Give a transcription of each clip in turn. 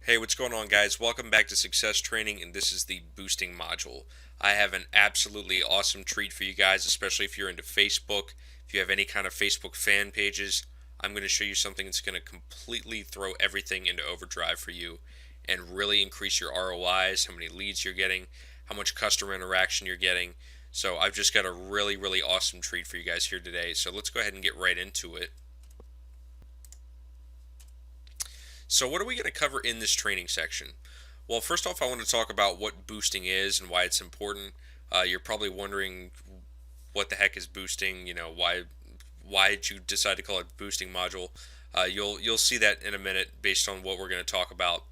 Hey, what's going on, guys? Welcome back to Success Training, and this is the boosting module. I have an absolutely awesome treat for you guys, especially if you're into Facebook. If you have any kind of Facebook fan pages, I'm going to show you something that's going to completely throw everything into overdrive for you and really increase your ROIs, how many leads you're getting, how much customer interaction you're getting. So I've just got a really awesome treat for you guys here today. So let's go ahead and get right into it. So what are we going to cover in this training section? Well, first off, I want to talk about what boosting is and why it's important. You're probably wondering what the heck is boosting. Why did you decide to call it boosting module? You'll see that in a minute based on what we're going to talk about.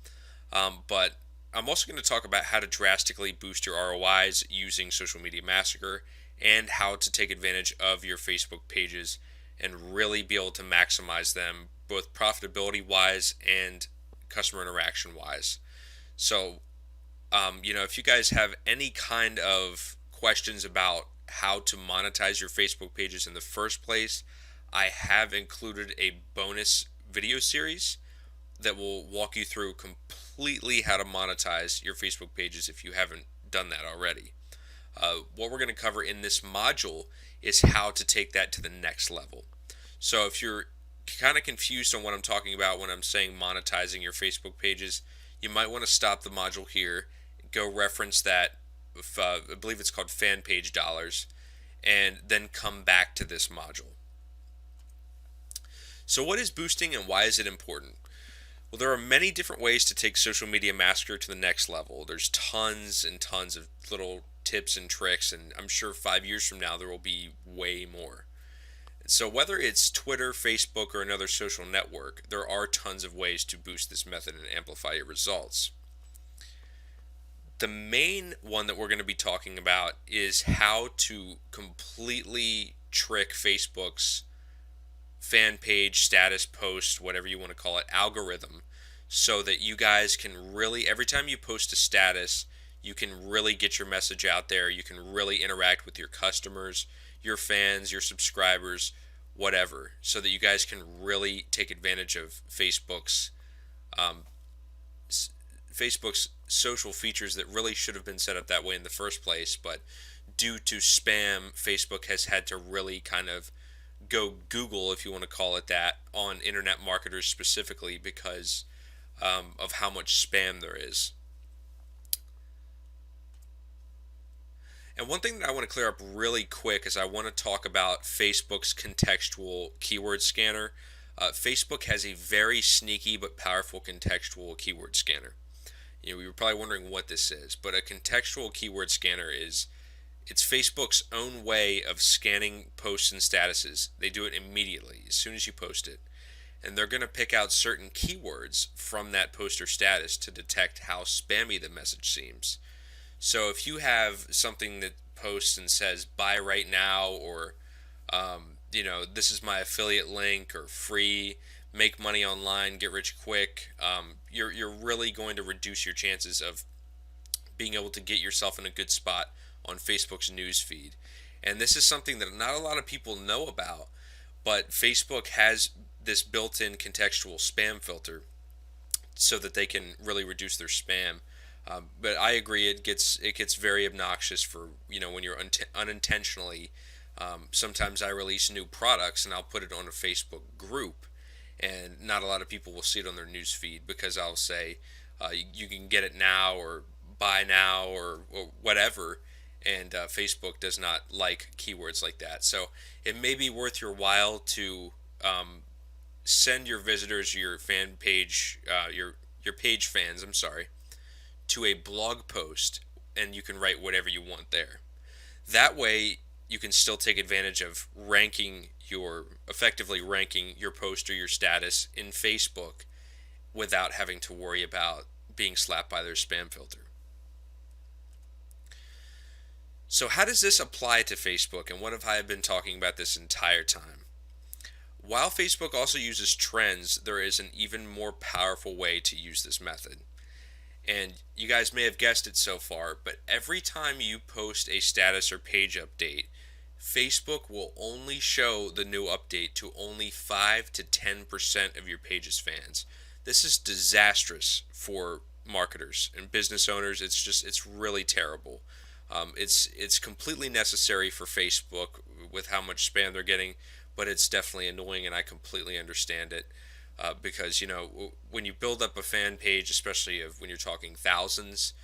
But I'm also going to talk about how to drastically boost your ROIs using Social Media Massacre and how to take advantage of your Facebook pages and really be able to maximize them both profitability wise and customer interaction wise. So, if you guys have any kind of questions about how to monetize your Facebook pages in the first place, I have included a bonus video series that will walk you through completely how to monetize your Facebook pages if you haven't done that already. What we're going to cover in this module is how to take that to the next level. So if you're kind of confused on what I'm talking about when I'm saying monetizing your Facebook pages, you might want to stop the module here, go reference that, I believe it's called fan page dollars, and then come back to this module. So what is boosting and why is it important? Well, there are many different ways to take Social Media Massacre to the next level. There's tons and tons of little tips and tricks, and I'm sure 5 years from now there will be way more. So whether it's Twitter, Facebook, or another social network, there are tons of ways to boost this method and amplify your results. The main one that we're going to be talking about is how to completely trick Facebook's fan page, status post, whatever you want to call it, algorithm, so that you guys can really, every time you post a status, you can really get your message out there. You can really interact with your customers, your fans, your subscribers, whatever, so that you guys can really take advantage of um, Facebook's social features that really should have been set up that way in the first place, but due to spam, Facebook has had to really kind of go Google, if you want to call it that, on internet marketers specifically because of how much spam there is. And one thing that I want to clear up really quick is I want to talk about Facebook's contextual keyword scanner. Facebook has a very sneaky but powerful contextual keyword scanner. You were probably wondering what this is, but a contextual keyword scanner it's Facebook's own way of scanning posts and statuses. They do it immediately as soon as you post it. And they're going to pick out certain keywords from that post or status to detect how spammy the message seems. So if you have something that posts and says buy right now, or this is my affiliate link, or free, make money online, get rich quick, you're really going to reduce your chances of being able to get yourself in a good spot on Facebook's news feed. And this is something that not a lot of people know about, but Facebook has this built-in contextual spam filter so that they can really reduce their spam. But I agree, it gets very obnoxious for when you're unintentionally. Sometimes I release new products and I'll put it on a Facebook group, and not a lot of people will see it on their news feed because I'll say you can get it now, or buy now, or whatever. And Facebook does not like keywords like that. So it may be worth your while to send your visitors, your fan page, your page fans, I'm sorry, to a blog post, and you can write whatever you want there. That way you can still take advantage of effectively ranking your post or your status in Facebook without having to worry about being slapped by their spam filter. So how does this apply to Facebook, and what have I been talking about this entire time? While Facebook also uses trends, there is an even more powerful way to use this method. And you guys may have guessed it so far, but every time you post a status or page update, Facebook will only show the new update to only 5 to 10% of your page's fans. This is disastrous for marketers and business owners. It's really terrible. It's completely necessary for Facebook with how much spam they're getting, but it's definitely annoying, and I completely understand it. Because when you build up a fan page, especially when you're talking thousands,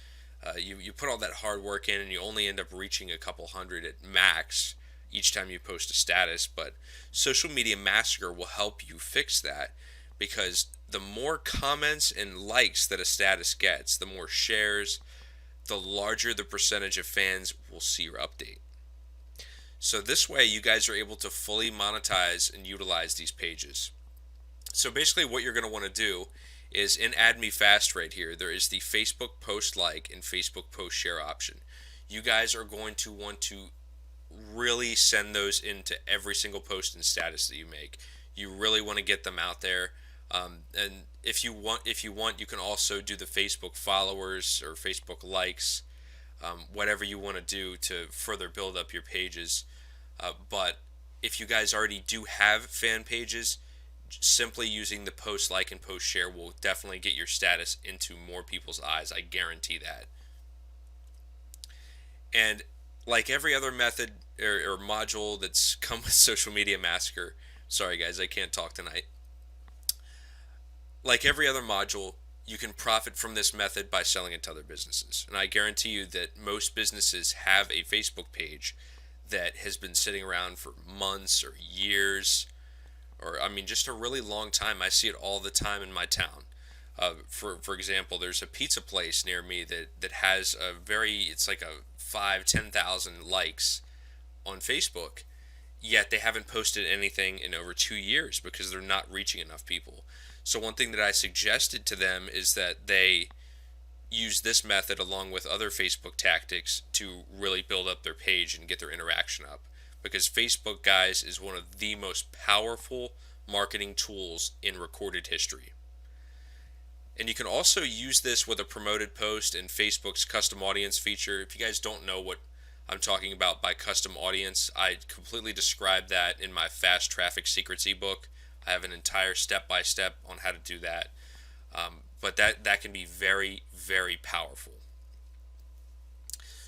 you put all that hard work in, and you only end up reaching a couple hundred at max each time you post a status. But Social Media Massacre will help you fix that, because the more comments and likes that a status gets, the more shares, the larger the percentage of fans will see your update. So this way, you guys are able to fully monetize and utilize these pages. So basically, what you're going to want to do is in Add Me Fast right here, there is the Facebook post like and Facebook post share option. You guys are going to want to really send those into every single post and status that you make. You really want to get them out there. And if you want, you can also do the Facebook followers or Facebook likes, whatever you want to do to further build up your pages. But if you guys already do have fan pages, simply using the post like and post share will definitely get your status into more people's eyes. I guarantee that. And like every other method or module that's come with Social Media Massacre, sorry guys, I can't talk tonight. Like every other module, you can profit from this method by selling it to other businesses. And I guarantee you that most businesses have a Facebook page that has been sitting around for months or years, or I mean just a really long time. I see it all the time in my town. For example, there's a pizza place near me that has it's like a 5-10,000 likes on Facebook, yet they haven't posted anything in over 2 years because they're not reaching enough people. So one thing that I suggested to them is that they use this method along with other Facebook tactics to really build up their page and get their interaction up. Because Facebook, guys, is one of the most powerful marketing tools in recorded history. And you can also use this with a promoted post in Facebook's custom audience feature. If you guys don't know what I'm talking about by custom audience, I completely describe that in my Fast Traffic Secrets ebook. I have an entire step-by-step on how to do that. But that can be very, very powerful.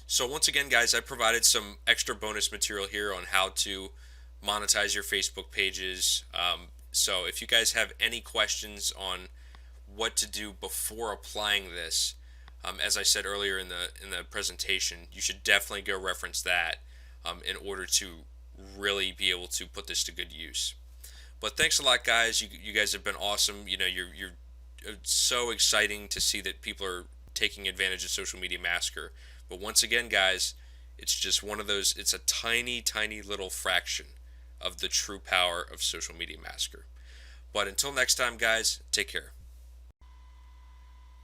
So once again, guys, I provided some extra bonus material here on how to monetize your Facebook pages. So if you guys have any questions on what to do before applying this, as I said earlier in the presentation, you should definitely go reference that in order to really be able to put this to good use. But thanks a lot, guys. You guys have been awesome. You're so exciting to see that people are taking advantage of Social Media Massacre. But once again, guys, it's just one of those. It's a tiny, tiny little fraction of the true power of Social Media Massacre. But until next time, guys, take care.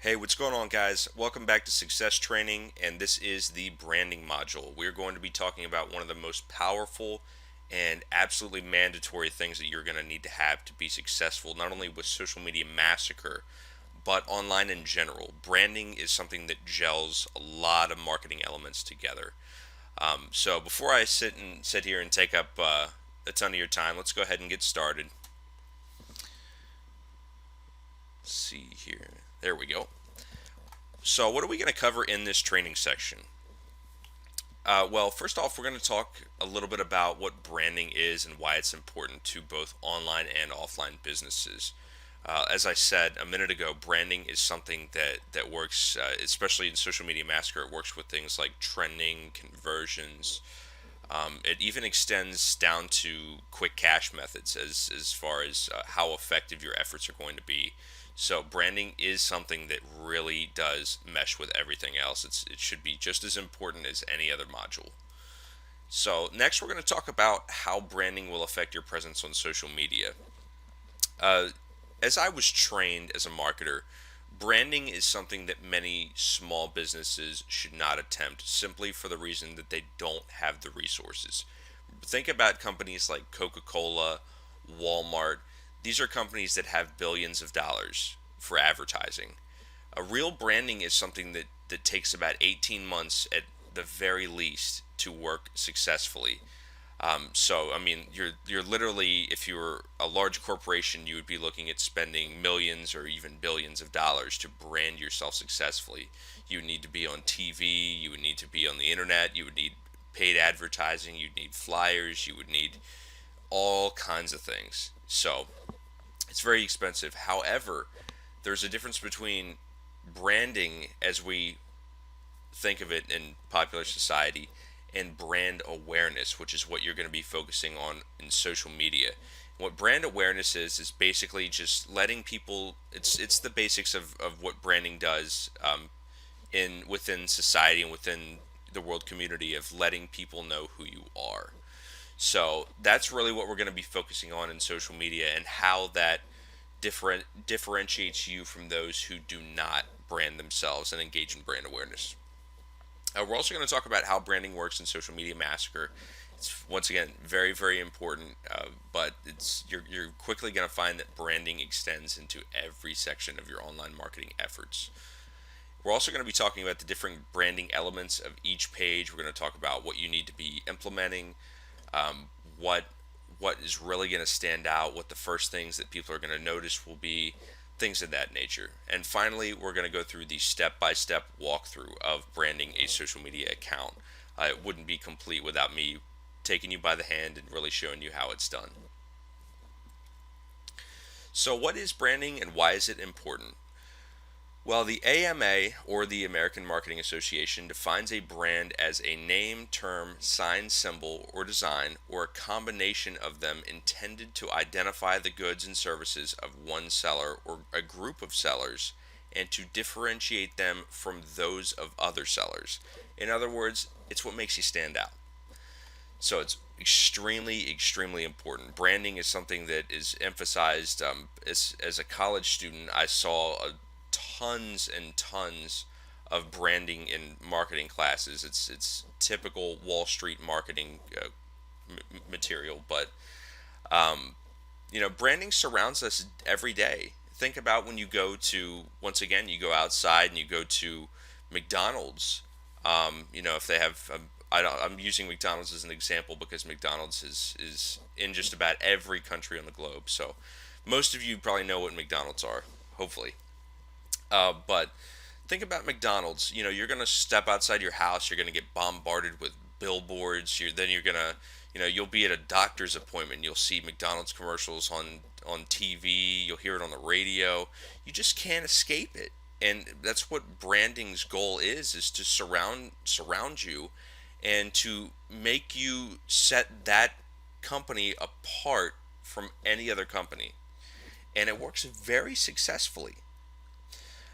Hey, what's going on, guys? Welcome back to Success Training, and this is the branding module. We're going to be talking about one of the most powerful and absolutely mandatory things that you're going to need to have to be successful, not only with Social Media Massacre, but online in general. Branding is something that gels a lot of marketing elements together. So before I sit here and take up a ton of your time, let's go ahead and get started. Let's see here. There we go. So what are we going to cover in this training section? Well, first off, we're going to talk a little bit about what branding is and why it's important to both online and offline businesses. As I said a minute ago, branding is something that works, especially in Social Media Massacre. It works with things like trending, conversions. It even extends down to quick cash methods as far as how effective your efforts are going to be. So branding is something that really does mesh with everything else. It should be just as important as any other module. So next we're going to talk about how branding will affect your presence on social media. As I was trained as a marketer, branding is something that many small businesses should not attempt, simply for the reason that they don't have the resources. Think about companies like Coca-Cola, Walmart. These are companies that have billions of dollars for advertising. A real branding is something that takes about 18 months at the very least to work successfully. So I mean, you're literally, if you were a large corporation, you would be looking at spending millions or even billions of dollars to brand yourself successfully. You would need to be on TV. You would need to be on the internet. You would need paid advertising. You'd need flyers. You would need all kinds of things. So it's very expensive. However, there's a difference between branding as we think of it in popular society and brand awareness, which is what you're going to be focusing on in social media. What brand awareness is basically just letting people. It's the basics of what branding does, in within society and within the world community, of letting people know who you are. So that's really what we're going to be focusing on in social media, and how that differentiates you from those who do not brand themselves and engage in brand awareness. We're also going to talk about how branding works in Social Media Massacre. It's once again very, very important, but you're quickly going to find that branding extends into every section of your online marketing efforts. We're also going to be talking about the different branding elements of each page. We're going to talk about what you need to be implementing, um, what what is really going to stand out, what the first things that people are going to notice will be, things of that nature. And finally, we're going to go through the step-by-step walkthrough of branding a social media account. It wouldn't be complete without me taking you by the hand and really showing you how it's done. So, what is branding and why is it important? Well, the AMA, or the American Marketing Association, defines a brand as a name, term, sign, symbol, or design, or a combination of them intended to identify the goods and services of one seller or a group of sellers and to differentiate them from those of other sellers. In other words, it's what makes you stand out. So it's extremely, extremely important. Branding is something that is emphasized. As a college student, I saw tons and tons of branding in marketing classes. It's typical Wall Street marketing material, but branding surrounds us every day. Think about when you go to, once again, you go outside and you go to McDonald's. If they have, I'm using McDonald's as an example because McDonald's is in just about every country on the globe. So most of you probably know what McDonald's are, hopefully. But think about McDonald's. You're gonna step outside your house. You're gonna get bombarded with billboards. You're gonna, you'll be at a doctor's appointment. You'll see McDonald's commercials on TV. You'll hear it on the radio. You just can't escape it. And that's what branding's goal is to surround you, and to make you set that company apart from any other company. And it works very successfully.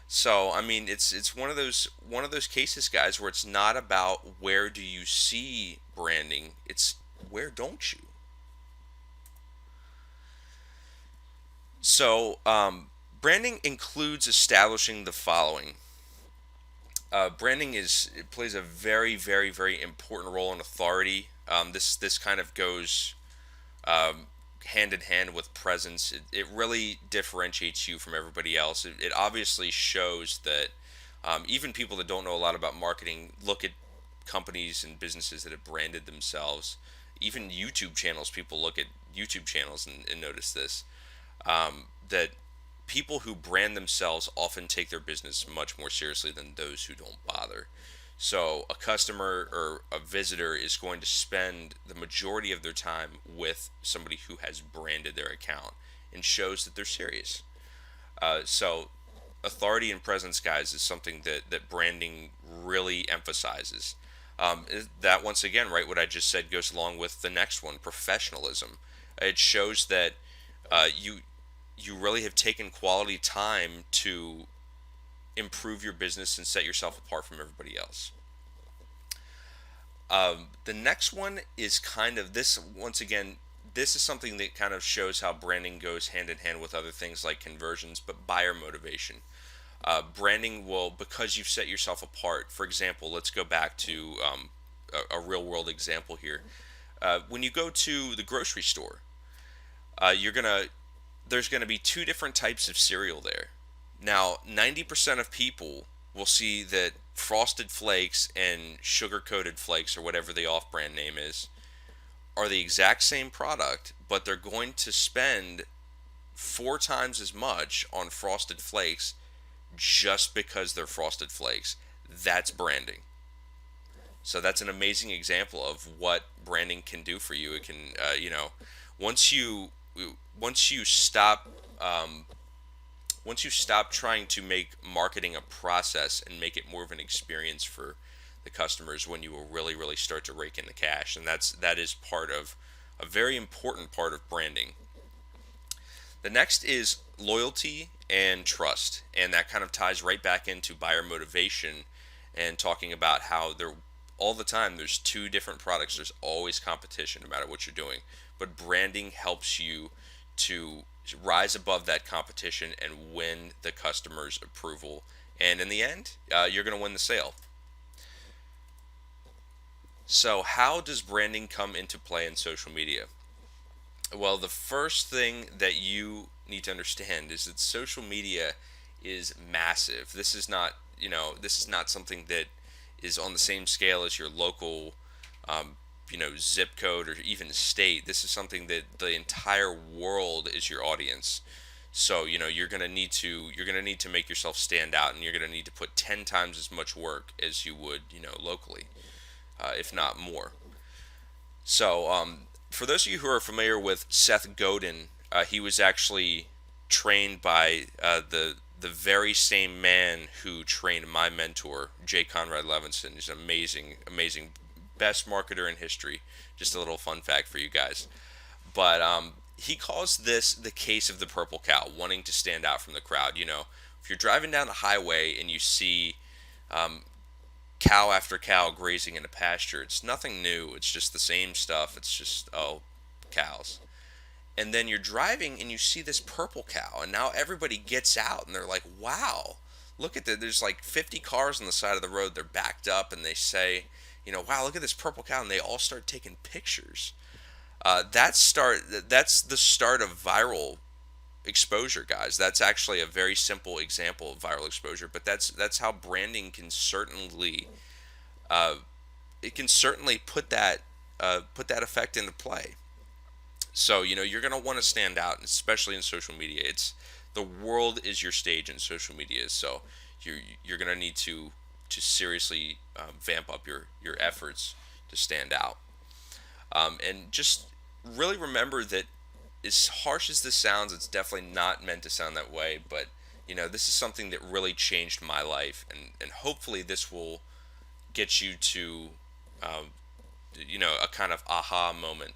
So I mean, it's one of those cases, guys, where it's not about where do you see branding, it's where don't you. So branding includes establishing the following. Branding it plays a very, very, very important role in authority. This kind of goes um, hand in hand with presence. It really differentiates you from everybody else. It obviously shows that even people that don't know a lot about marketing look at companies and businesses that have branded themselves. Even YouTube channels, people look at YouTube channels and notice this, that people who brand themselves often take their business much more seriously than those who don't bother. So a customer or a visitor is going to spend the majority of their time with somebody who has branded their account and shows that they're serious. So authority and presence, guys, is something that branding really emphasizes. That, once again, right, what I just said goes along with the next one, professionalism. It shows that you really have taken quality time to improve your business and set yourself apart from everybody else. The next one is kind of this, once again, this is something that kind of shows how branding goes hand in hand with other things like conversions, but buyer motivation. Branding will, because you've set yourself apart. For example, let's go back to a real world example here. When you go to the grocery store, you're gonna there's gonna be two different types of cereal there. Now, 90% of people will see that Frosted Flakes and Sugar Coated Flakes, or whatever the off brand name is, are the exact same product, but they're going to spend 4 times as much on Frosted Flakes just because they're Frosted Flakes. That's branding. So that's an amazing example of what branding can do for you. It can, once you once you stop once you stop trying to make marketing a process and make it more of an experience for the customers, when you will really start to rake in the cash, and that is part of a very important part of branding. The next is loyalty and trust, and that kind of ties right back into buyer motivation and talking about how there all the time there's two different products. There's always competition no matter what you're doing, but branding helps you to rise above that competition and win the customer's approval, and in the end, you're going to win the sale. So how does branding come into play in social media? Well, the first thing that you need to understand is that social media is massive. This is not something that is on the same scale as your local, zip code or even state. This is something that the entire world is your audience. So, you're gonna need to make yourself stand out, and you're gonna need to put 10 times as much work as you would, locally, if not more. So, for those of you who are familiar with Seth Godin, he was actually trained by the very same man who trained my mentor, J. Conrad Levinson. He's an amazing, best marketer in history. Just a little fun fact for you guys. But he calls this the case of the purple cow, wanting to stand out from the crowd. If you're driving down the highway and you see cow after cow grazing in a pasture, it's nothing new. It's just the same stuff. It's just, oh, cows. And then you're driving and you see this purple cow, and now everybody gets out and they're like, wow, look at that. There's like 50 cars on the side of the road. They're backed up, and they say, wow, look at this purple cow, and they all start taking pictures. That's the start of viral exposure, guys. That's actually a very simple example of viral exposure, but that's how branding can certainly put that effect into play. So you're gonna want to stand out, especially in social media. It's the world is your stage in social media, so you're gonna need to seriously vamp up your efforts to stand out. And just really remember that, as harsh as this sounds, it's definitely not meant to sound that way. But this is something that really changed my life, and hopefully this will get you to a kind of aha moment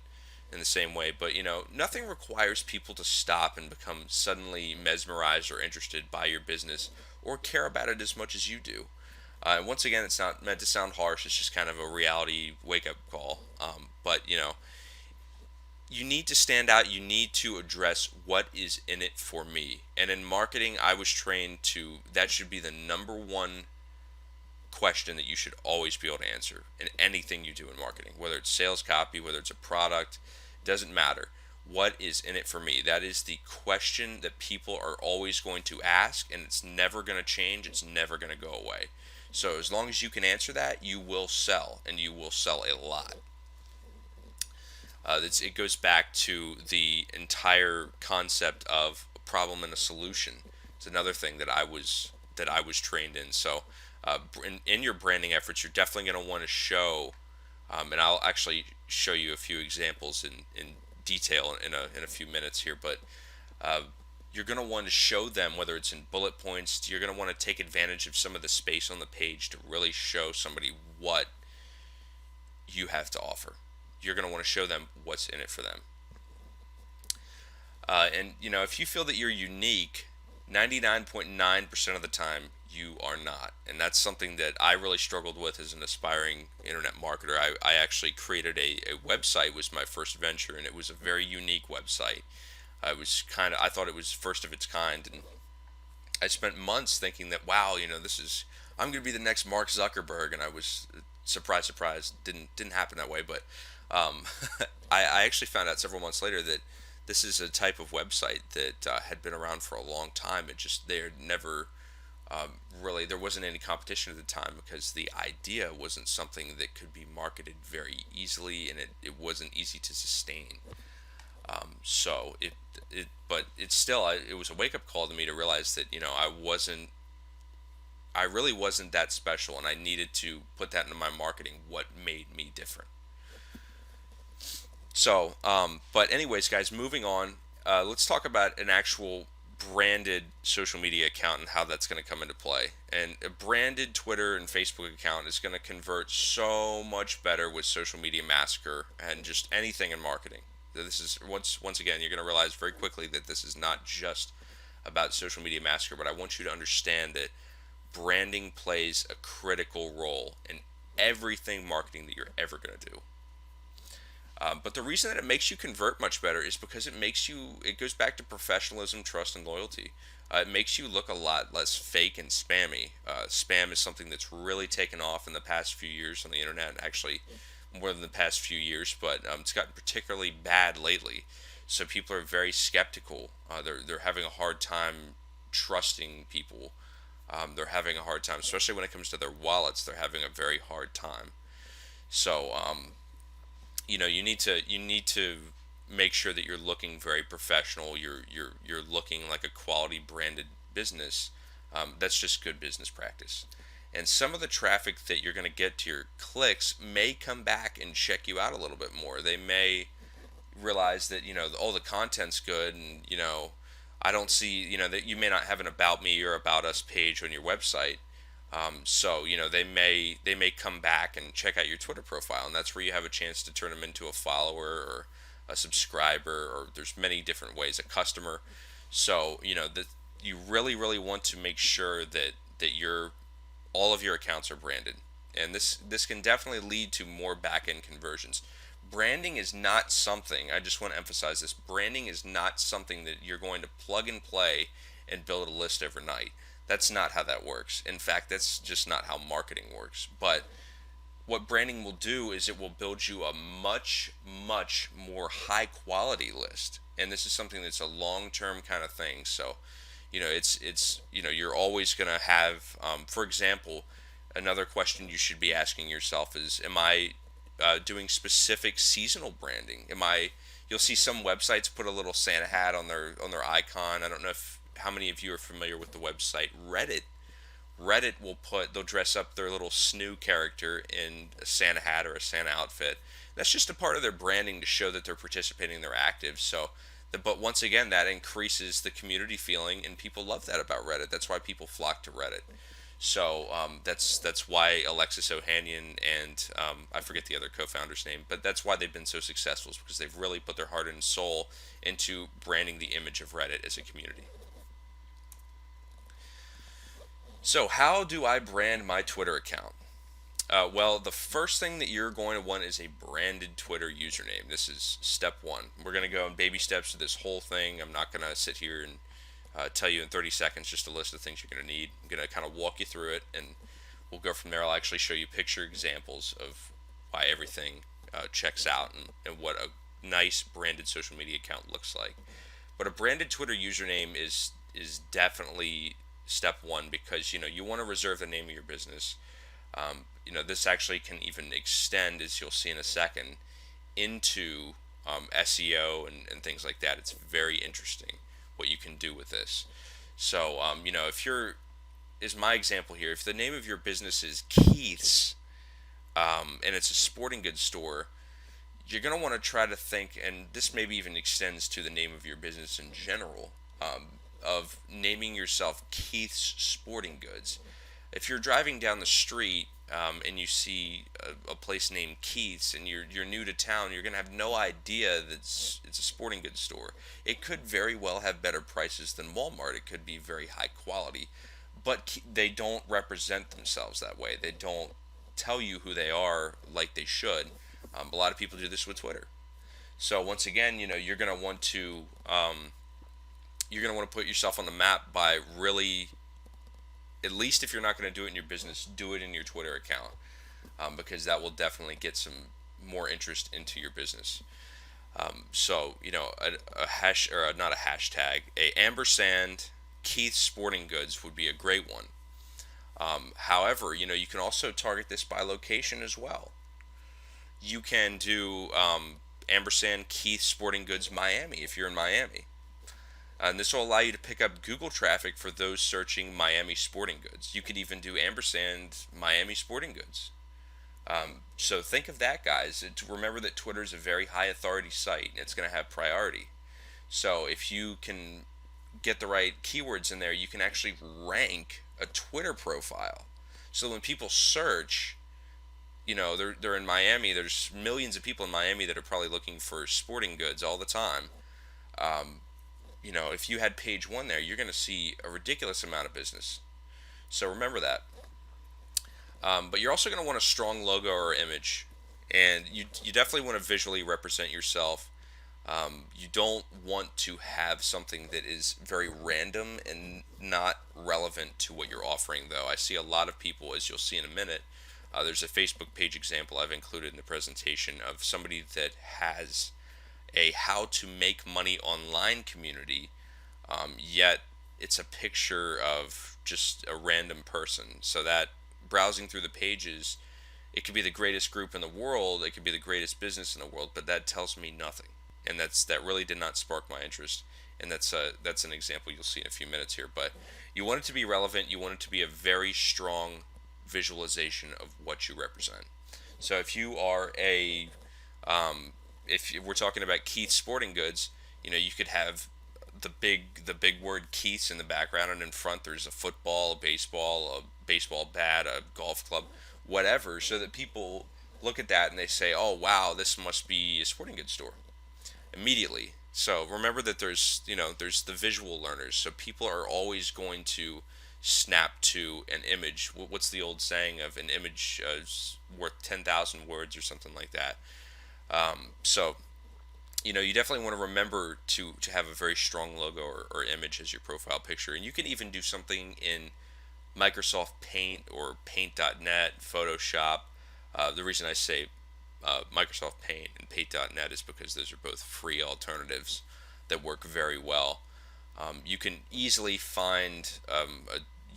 in the same way. But nothing requires people to stop and become suddenly mesmerized or interested by your business or care about it as much as you do. Once again, it's not meant to sound harsh. It's just kind of a reality wake-up call. But you need to stand out. You need to address what is in it for me. And in marketing, I was trained to that should be the number one question that you should always be able to answer in anything you do in marketing, whether it's sales copy, whether it's a product, doesn't matter. What is in it for me? That is the question that people are always going to ask, and it's never going to change. It's never going to go away. So as long as you can answer that, you will sell, and you will sell a lot. It goes back to the entire concept of a problem and a solution. It's another thing that I was trained in. So in your branding efforts, you're definitely going to want to show, and I'll actually show you a few examples in detail in a few minutes here. But you're going to want to show them, whether it's in bullet points. You're going to want to take advantage of some of the space on the page to really show somebody what you have to offer. You're going to want to show them what's in it for them. And if you feel that you're unique, 99.9% of the time you are not. And that's something that I really struggled with as an aspiring internet marketer. I actually created a website, was my first venture, and it was a very unique website. I thought it was first of its kind, and I spent months thinking that, wow, I'm going to be the next Mark Zuckerberg, and I was, surprise, didn't happen that way. But I actually found out several months later that this is a type of website that had been around for a long time. They're never Really, there wasn't any competition at the time because the idea wasn't something that could be marketed very easily, and it wasn't easy to sustain. So but it's still, it was a wake up call to me to realize that I really wasn't that special, and I needed to put that into my marketing. What made me different? So, but anyways, guys, moving on. Let's talk about an actual branded social media account and how that's going to come into play. And a branded Twitter and Facebook account is going to convert so much better with Social Media Massacre and just anything in marketing. This is once again, you're going to realize very quickly that this is not just about Social Media Massacre, but I want you to understand that branding plays a critical role in everything marketing that you're ever going to do. But the reason that it makes you convert much better is because it goes back to professionalism, trust, and loyalty. It makes you look a lot less fake and spammy. Spam is something that's really taken off in the past few years on the internet, actually more than the past few years, but it's gotten particularly bad lately. So people are very skeptical. They're having a hard time trusting people. They're having a hard time, especially when it comes to their wallets. They're having a very hard time. So you need to make sure that you're looking very professional. You're looking like a quality branded business. That's just good business practice. And some of the traffic that you're going to get to your clicks may come back and check you out a little bit more. They may realize that the content's good, and I don't see that you may not have an about me or about us page on your website. So they may come back and check out your Twitter profile, and that's where you have a chance to turn them into a follower or a subscriber, or there's many different ways, a customer. So that you really want to make sure that all of your accounts are branded, and this can definitely lead to more back end conversions. Branding is not something, I just want to emphasize this, branding is not something that you're going to plug and play and build a list overnight. That's not how that works. In fact, that's just not how marketing works. But what branding will do is it will build you a much, much more high quality list. And this is something that's a long term kind of thing. So, you're always going to have, for example, another question you should be asking yourself is, am I doing specific seasonal branding? You'll see some websites put a little Santa hat on their icon. I don't know if how many of you are familiar with the website Reddit. They'll dress up their little snoo character in a Santa hat or a Santa outfit. That's just a part of their branding to show that they're participating, they're active. But once again, that increases the community feeling, and people love that about Reddit. That's why people flock to Reddit. So that's why Alexis Ohanian and I forget the other co-founder's name, but that's why they've been so successful, is because they've really put their heart and soul into branding the image of Reddit as a community. So how do I brand my Twitter account? Well, the first thing that you're going to want is a branded Twitter username. This is step one. We're going to go in baby steps to this whole thing. I'm not going to sit here and tell you in 30 seconds just a list of things you're going to need. I'm going to kind of walk you through it, and we'll go from there. I'll actually show you picture examples of why everything checks out, and what a nice branded social media account looks like. But a branded Twitter username is definitely step one, because you want to reserve the name of your business. This actually can even extend, as you'll see in a second, into SEO and things like that. It's very interesting what you can do with this. So, is my example here, if the name of your business is Keith's, and it's a sporting goods store, you're going to want to try to think, and this maybe even extends to the name of your business in general, of naming yourself Keith's Sporting Goods. If you're driving down the street and you see a place named Keith's, and you're new to town, you're going to have no idea that it's a sporting goods store. It could very well have better prices than Walmart. It could be very high quality, but they don't represent themselves that way. They don't tell you who they are like they should. A lot of people do this with Twitter. So once again, you're going to want to put yourself on the map by really, at least if you're not going to do it in your business, do it in your Twitter account, because that will definitely get some more interest into your business. A hash, or not a hashtag, a ampersand Keith Sporting Goods would be a great one. However, you can also target this by location as well. You can do ampersand Keith Sporting Goods Miami if you're in Miami. And this will allow you to pick up Google traffic for those searching Miami sporting goods. You could even do ampersand Miami sporting goods. So think of that, guys. Remember that Twitter is a very high authority site and it's going to have priority. So if you can get the right keywords in there, you can actually rank a Twitter profile. So when people search, they're in Miami. There's millions of people in Miami that are probably looking for sporting goods all the time. Um, if you had page one there, you're going to see a ridiculous amount of business. So remember that. But you're also going to want a strong logo or image, and you definitely want to visually represent yourself. You don't want to have something that is very random and not relevant to what you're offering, though. I see a lot of people, as you'll see in a minute. There's a Facebook page example I've included in the presentation of somebody that has a how to make money online community, yet it's a picture of just a random person. So that browsing through the pages, it could be the greatest group in the world, it could be the greatest business in the world, but that tells me nothing. And that really did not spark my interest. And that's an example you'll see in a few minutes here. But you want it to be relevant. You want it to be a very strong visualization of what you represent. So if you are if we're talking about Keith's Sporting Goods, you could have the big word Keith's in the background, and in front there's a football, a baseball bat, a golf club, whatever, so that people look at that and they say, "Oh wow, this must be a sporting goods store." Immediately. So remember that there's the visual learners. So people are always going to snap to an image. What's the old saying of an image is worth 10,000 words or something like that? So you definitely want to remember to have a very strong logo or image as your profile picture, and you can even do something in Microsoft Paint or Paint.net, Photoshop. The reason I say Microsoft Paint and Paint.net is because those are both free alternatives that work very well. You can easily find a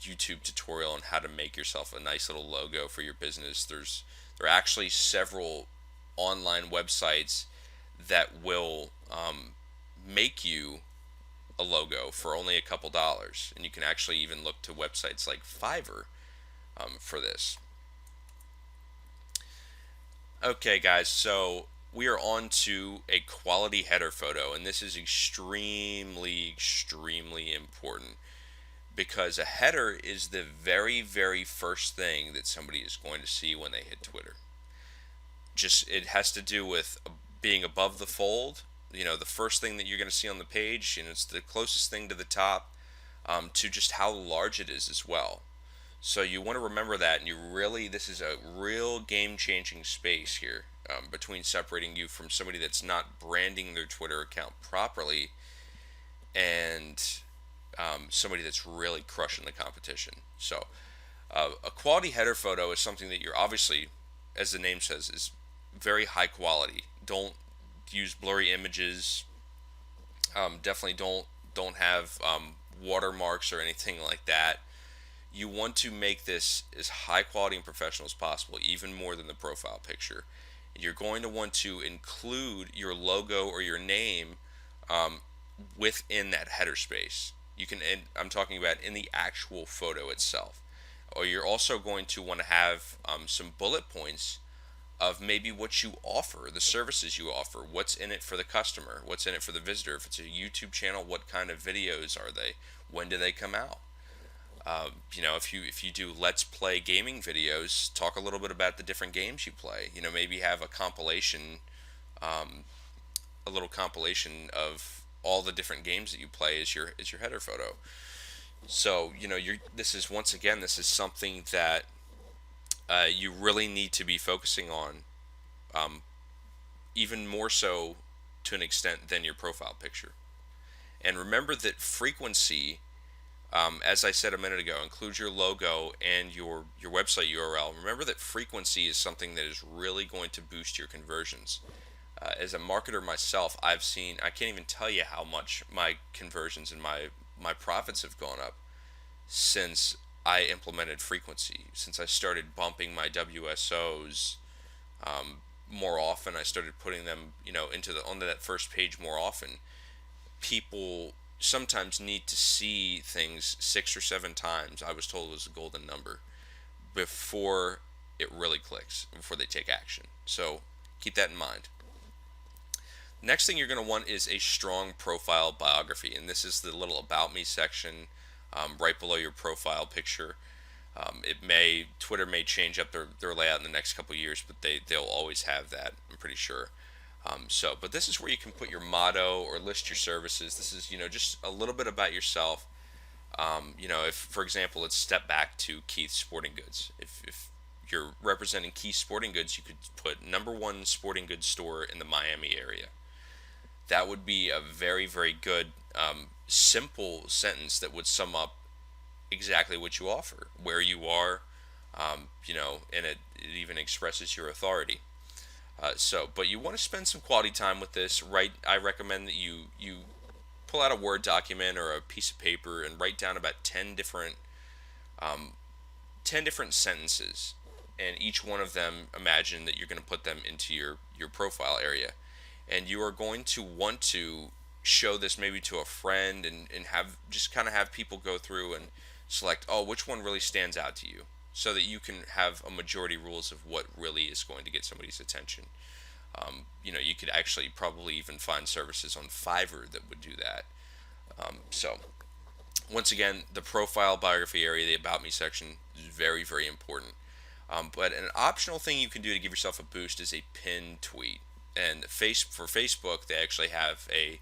YouTube tutorial on how to make yourself a nice little logo for your business. There are actually several online websites that will make you a logo for only a couple dollars, and you can actually even look to websites like Fiverr for this. Okay, guys, so we are on to a quality header photo, and this is extremely important because a header is the very, very first thing that somebody is going to see when they hit Twitter. Just it has to do with being above the fold. The first thing that you're going to see on the page, and it's the closest thing to the top, to just how large it is as well. So you want to remember that, and this is a real game-changing space here between separating you from somebody that's not branding their Twitter account properly and somebody that's really crushing the competition. So a quality header photo is something that you're obviously, as the name says, is very high quality. Don't use blurry images. Definitely don't have watermarks or anything like that. You want to make this as high quality and professional as possible, even more than the profile picture. You're going to want to include your logo or your name within that header space. And I'm talking about in the actual photo itself. Or you're also going to want to have some bullet points of maybe what you offer, the services you offer, what's in it for the customer, what's in it for the visitor. If it's a YouTube channel, what kind of videos are they? When do they come out? If you do let's play gaming videos, talk a little bit about the different games you play. Maybe have a compilation, a little compilation of all the different games that you play as your header photo. So this is something that you really need to be focusing on, even more so to an extent than your profile picture. And remember that frequency, as I said a minute ago, includes your logo and your website URL. Remember that frequency is something that is really going to boost your conversions. As a marketer myself, I can't even tell you how much my conversions and my profits have gone up since I implemented frequency. Since I started bumping my WSOs more often, I started putting them, into the onto that first page more often. People sometimes need to see things 6 or 7 times. I was told it was a golden number before it really clicks, before they take action. So keep that in mind. Next thing you're going to want is a strong profile biography, and this is the little about me section right below your profile picture. Twitter may change up their layout in the next couple of years, but they'll always have that, I'm pretty sure. But this is where you can put your motto or list your services. This is, just a little bit about yourself. If, for example, let's step back to Keith Sporting Goods. If you're representing Keith Sporting Goods, you could put number one sporting goods store in the Miami area. That would be a very, very good, simple sentence that would sum up exactly what you offer, where you are, and it even expresses your authority. But you want to spend some quality time with this. Right, I recommend that you pull out a Word document or a piece of paper and write down about 10 different sentences, and each one of them, imagine that you're going to put them into your profile area, and you are going to want to show this maybe to a friend, and have just kind of have people go through and select, oh, which one really stands out to you, so that you can have a majority rules of what really is going to get somebody's attention. You could actually probably even find services on Fiverr that would do that. So once again, the profile biography area, the about me section, is very, very important. But an optional thing you can do to give yourself a boost is a pinned tweet. And for Facebook, they actually have a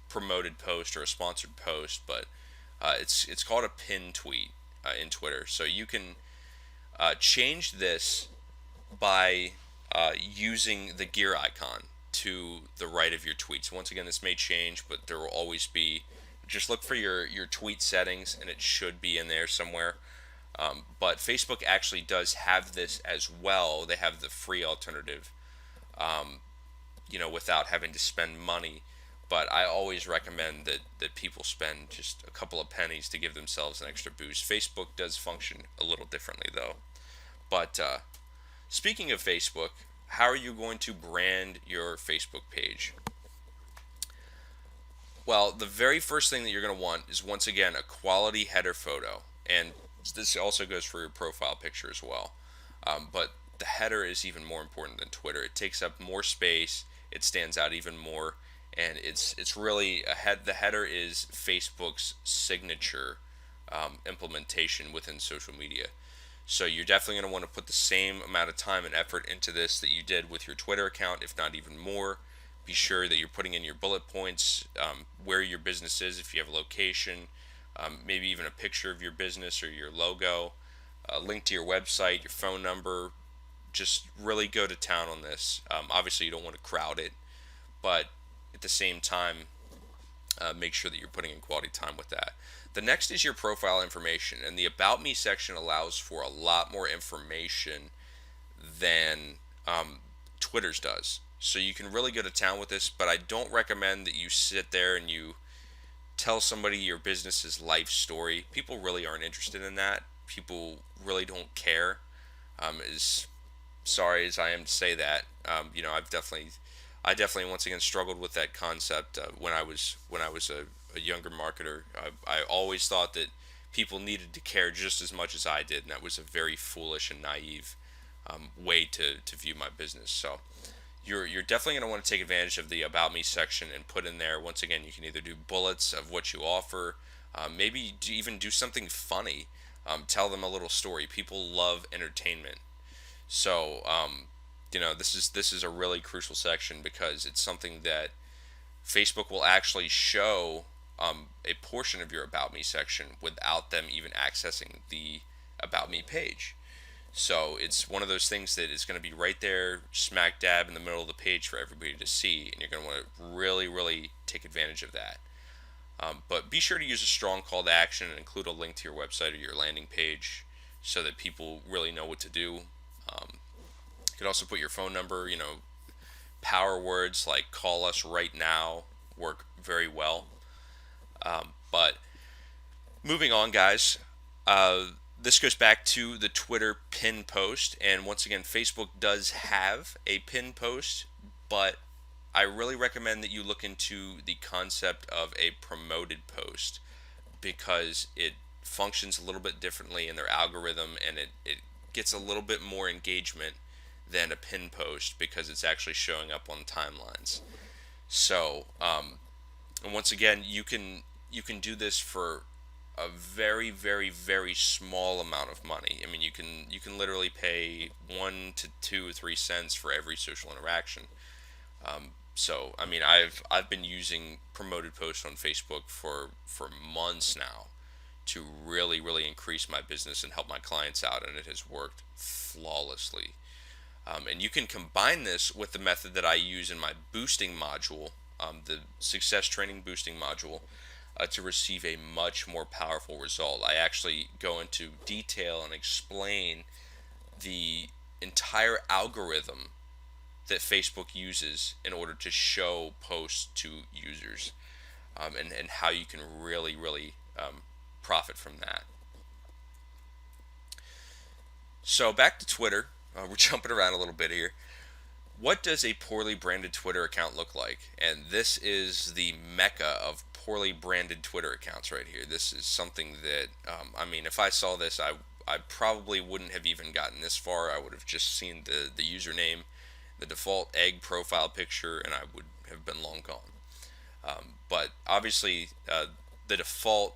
promoted post or a sponsored post, but it's called a pinned tweet in Twitter. So you can change this by using the gear icon to the right of your tweets. Once again, this may change, but there will always be. Just look for your tweet settings, and it should be in there somewhere. But Facebook actually does have this as well. They have the free alternative, without having to spend money. But I always recommend that people spend just a couple of pennies to give themselves an extra boost. Facebook does function a little differently, though. But speaking of Facebook, how are you going to brand your Facebook page? Well, the very first thing that you're going to want is, once again, a quality header photo. And this also goes for your profile picture as well. But the header is even more important than Twitter. It takes up more space. It stands out even more. And it's really the header is Facebook's signature implementation within social media. So you're definitely going to want to put the same amount of time and effort into this that you did with your Twitter account, if not even more. Be sure that you're putting in your bullet points, where your business is, if you have a location, maybe even a picture of your business or your logo, a link to your website, your phone number. Just really go to town on this. Obviously, you don't want to crowd it, but at the same time, make sure that you're putting in quality time with that. The next is your profile information, and the About Me section allows for a lot more information than Twitter's does. So you can really go to town with this, but I don't recommend that you sit there and you tell somebody your business's life story. People really aren't interested in that. People really don't care. As sorry as I am to say that, I definitely once again struggled with that concept when I was a younger marketer. I always thought that people needed to care just as much as I did, and that was a very foolish and naive way to view my business. So you're definitely going to want to take advantage of the About Me section and put in there, once again, you can either do bullets of what you offer, maybe even do something funny, tell them a little story. People love entertainment. So this is a really crucial section, because it's something that Facebook will actually show a portion of your About Me section without them even accessing the About Me page. So it's one of those things that is going to be right there, smack dab in the middle of the page for everybody to see, and you're going to want to really, really take advantage of that. But be sure to use a strong call to action and include a link to your website or your landing page so that people really know what to do. You can also put your phone number. Power words like "call us right now" work very well. But moving on, guys, this goes back to the Twitter pin post, and once again, Facebook does have a pin post, but I really recommend that you look into the concept of a promoted post because it functions a little bit differently in their algorithm, and it gets a little bit more engagement than a pin post because it's actually showing up on timelines. So, and once again, you can do this for a very, very, very small amount of money. I mean, you can literally pay 1 to 2 or 3 cents for every social interaction. So, I mean, I've been using promoted posts on Facebook for months now to really, really increase my business and help my clients out, and it has worked flawlessly. And you can combine this with the method that I use in my boosting module, the success training boosting module, to receive a much more powerful result. I actually go into detail and explain the entire algorithm that Facebook uses in order to show posts to users, and how you can really, really profit from that. So back to Twitter. We're jumping around a little bit here. What does a poorly branded Twitter account look like? And this is the mecca of poorly branded Twitter accounts right here. This is something that, I mean, if I saw this, I probably wouldn't have even gotten this far. I would have just seen the username, the default egg profile picture, and I would have been long gone. But obviously, the default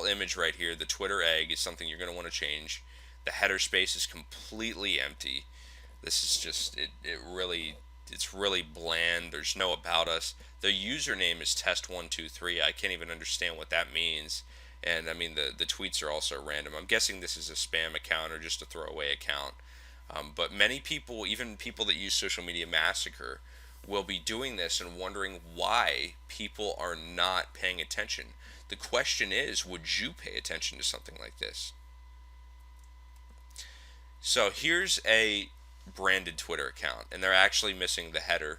image right here, the Twitter egg, is something you're going to want to change. The header space is completely empty. This is just it's really bland. There's no about us. The username is test123. I can't even understand what that means. And I mean the tweets are also random. I'm guessing this is a spam account or just a throwaway account. But many people, even people that use Social Media Massacre, will be doing this and wondering why people are not paying attention. The question is, would you pay attention to something like this? So here's a branded Twitter account, and they're actually missing the header.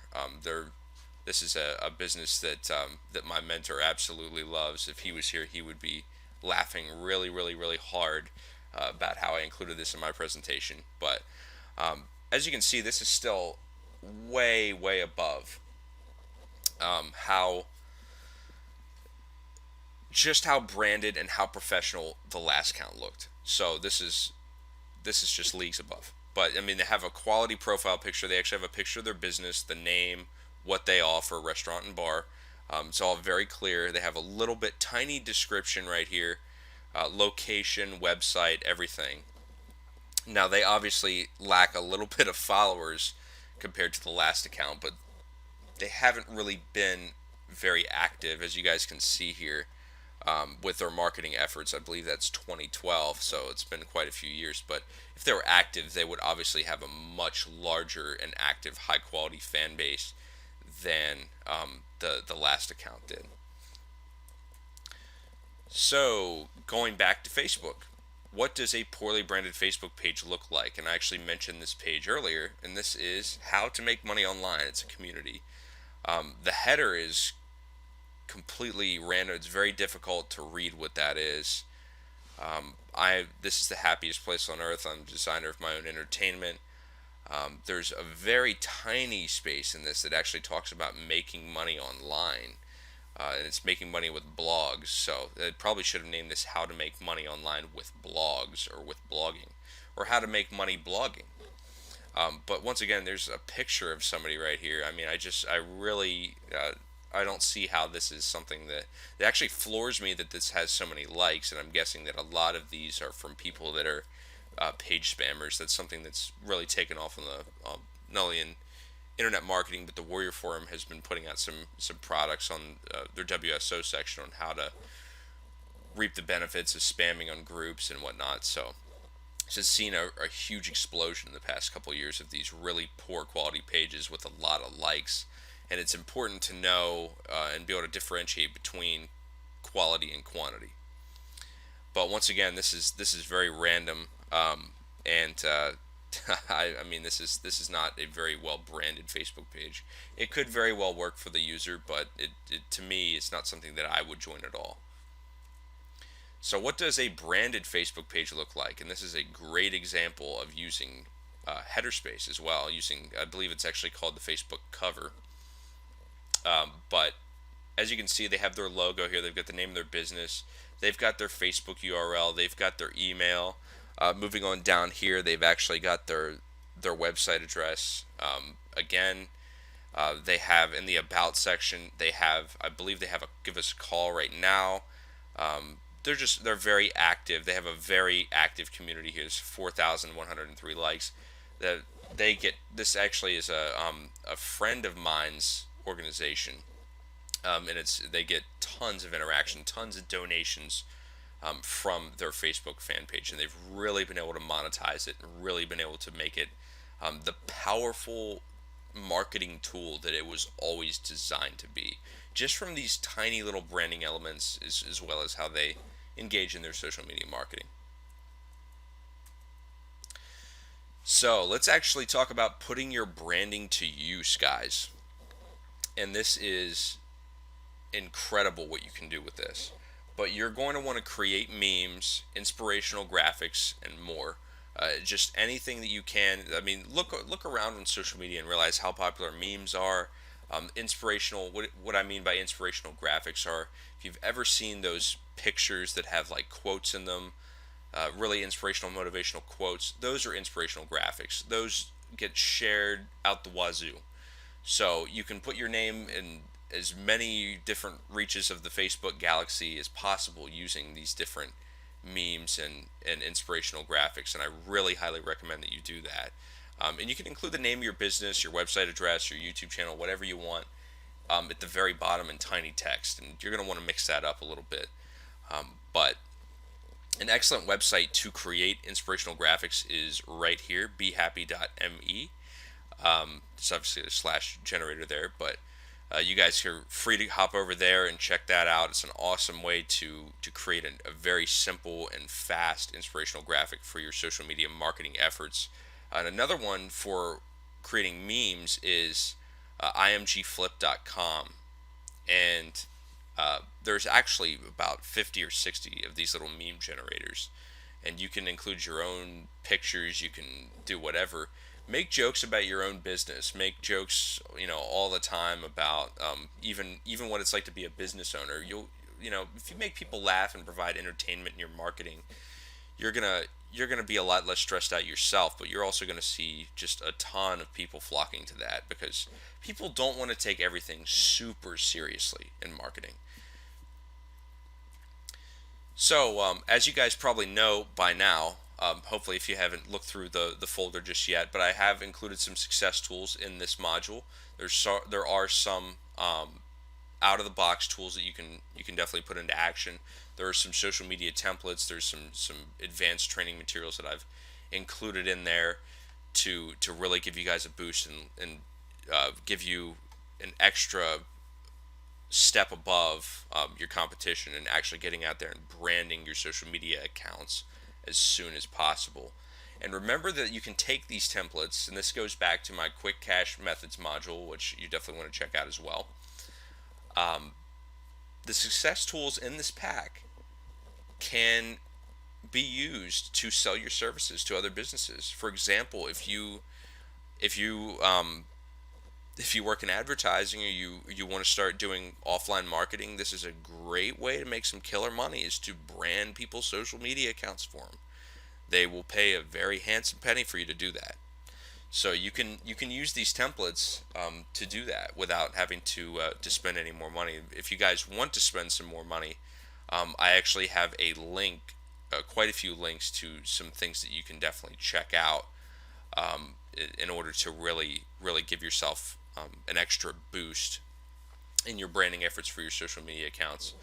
This is a business that my mentor absolutely loves. If he was here, he would be laughing really, really, really hard about how I included this in my presentation. But as you can see, this is still way, way above how just how branded and how professional the last count looked. So this is just leagues above. But I mean, they have a quality profile picture. They actually have a picture of their business, the name, what they offer, restaurant and bar. It's all very clear. They have a little bit tiny description right here, location, website, everything. Now they obviously lack a little bit of followers compared to the last account, but they haven't really been very active, as you guys can see here, with their marketing efforts. I believe that's 2012, so it's been quite a few years. But if they were active, they would obviously have a much larger and active, high-quality fan base than the last account did. So going back to Facebook, what does a poorly branded Facebook page look like? And I actually mentioned this page earlier, and this is how to make money online. It's a community. The header is completely random. It's very difficult to read what that is. This is the happiest place on earth. I'm a designer of my own entertainment. There's a very tiny space in this that actually talks about making money online. And it's making money with blogs. So it probably should have named this how to make money online with blogs or with blogging, or how to make money blogging. But once again, there's a picture of somebody right here. I mean, I really, I don't see how this is something that it actually floors me that this has so many likes, and I'm guessing that a lot of these are from people that are page spammers. That's something that's really taken off on the not only in internet marketing, but the Warrior Forum has been putting out some products on their WSO section on how to reap the benefits of spamming on groups and whatnot. So it's just seen a huge explosion in the past couple of years of these really poor quality pages with a lot of likes. And it's important to know and be able to differentiate between quality and quantity. But once again, this is very random, and I mean, this is not a very well branded Facebook page. It could very well work for the user, but it to me, it's not something that I would join at all. So what does a branded Facebook page look like? And this is a great example of using header space as well, using, I believe it's actually called the Facebook cover. But as you can see, they have their logo here. They've got the name of their business. They've got their Facebook URL. They've got their email. Moving on down here, they've actually got their website address. Again, they have in the about section. They have, I believe, they have a give us a call right now. They're very active. They have a very active community here. There's 4,103 likes. That they get this actually is a friend of mine's organization, and they get tons of interaction, tons of donations from their Facebook fan page, and they've really been able to monetize it and really been able to make it the powerful marketing tool that it was always designed to be. Just from these tiny little branding elements, as well as how they engage in their social media marketing. So let's actually talk about putting your branding to use, guys. And this is incredible what you can do with this. But you're going to want to create memes, inspirational graphics, and more. Just anything that you can. I mean, look around on social media and realize how popular memes are. Inspirational. What I mean by inspirational graphics are, if you've ever seen those pictures that have like quotes in them, really inspirational, motivational quotes. Those are inspirational graphics. Those get shared out the wazoo. So you can put your name in as many different reaches of the Facebook galaxy as possible using these different memes and inspirational graphics. And I really highly recommend that you do that. And you can include the name of your business, your website address, your YouTube channel, whatever you want, at the very bottom in tiny text. And you're going to want to mix that up a little bit. But an excellent website to create inspirational graphics is right here, behappy.me. It's obviously a slash generator there, but you guys are free to hop over there and check that out. It's an awesome way to create a very simple and fast inspirational graphic for your social media marketing efforts. And another one for creating memes is imgflip.com. And there's actually about 50 or 60 of these little meme generators. And you can include your own pictures, you can do whatever. Make jokes about your own business. Make jokes, all the time about even what it's like to be a business owner. If you make people laugh and provide entertainment in your marketing, you're gonna be a lot less stressed out yourself. But you're also gonna see just a ton of people flocking to that because people don't want to take everything super seriously in marketing. So, as you guys probably know by now, hopefully if you haven't looked through the folder just yet, but I have included some success tools in this module. There are some out of the box tools that you can definitely put into action. There are some social media templates. There's some advanced training materials that I've included in there to really give you guys a boost and give you an extra step above your competition and actually getting out there and branding your social media accounts as soon as possible. And remember that you can take these templates, and this goes back to my quick cash methods module, which you definitely want to check out as well. The success tools in this pack can be used to sell your services to other businesses. For example, if you work in advertising or you want to start doing offline marketing, this is a great way to make some killer money, is to brand people's social media accounts for them. They will pay a very handsome penny for you to do that. So you can use these templates to do that without having to spend any more money. If you guys want to spend some more money, I actually have a link, quite a few links to some things that you can definitely check out in order to really give yourself an extra boost in your branding efforts for your social media accounts.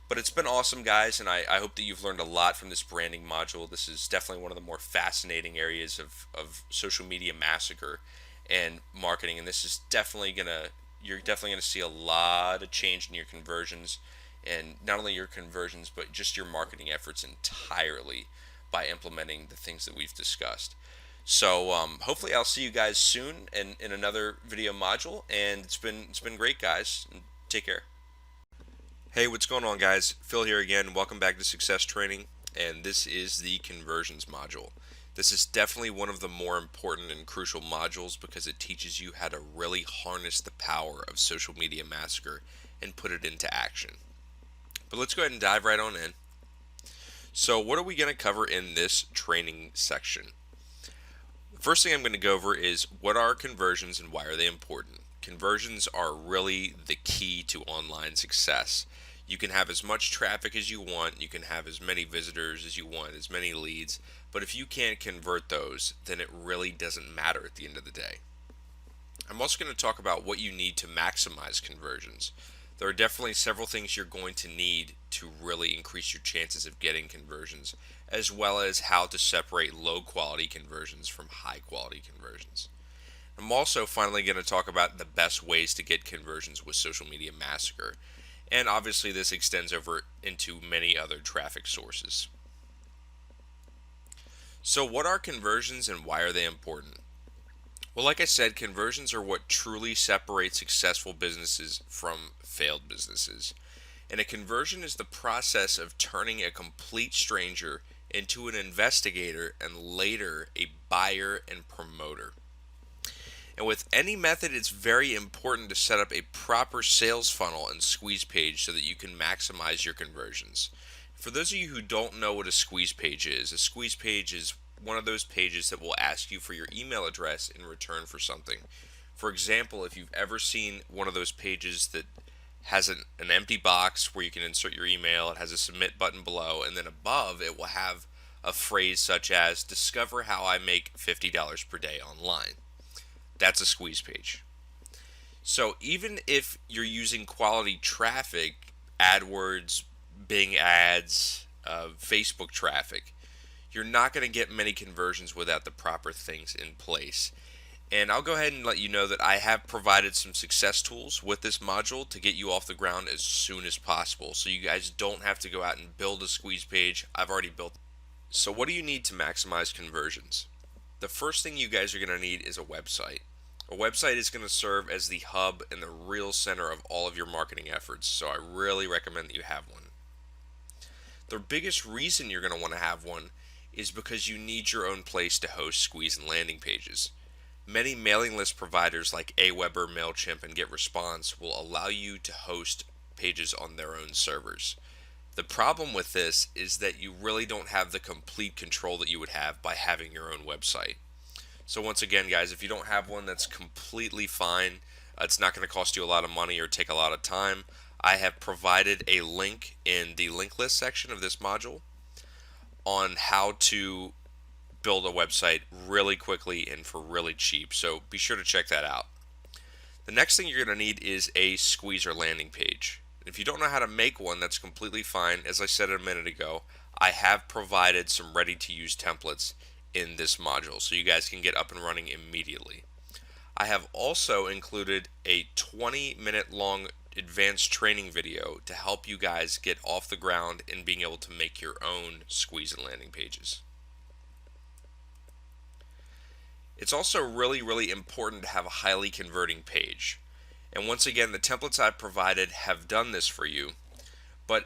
But it's been awesome, guys, and I hope that you've learned a lot from this branding module. This is definitely one of the more fascinating areas of social media massacre and marketing, and this is you're definitely gonna see a lot of change in your conversions, and not only your conversions, but just your marketing efforts entirely by implementing the things that we've discussed. So hopefully I'll see you guys soon in another video module, and it's been great, guys. Take care. Hey, what's going on, guys? Phil here again. Welcome back to Success Training, and this is the conversions module. This is definitely one of the more important and crucial modules because it teaches you how to really harness the power of Social Media Massacre and put it into action. But let's go ahead and dive right on in. So, what are we going to cover in this training section? The first thing I'm going to go over is what are conversions and why are they important? Conversions are really the key to online success. You can have as much traffic as you want, you can have as many visitors as you want, as many leads, but if you can't convert those, then it really doesn't matter at the end of the day. I'm also going to talk about what you need to maximize conversions. There are definitely several things you're going to need to really increase your chances of getting conversions, as well as how to separate low quality conversions from high quality conversions. I'm also finally going to talk about the best ways to get conversions with Social Media Massacre. And obviously this extends over into many other traffic sources. So what are conversions and why are they important? Well, like I said, conversions are what truly separates successful businesses from failed businesses. And a conversion is the process of turning a complete stranger into an investigator and later a buyer and promoter. And with any method, it's very important to set up a proper sales funnel and squeeze page so that you can maximize your conversions. For those of you who don't know what a squeeze page is one of those pages that will ask you for your email address in return for something. For example, if you've ever seen one of those pages that has an empty box where you can insert your email, it has a submit button below, and then above it will have a phrase such as discover how I make $50 per day online. That's a squeeze page. So even if you're using quality traffic, AdWords, Bing ads, Facebook traffic, you're not going to get many conversions without the proper things in place. And I'll go ahead and let you know that I have provided some success tools with this module to get you off the ground as soon as possible. So you guys don't have to go out and build a squeeze page. I've already built. So what do you need to maximize conversions? The first thing you guys are going to need is a website. A website is going to serve as the hub and the real center of all of your marketing efforts, so I really recommend that you have one. The biggest reason you're going to want to have one is because you need your own place to host, squeeze, and landing pages. Many mailing list providers like Aweber, MailChimp, and GetResponse will allow you to host pages on their own servers. The problem with this is that you really don't have the complete control that you would have by having your own website. So once again, guys, if you don't have one, that's completely fine. It's not going to cost you a lot of money or take a lot of time. I have provided a link in the link list section of this module on how to build a website really quickly and for really cheap. So be sure to check that out. The next thing you're going to need is a squeezer landing page. If you don't know how to make one, that's completely fine. As I said a minute ago, I have provided some ready-to-use templates in this module so you guys can get up and running immediately. I have also included a 20-minute long advanced training video to help you guys get off the ground and being able to make your own squeeze and landing pages. It's also really important to have a highly converting page. And once again, the templates I've provided have done this for you, but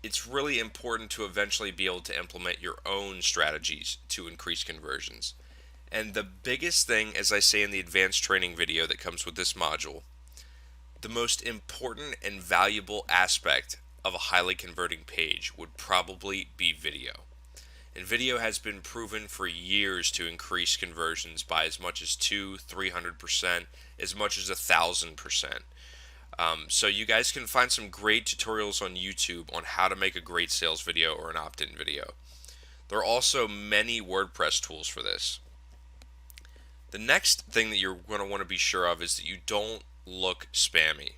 it's really important to eventually be able to implement your own strategies to increase conversions. And the biggest thing, as I say in the advanced training video that comes with this module, the most important and valuable aspect of a highly converting page would probably be video. And video has been proven for years to increase conversions by as much as 200-300%, as much as 1,000%. So you guys can find some great tutorials on YouTube on how to make a great sales video or an opt-in video. There are also many WordPress tools for this. The next thing that you're going to want to be sure of is that you don't look spammy.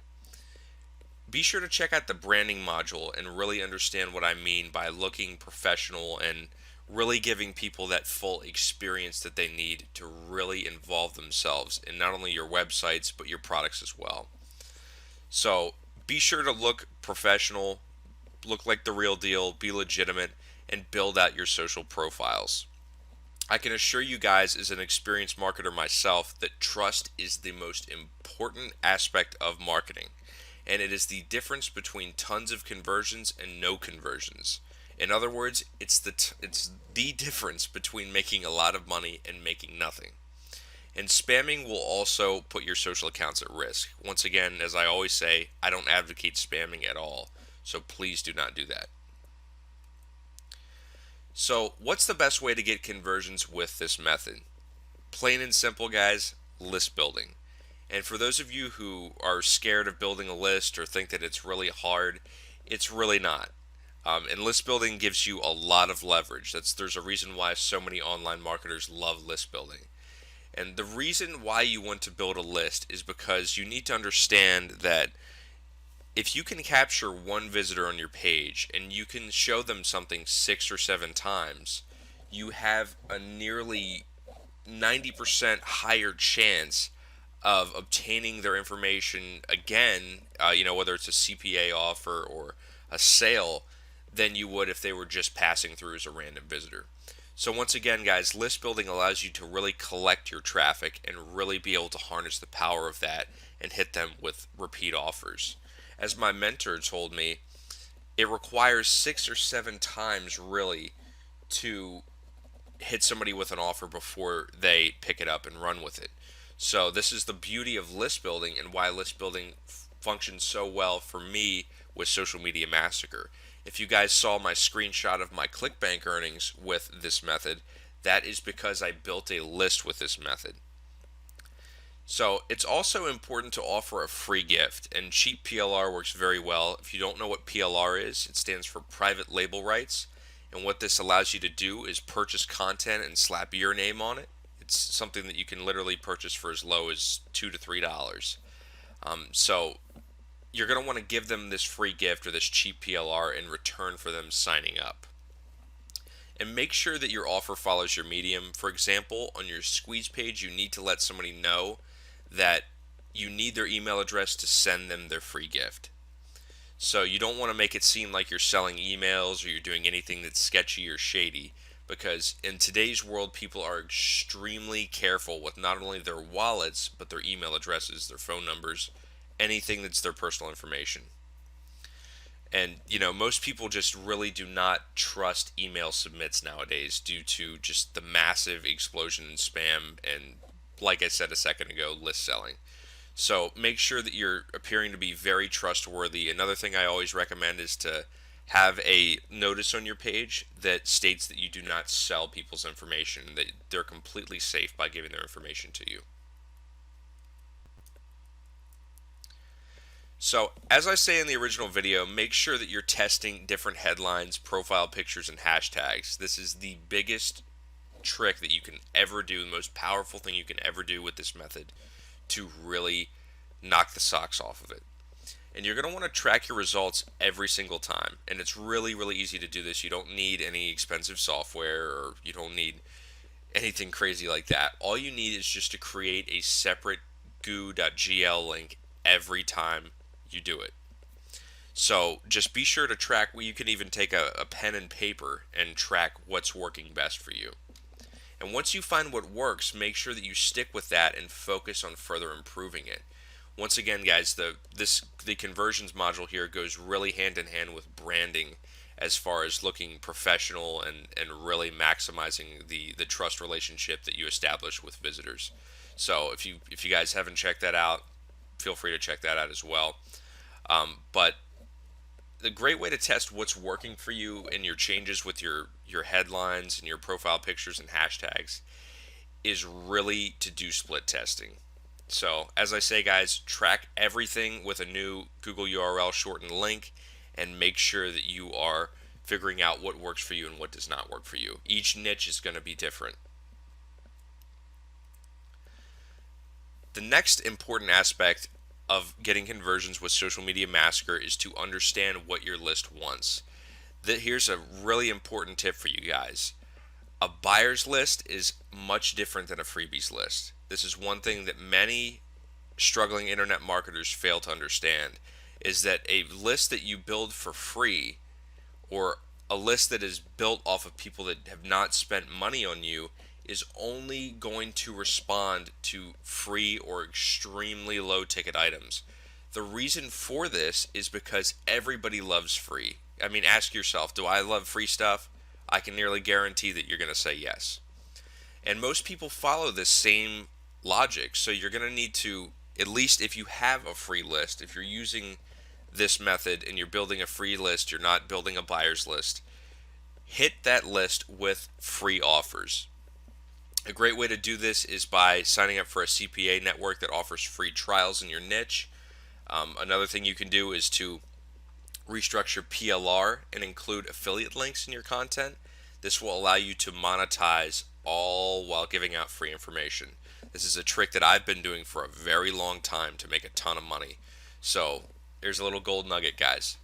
Be sure to check out the branding module and really understand what I mean by looking professional and really giving people that full experience that they need to really involve themselves in not only your websites but your products as well. So be sure to look professional, look like the real deal, be legitimate, and build out your social profiles. I can assure you guys, as an experienced marketer myself, that trust is the most important aspect of marketing. and it is the difference between tons of conversions and no conversions. In other words, it's the difference between making a lot of money and making nothing. And spamming will also put your social accounts at risk. Once again, as I always say, I don't advocate spamming at all, so please do not do that. So, what's the best way to get conversions with this method? Plain and simple, guys, list building. And for those of you who are scared of building a list or think that it's really hard, it's really not. And list building gives you a lot of leverage. There's a reason why so many online marketers love list building. And the reason why you want to build a list is because you need to understand that if you can capture one visitor on your page and you can show them something 6 or 7 times, you have a nearly 90% higher chance of obtaining their information again, whether it's a CPA offer or a sale, than you would if they were just passing through as a random visitor. So once again, guys, list building allows you to really collect your traffic and really be able to harness the power of that and hit them with repeat offers. As my mentor told me, it requires 6 or 7 times really to hit somebody with an offer before they pick it up and run with it. So this is the beauty of list building and why list building functions so well for me with Social Media Massacre. If you guys saw my screenshot of my ClickBank earnings with this method, that is because I built a list with this method. So it's also important to offer a free gift, and cheap PLR works very well. If you don't know what PLR is, it stands for private label rights, and what this allows you to do is purchase content and slap your name on it. It's something that you can literally purchase for as low as $2 to $3. So you're going to want to give them this free gift or this cheap PLR in return for them signing up. And make sure that your offer follows your medium. For example, on your squeeze page, you need to let somebody know that you need their email address to send them their free gift. So you don't want to make it seem like you're selling emails or you're doing anything that's sketchy or shady, because in today's world, people are extremely careful with not only their wallets, but their email addresses, their phone numbers, anything that's their personal information. And, most people just really do not trust email submits nowadays due to just the massive explosion in spam and, like I said a second ago, list selling. So make sure that you're appearing to be very trustworthy. Another thing I always recommend is to have a notice on your page that states that you do not sell people's information, that they're completely safe by giving their information to you. So, as I say in the original video, make sure that you're testing different headlines, profile pictures, and hashtags. This is the biggest trick that you can ever do, the most powerful thing you can ever do with this method to really knock the socks off of it. And you're going to want to track your results every single time. And it's really, really easy to do this. You don't need any expensive software, or you don't need anything crazy like that. All you need is just to create a separate goo.gl link every time you do it. So just be sure to track. You can even take a pen and paper and track what's working best for you. And once you find what works, make sure that you stick with that and focus on further improving it. Once again, guys, the conversions module here goes really hand in hand with branding, as far as looking professional and really maximizing the trust relationship that you establish with visitors. So if you guys haven't checked that out, feel free to check that out as well. But the great way to test what's working for you and your changes with your headlines and your profile pictures and hashtags is really to do split testing. So as I say, guys, track everything with a new Google URL shortened link and make sure that you are figuring out what works for you and what does not work for you. Each niche is going to be different. The next important aspect of getting conversions with Social Media Massacre is to understand what your list wants. Here's a really important tip for you guys. A buyer's list is much different than a freebies list. This is one thing that many struggling internet marketers fail to understand, is that a list that you build for free, or a list that is built off of people that have not spent money on you, is only going to respond to free or extremely low ticket items. The reason for this is because everybody loves free. I mean, ask yourself, do I love free stuff? I can nearly guarantee that you're going to say yes. And most people follow this same logic. So you're going to need to, at least if you have a free list, if you're using this method and you're building a free list, you're not building a buyer's list, hit that list with free offers. A great way to do this is by signing up for a CPA network that offers free trials in your niche. Another thing you can do is to restructure PLR and include affiliate links in your content. This will allow you to monetize all while giving out free information. This is a trick that I've been doing for a very long time to make a ton of money. So there's a little gold nugget, guys.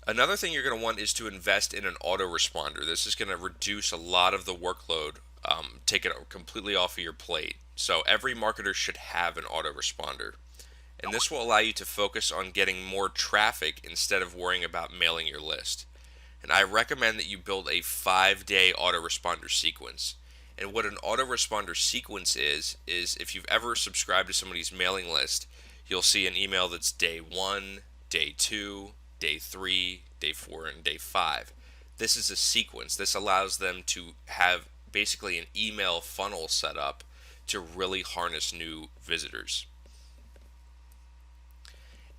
Another thing you're going to want is to invest in an autoresponder. This is going to reduce a lot of the workload, take it completely off of your plate. So every marketer should have an autoresponder. And this will allow you to focus on getting more traffic instead of worrying about mailing your list. And I recommend that you build a 5-day autoresponder sequence. And what an autoresponder sequence is if you've ever subscribed to somebody's mailing list, you'll see an email that's day 1, day 2, day 3, day 4, and day 5. This is a sequence. This allows them to have basically an email funnel set up to really harness new visitors.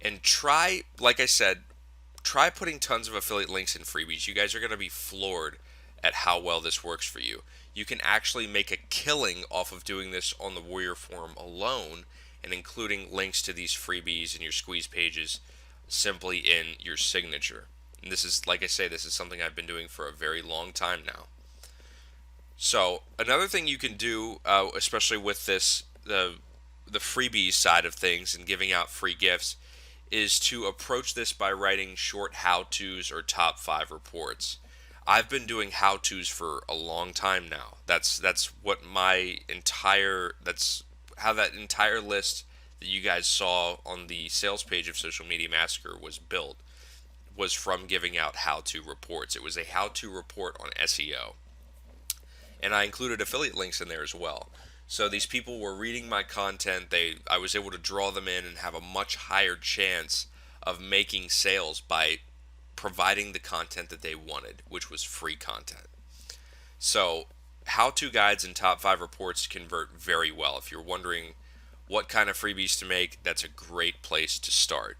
And try, like I said, try putting tons of affiliate links and freebies. You guys are going to be floored at how well this works for you. You can actually make a killing off of doing this on the Warrior Forum alone and including links to these freebies and your squeeze pages simply in your signature. And this is, like I say, this is something I've been doing for a very long time now. So another thing you can do, especially with this, the freebies side of things and giving out free gifts, is to approach this by writing short how-tos or top 5 reports. I've been doing how-tos for a long time now. That's how that entire list that you guys saw on the sales page of Social Media Massacre was built, was from giving out how-to reports. It was a how-to report on SEO. And I included affiliate links in there as well. So these people were reading my content. I was able to draw them in and have a much higher chance of making sales by providing the content that they wanted, which was free content. So how-to guides and top 5 reports convert very well. If you're wondering what kind of freebies to make, that's a great place to start.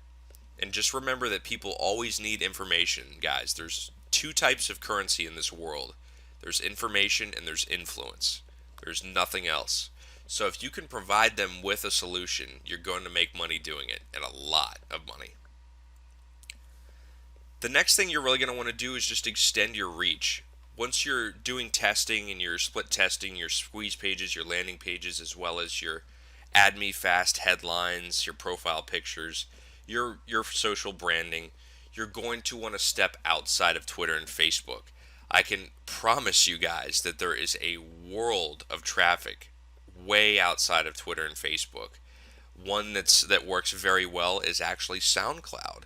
And just remember that people always need information, guys. There's 2 types of currency in this world. There's information and there's influence. There's nothing else. So if you can provide them with a solution, you're going to make money doing it, and a lot of money. The next thing you're really going to want to do is just extend your reach. Once you're doing testing and you're split testing your squeeze pages, your landing pages, as well as your add me fast headlines, your profile pictures, your social branding, you're going to want to step outside of Twitter and Facebook. I can promise you guys that there is a world of traffic way outside of Twitter and Facebook. One that works very well is actually SoundCloud.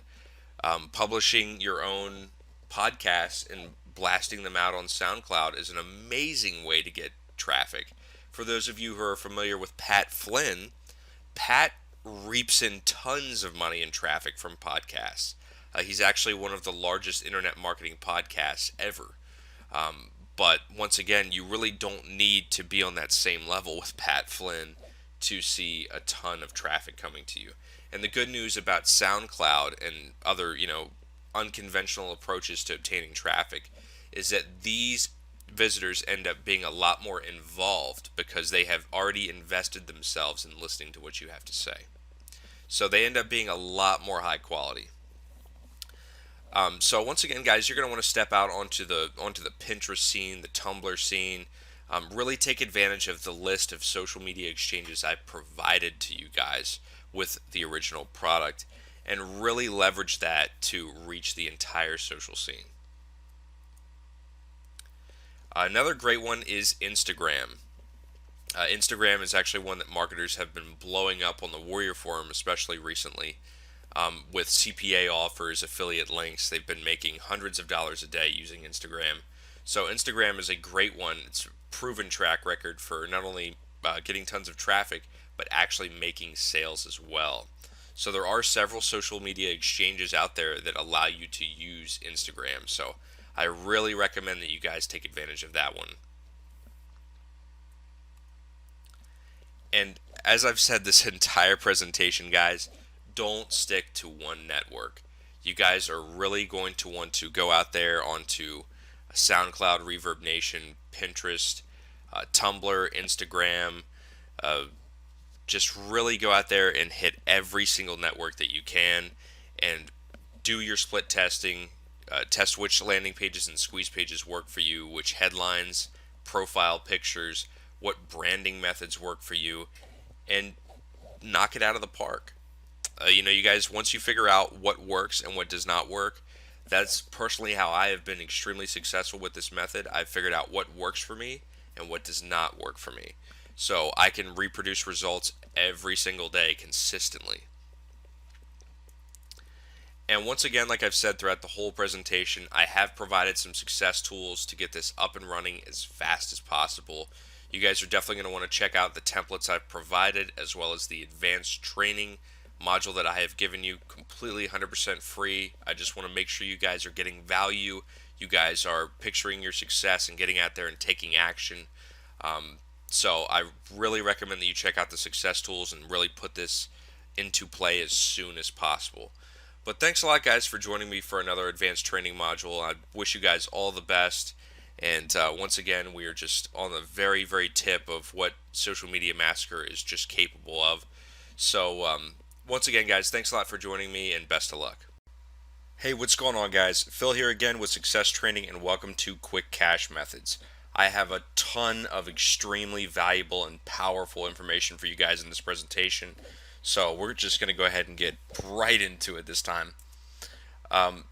Publishing your own podcasts and blasting them out on SoundCloud is an amazing way to get traffic. For those of you who are familiar with Pat Flynn, Pat reaps in tons of money in traffic from podcasts. He's actually one of the largest internet marketing podcasts ever. But once again, you really don't need to be on that same level with Pat Flynn to see a ton of traffic coming to you. And the good news about SoundCloud and other, unconventional approaches to obtaining traffic is that these visitors end up being a lot more involved because they have already invested themselves in listening to what you have to say. So they end up being a lot more high quality. So once again, guys, you're going to want to step out onto the Pinterest scene, the Tumblr scene. Really take advantage of the list of social media exchanges I provided to you guys with the original product, and really leverage that to reach the entire social scene. Another great one is Instagram. Instagram is actually one that marketers have been blowing up on the Warrior Forum, especially recently. With CPA offers, affiliate links, they've been making hundreds of dollars a day using Instagram. So Instagram is a great one. It's a proven track record for not only getting tons of traffic, but actually making sales as well. So there are several social media exchanges out there that allow you to use Instagram. So I really recommend that you guys take advantage of that one. And as I've said this entire presentation, guys, don't stick to one network. You guys are really going to want to go out there onto SoundCloud, Reverb Nation, Pinterest, Tumblr, Instagram. Uh, just really go out there and hit every single network that you can and do your split testing. Test which landing pages and squeeze pages work for you, which headlines, profile pictures, what branding methods work for you, and knock it out of the park. You guys, once you figure out what works and what does not work, that's personally how I have been extremely successful with this method. I've figured out what works for me and what does not work for me. So I can reproduce results every single day consistently. And once again, like I've said throughout the whole presentation, I have provided some success tools to get this up and running as fast as possible. You guys are definitely going to want to check out the templates I've provided, as well as the advanced training module that I have given you, completely 100% free. I just want to make sure you guys are getting value. You guys are picturing your success and getting out there and taking action. So I really recommend that you check out the success tools and really put this into play as soon as possible. But thanks a lot, guys, for joining me for another advanced training module. I wish you guys all the best. And once again, we are just on the very, very tip of what Social Media Massacre is just capable of. So once again, guys, thanks a lot for joining me, and best of luck. Hey, what's going on, guys? Phil here again with Success Training, and welcome to Quick Cash Methods. I have a ton of extremely valuable and powerful information for you guys in this presentation. So we're just going to go ahead and get right into it this time.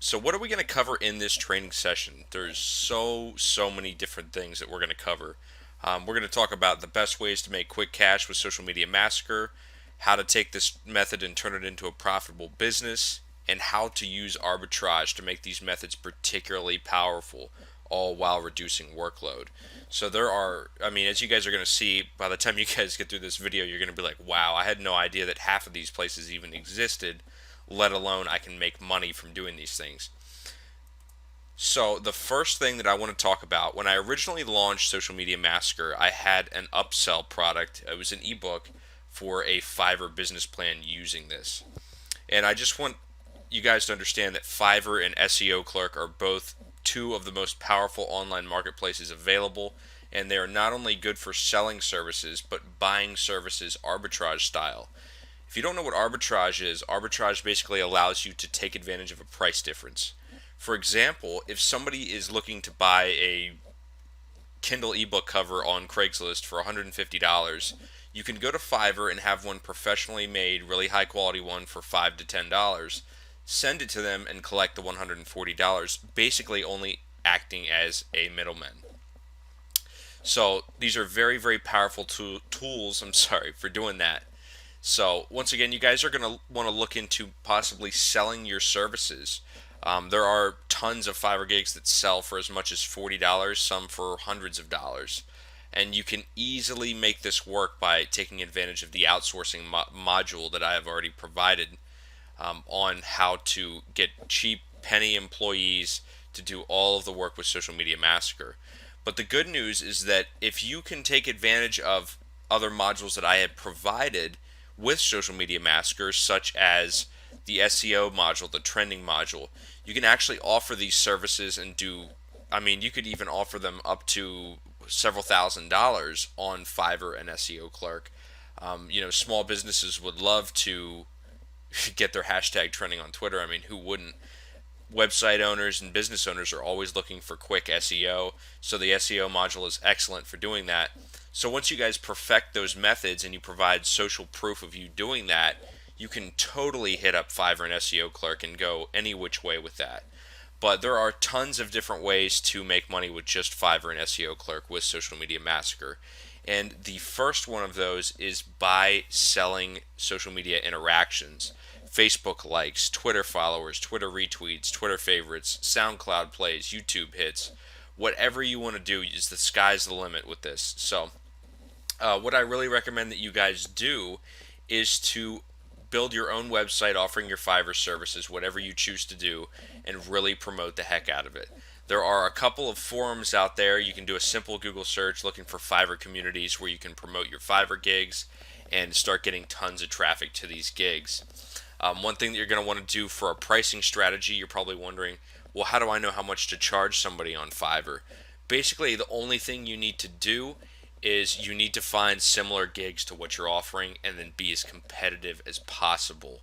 So what are we going to cover in this training session? There's so many different things that we're going to cover. We're going to talk about the best ways to make quick cash with Social Media Massacre, how to take this method and turn it into a profitable business, and how to use arbitrage to make these methods particularly powerful, all while reducing workload. So there are, as you guys are going to see, by the time you guys get through this video, you're going to be like, wow, I had no idea that half of these places even existed, let alone I can make money from doing these things. So the first thing that I want to talk about, when I originally launched Social Media Massacre, I had an upsell product. It was an ebook for a Fiverr business plan using this. And I just want you guys to understand that Fiverr and SEO Clerk are both two of the most powerful online marketplaces available, and they are not only good for selling services, but buying services arbitrage style. If you don't know what arbitrage basically allows you to take advantage of a price difference. For example, if somebody is looking to buy a Kindle ebook cover on Craigslist for $150, you can go to Fiverr and have one professionally made, really high quality one for $5 to $10, send it to them and collect the $140, basically only acting as a middleman. So these are very, very powerful tools, for doing that. So once again, you guys are going to want to look into possibly selling your services. There are tons of Fiverr gigs that sell for as much as $40, some for hundreds of dollars. And you can easily make this work by taking advantage of the outsourcing module that I have already provided on how to get cheap penny employees to do all of the work with Social Media Massacre. But the good news is that if you can take advantage of other modules that I have provided with Social Media Massacre, such as the SEO module, the trending module, you can actually offer these services and you could even offer them up to several $1,000s on Fiverr and SEO Clerk. Small businesses would love to get their hashtag trending on Twitter. Who wouldn't? Website owners and business owners are always looking for quick SEO, so the SEO module is excellent for doing that. So once you guys perfect those methods and you provide social proof of you doing that, you can totally hit up Fiverr and SEO Clerk and go any which way with that. But there are tons of different ways to make money with just Fiverr and SEO Clerk with Social Media Massacre. And the first one of those is by selling social media interactions. Facebook likes, Twitter followers, Twitter retweets, Twitter favorites, SoundCloud plays, YouTube hits. Whatever you want to do, is the sky's the limit with this. So what I really recommend that you guys do is to build your own website offering your Fiverr services, whatever you choose to do, and really promote the heck out of it. There are a couple of forums out there. You can do a simple Google search looking for Fiverr communities where you can promote your Fiverr gigs and start getting tons of traffic to these gigs. One thing that you're going to want to do for a pricing strategy, you're probably wondering, well, how do I know how much to charge somebody on Fiverr? Basically, the only thing you need to do is you need to find similar gigs to what you're offering and then be as competitive as possible.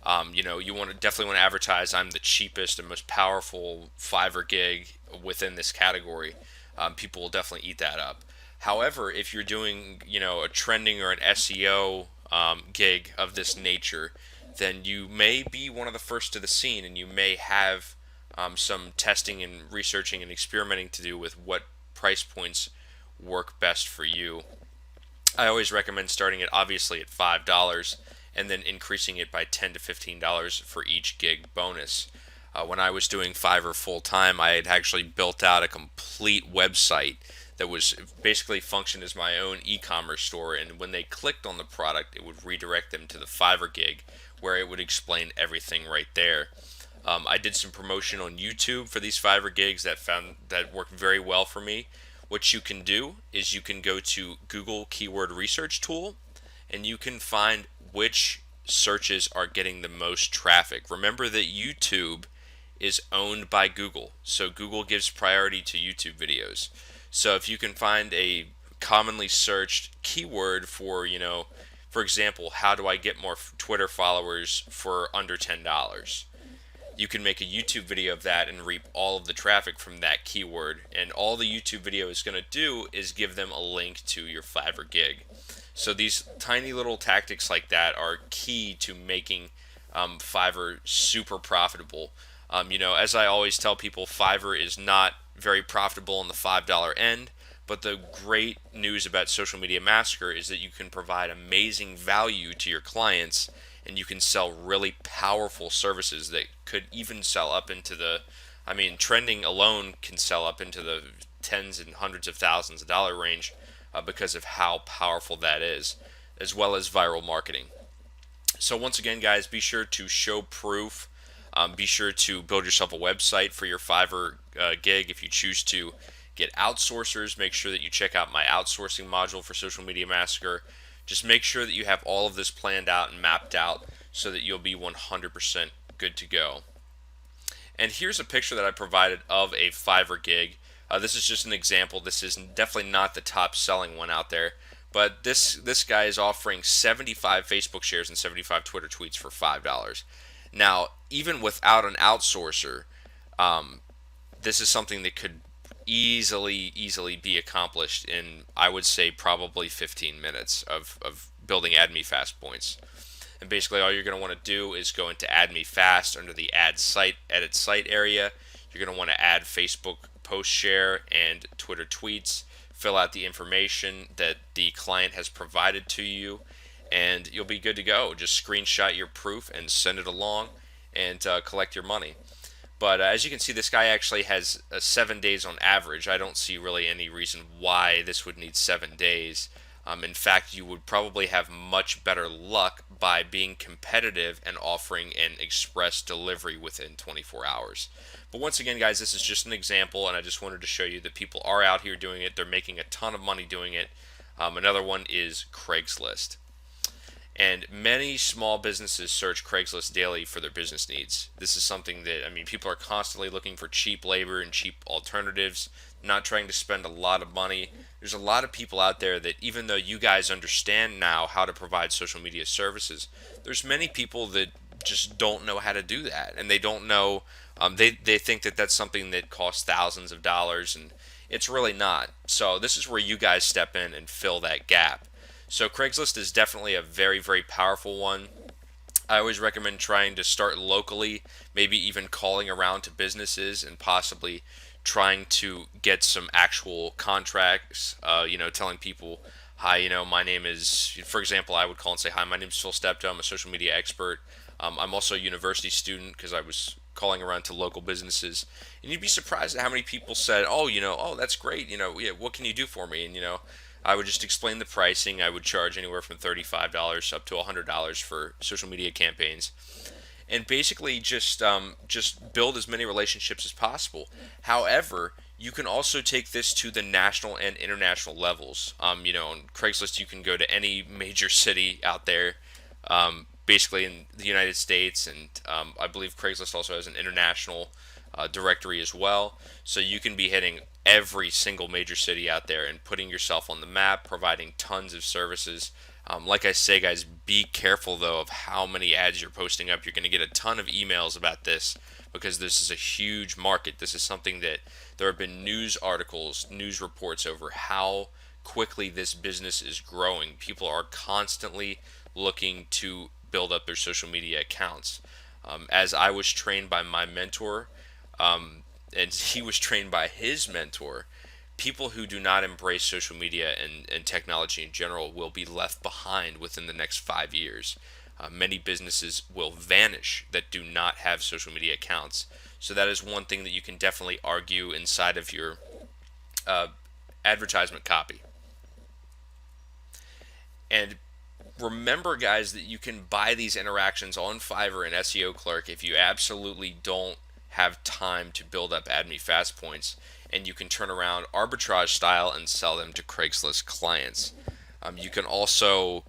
You want to definitely want to advertise I'm the cheapest and most powerful Fiverr gig within this category. People will definitely eat that up. However, if you're doing a trending or an SEO gig of this nature, then you may be one of the first to the scene, and you may have some testing and researching and experimenting to do with what price points work best for you. I always recommend starting it obviously at $5 and then increasing it by $10 to $15 for each gig bonus. When I was doing Fiverr full time, I had actually built out a complete website that was basically functioned as my own e-commerce store, and when they clicked on the product, it would redirect them to the Fiverr gig where it would explain everything right there. I did some promotion on YouTube for these Fiverr gigs that worked very well for me. What you can do is you can go to Google Keyword Research Tool and you can find which searches are getting the most traffic. Remember that YouTube is owned by Google, so Google gives priority to YouTube videos. So if you can find a commonly searched keyword for example, how do I get more Twitter followers for under $10? You can make a YouTube video of that and reap all of the traffic from that keyword. And all the YouTube video is going to do is give them a link to your Fiverr gig. So these tiny little tactics like that are key to making Fiverr super profitable. As I always tell people, Fiverr is not very profitable on the $5 end. But the great news about Social Media Massacre is that you can provide amazing value to your clients, and you can sell really powerful services that could even sell up into trending alone can sell up into the tens and hundreds of thousands of dollar range because of how powerful that is, as well as viral marketing. So once again, guys, be sure to show proof. Be sure to build yourself a website for your Fiverr gig. If you choose to get outsourcers, make sure that you check out my outsourcing module for Social Media Massacre. Just make sure that you have all of this planned out and mapped out so that you'll be 100% good to go. And here's a picture that I provided of a Fiverr gig. This is just an example. This is definitely not the top selling one out there, but this guy is offering 75 Facebook shares and 75 Twitter tweets for $5. Now, even without an outsourcer, this is something that could easily be accomplished in, I would say, probably 15 minutes of building AdMe Fast points. And basically all you're going to want to do is go into AdMe Fast under the edit site area. You're going to want to add Facebook post share and Twitter tweets, fill out the information that the client has provided to you, and you'll be good to go. Just screenshot your proof and send it along and collect your money. But as you can see, this guy actually has 7 days on average. I don't see really any reason why this would need 7 days. In fact, you would probably have much better luck by being competitive and offering an express delivery within 24 hours. But once again, guys, this is just an example, and I just wanted to show you that people are out here doing it. They're making a ton of money doing it. Another one is Craigslist. And many small businesses search Craigslist daily for their business needs. This is something that, people are constantly looking for cheap labor and cheap alternatives, not trying to spend a lot of money. There's a lot of people out there that, even though you guys understand now how to provide social media services, there's many people that just don't know how to do that. And they don't know, they think that that's something that costs thousands of dollars, and it's really not. So this is where you guys step in and fill that gap. So Craigslist is definitely a very, very powerful one. I always recommend trying to start locally, maybe even calling around to businesses and possibly trying to get some actual contracts, telling people, hi, my name is, for example, I would call and say, hi, my name is Phil Steptoe, I'm a social media expert. I'm also a university student, because I was calling around to local businesses. And you'd be surprised at how many people said, oh, that's great, yeah, what can you do for me? And, I would just explain the pricing. I would charge anywhere from $35 up to $100 for social media campaigns, and basically just build as many relationships as possible. However, you can also take this to the national and international levels. On Craigslist, you can go to any major city out there, basically in the United States, and I believe Craigslist also has an international directory as well. So you can be hitting every single major city out there and putting yourself on the map, providing tons of services. Like I say, guys, be careful though of how many ads you're posting up. You're going to get a ton of emails about this because this is a huge market. This is something that there have been news articles, news reports over how quickly this business is growing. People are constantly looking to build up their social media accounts. As I was trained by my mentor, and he was trained by his mentor, people who do not embrace social media and technology in general will be left behind within the next 5 years. Many businesses will vanish that do not have social media accounts. So that is one thing that you can definitely argue inside of your uh, advertisement copy. And remember, guys, that you can buy these interactions on Fiverr and SEO Clerk if you absolutely don't have time to build up AdMe Fast Points, and you can turn around arbitrage style and sell them to Craigslist clients. You can also,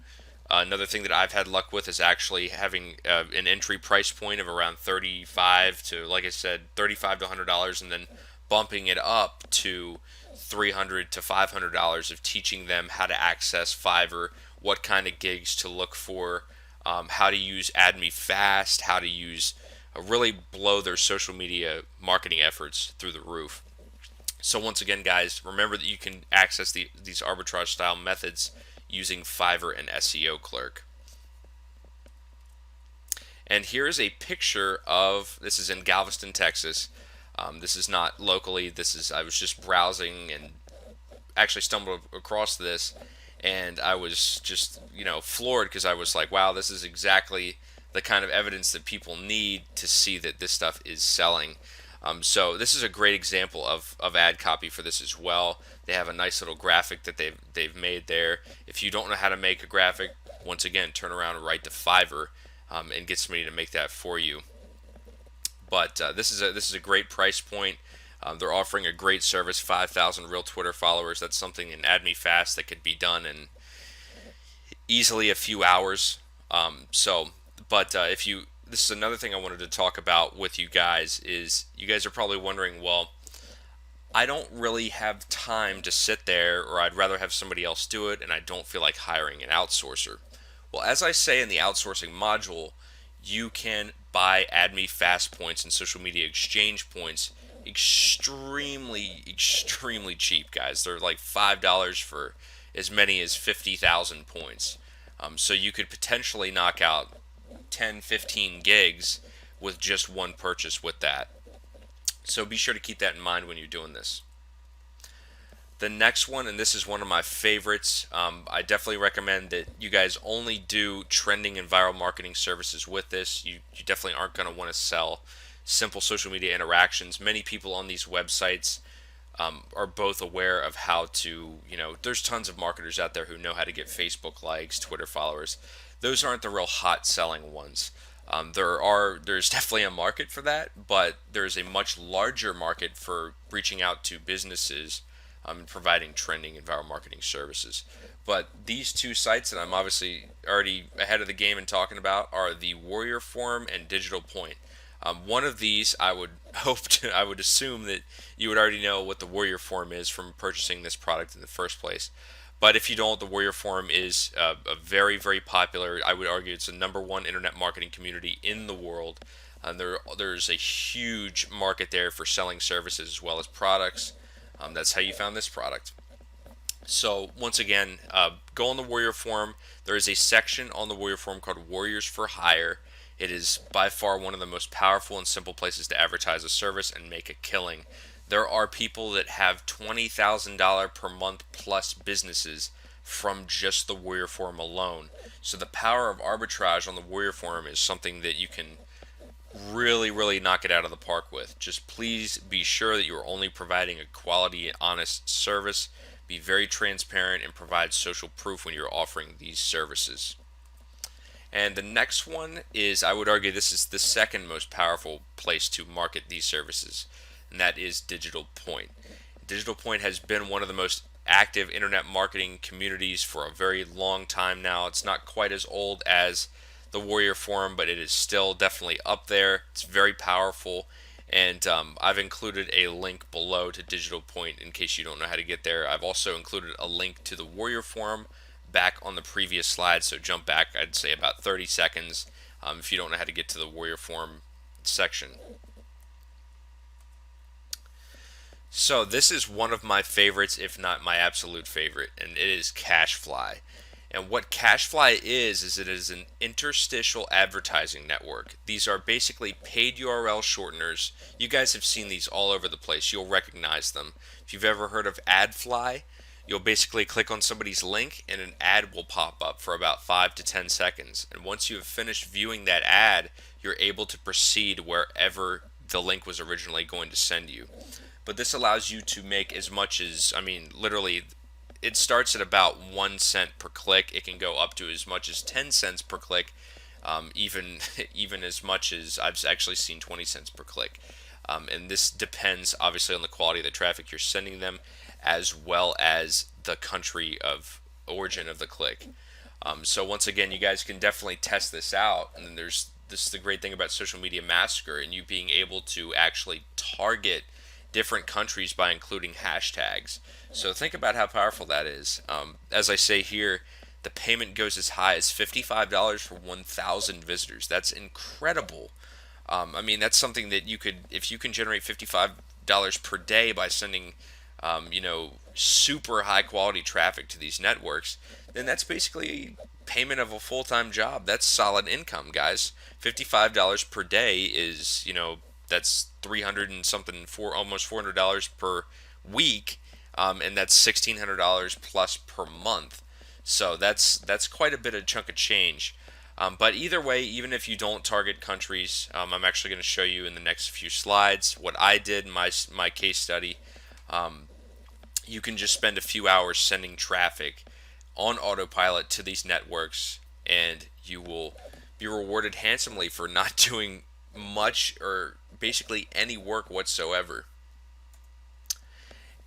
another thing that I've had luck with is actually having an entry price point of around 35 to, like I said, 35 to $100, and then bumping it up to $300 to $500 of teaching them how to access Fiverr, what kind of gigs to look for, how to use AdMe Fast, how to use really blow their social media marketing efforts through the roof. So once again, guys, remember that you can access these arbitrage style methods using Fiverr and SEO Clerk. And here is a picture of, this is in Galveston, Texas. This is not locally. I was just browsing and actually stumbled across this, and I was just, floored because I was like, wow, this is exactly the kind of evidence that people need to see that this stuff is selling. So this is a great example of ad copy for this as well. They have a nice little graphic that they've made there. If you don't know how to make a graphic, once again, turn around and write to Fiverr and get somebody to make that for you. But this is a great price point. They're offering a great service, 5,000 real Twitter followers. That's something in AdMe Fast that could be done in easily a few hours. This is another thing I wanted to talk about with you guys is you guys are probably wondering, well, I don't really have time to sit there, or I'd rather have somebody else do it, and I don't feel like hiring an outsourcer. Well, as I say in the outsourcing module, you can buy AdMe Fast Points and social media exchange points extremely, extremely cheap, guys. They're like $5 for as many as 50,000 points. So you could potentially knock out 10, 15 gigs with just one purchase with that. So be sure to keep that in mind when you're doing this. The next one, and this is one of my favorites, I definitely recommend that you guys only do trending and viral marketing services with this. You definitely aren't going to want to sell simple social media interactions. Many people on these websites are both aware of how to, there's tons of marketers out there who know how to get Facebook likes, Twitter followers. Those aren't the real hot selling ones. There's definitely a market for that, but there's a much larger market for reaching out to businesses and providing trending and viral marketing services. But these two sites that I'm obviously already ahead of the game in talking about are the Warrior Forum and Digital Point. One of these, I would assume that you would already know what the Warrior Forum is from purchasing this product in the first place. But if you don't, the Warrior Forum is a very, very popular, I would argue it's the #1 internet marketing community in the world. There's a huge market there for selling services as well as products. That's how you found this product. So once again, go on the Warrior Forum. There is a section on the Warrior Forum called Warriors for Hire. It is by far one of the most powerful and simple places to advertise a service and make a killing. There are people that have $20,000 per month plus businesses from just the Warrior Forum alone. So the power of arbitrage on the Warrior Forum is something that you can really, really knock it out of the park with. Just please be sure that you're only providing a quality, honest service. be very transparent, and provide social proof when you're offering these services. And the next one is, I would argue, this is the second most powerful place to market these services, and that is Digital Point. Digital Point has been one of the most active internet marketing communities for a very long time now. It's not quite as old as the Warrior Forum, but it is still definitely up there. It's very powerful, and I've included a link below to Digital Point in case you don't know how to get there. I've also included a link to the Warrior Forum back on the previous slide, so jump back, I'd say about 30 seconds if you don't know how to get to the Warrior Forum section. So this is one of my favorites, if not my absolute favorite, and it is Cashfly. And what Cashfly is it is an interstitial advertising network. These are basically paid URL shorteners. You guys have seen these all over the place. You'll recognize them. If you've ever heard of AdFly, you'll basically click on somebody's link and an ad will pop up for about 5 to 10 seconds. And once you have finished viewing that ad, you're able to proceed wherever the link was originally going to send you. But this allows you to make as much as, I mean, literally, it starts at about 1 cent per click. It can go up to as much as 10 cents per click, even even as much as I've actually seen 20 cents per click. And this depends obviously on the quality of the traffic you're sending them, as well as the country of origin of the click. So once again, you guys can definitely test this out. And then this is the great thing about Social Media Massacre and you being able to actually target different countries by including hashtags. So think about how powerful that is. As I say here, the payment goes as high as $55 for 1,000 visitors. That's incredible. I mean, that's something that you could, if you can generate $55 per day by sending, super high quality traffic to these networks, then that's basically payment of a full-time job. That's solid income, guys. $55 per day is, that's 300 and something, almost $400 per week, and that's $1,600 plus per month. So that's quite a bit of chunk of change. But either way, even if you don't target countries, I'm actually going to show you in the next few slides what I did in my case study. You can just spend a few hours sending traffic on autopilot to these networks, and you will be rewarded handsomely for not doing much or basically any work whatsoever.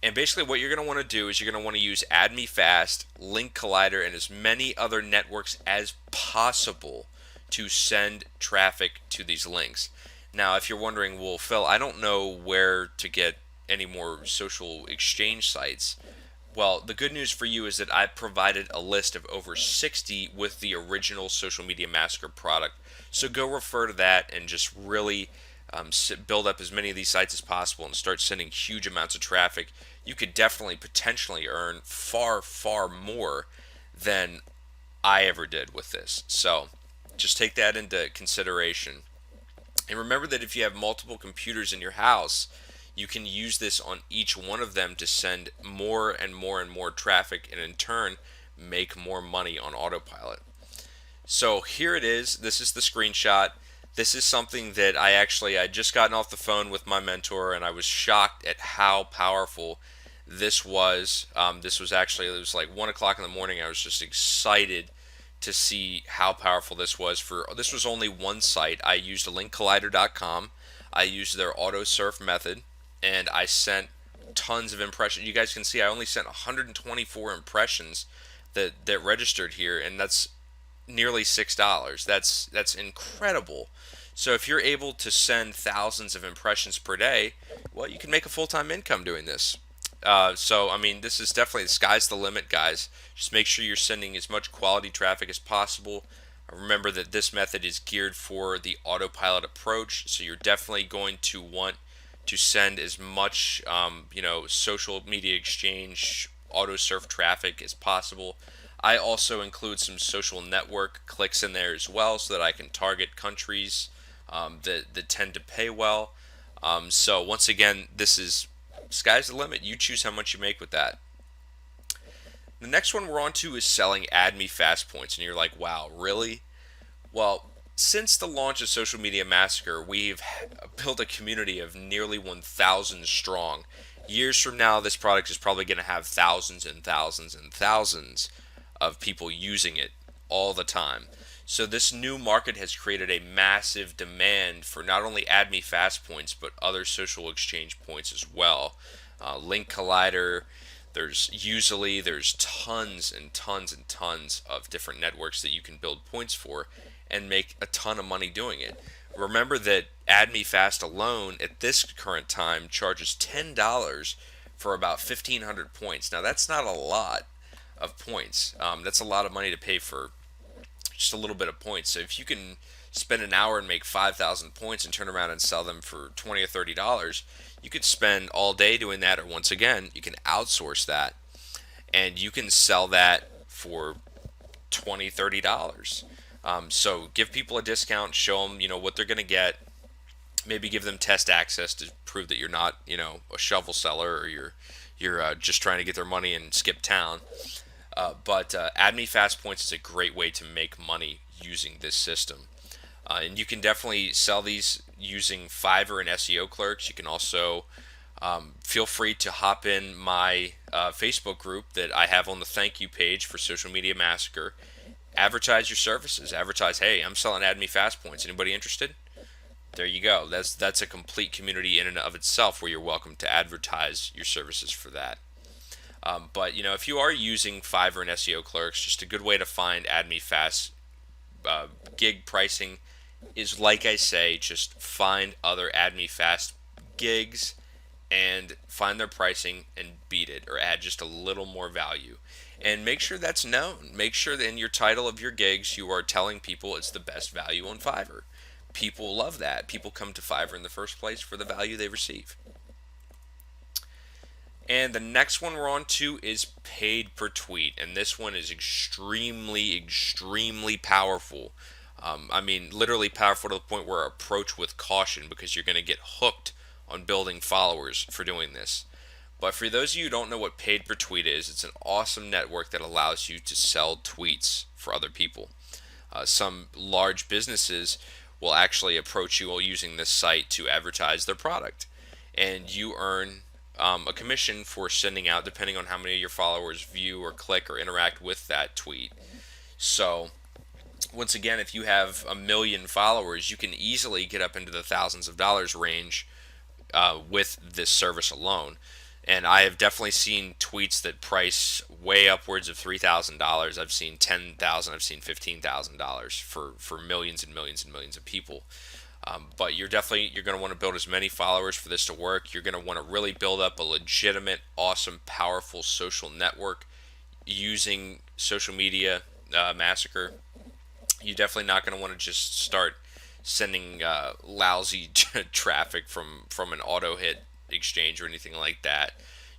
And basically what you're going to want to do is you're going to want to use AdMeFast, Link Collider, and as many other networks as possible to send traffic to these links. Now, if you're wondering, well, Phil, I don't know where to get any more social exchange sites. Well, the good news for you is that I provided a list of over 60 with the original Social Media Massacre product. So go refer to that and just really build up as many of these sites as possible and start sending huge amounts of traffic. You could definitely potentially earn far, far more than I ever did with this. So just take that into consideration. And remember that if you have multiple computers in your house, you can use this on each one of them to send more and more and more traffic and in turn make more money on autopilot. So here it is. This is the screenshot. This is something that I just gotten off the phone with my mentor and I was shocked at how powerful this was. This was actually, it was like 1 o'clock in the morning. I was just excited to see how powerful this was. This was only one site. I used linkcollider.com. I used their auto surf method and I sent tons of impressions. You guys can see I only sent 124 impressions that registered here, and that's nearly $6. That's incredible. So if you're able to send thousands of impressions per day, well, you can make a full-time income doing this. So I mean, this is definitely, the sky's the limit, guys. Just make sure you're sending as much quality traffic as possible. Remember that this method is geared for the autopilot approach, so you're definitely going to want to send as much social media exchange auto surf traffic as possible. I also include some social network clicks in there as well so that I can target countries that tend to pay well. So once again, this is sky's the limit. You choose how much you make with that. The next one we're on to is selling AdMeFast points, and you're like, wow, really? Well, since the launch of Social Media Massacre, we've built a community of nearly 1,000 strong, Years from now, this product is probably going to have thousands and thousands and thousands of people using it all the time. So this new market has created a massive demand for not only AdMe Fast points but other social exchange points as well. Link Collider, there's tons and tons and tons of different networks that you can build points for and make a ton of money doing it. Remember that AdMe Fast alone at this current time charges $10 for about 1,500 points. Now that's not a lot of points. That's a lot of money to pay for just a little bit of points. So if you can spend an hour and make 5,000 points and turn around and sell them for $20 or $30, you could spend all day doing that. Or once again, you can outsource that and you can sell that for $20, $30. So give people a discount, show them what they're going to get. Maybe give them test access to prove that you're not a shovel seller, or you're just trying to get their money and skip town. But AdMe Fast Points is a great way to make money using this system. And you can definitely sell these using Fiverr and SEO clerks. You can also feel free to hop in my Facebook group that I have on the thank you page for Social Media Massacre. Advertise your services. Advertise, hey, I'm selling AdMe Fast Points. Anybody interested? There you go. That's a complete community in and of itself where you're welcome to advertise your services for that. But if you are using Fiverr and SEO clerks, just a good way to find AdMe Fast gig pricing is, like I say, just find other AdMe Fast gigs and find their pricing and beat it, or add just a little more value. And make sure that's known. Make sure that in your title of your gigs you are telling people it's the best value on Fiverr. People love that. People come to Fiverr in the first place for the value they receive. And the next one we're on to is paid per tweet, and this one is extremely, extremely powerful. Literally powerful to the point where approach with caution, because you're going to get hooked on building followers for doing this. But for those of you who don't know what paid per tweet is, it's an awesome network that allows you to sell tweets for other people. Some large businesses will actually approach you while using this site to advertise their product, and you earn a commission for sending out, depending on how many of your followers view or click or interact with that tweet. So once again, if you have 1 million followers, you can easily get up into the thousands of dollars range with this service alone. And I have definitely seen tweets that price way upwards of $3,000. I've seen $10,000. I've seen $15,000 for millions and millions and millions of people. But you're going to want to build as many followers for this to work. You're going to want to really build up a legitimate, awesome, powerful social network using Social Media Massacre. You're definitely not going to want to just start sending lousy traffic from an auto hit exchange or anything like that.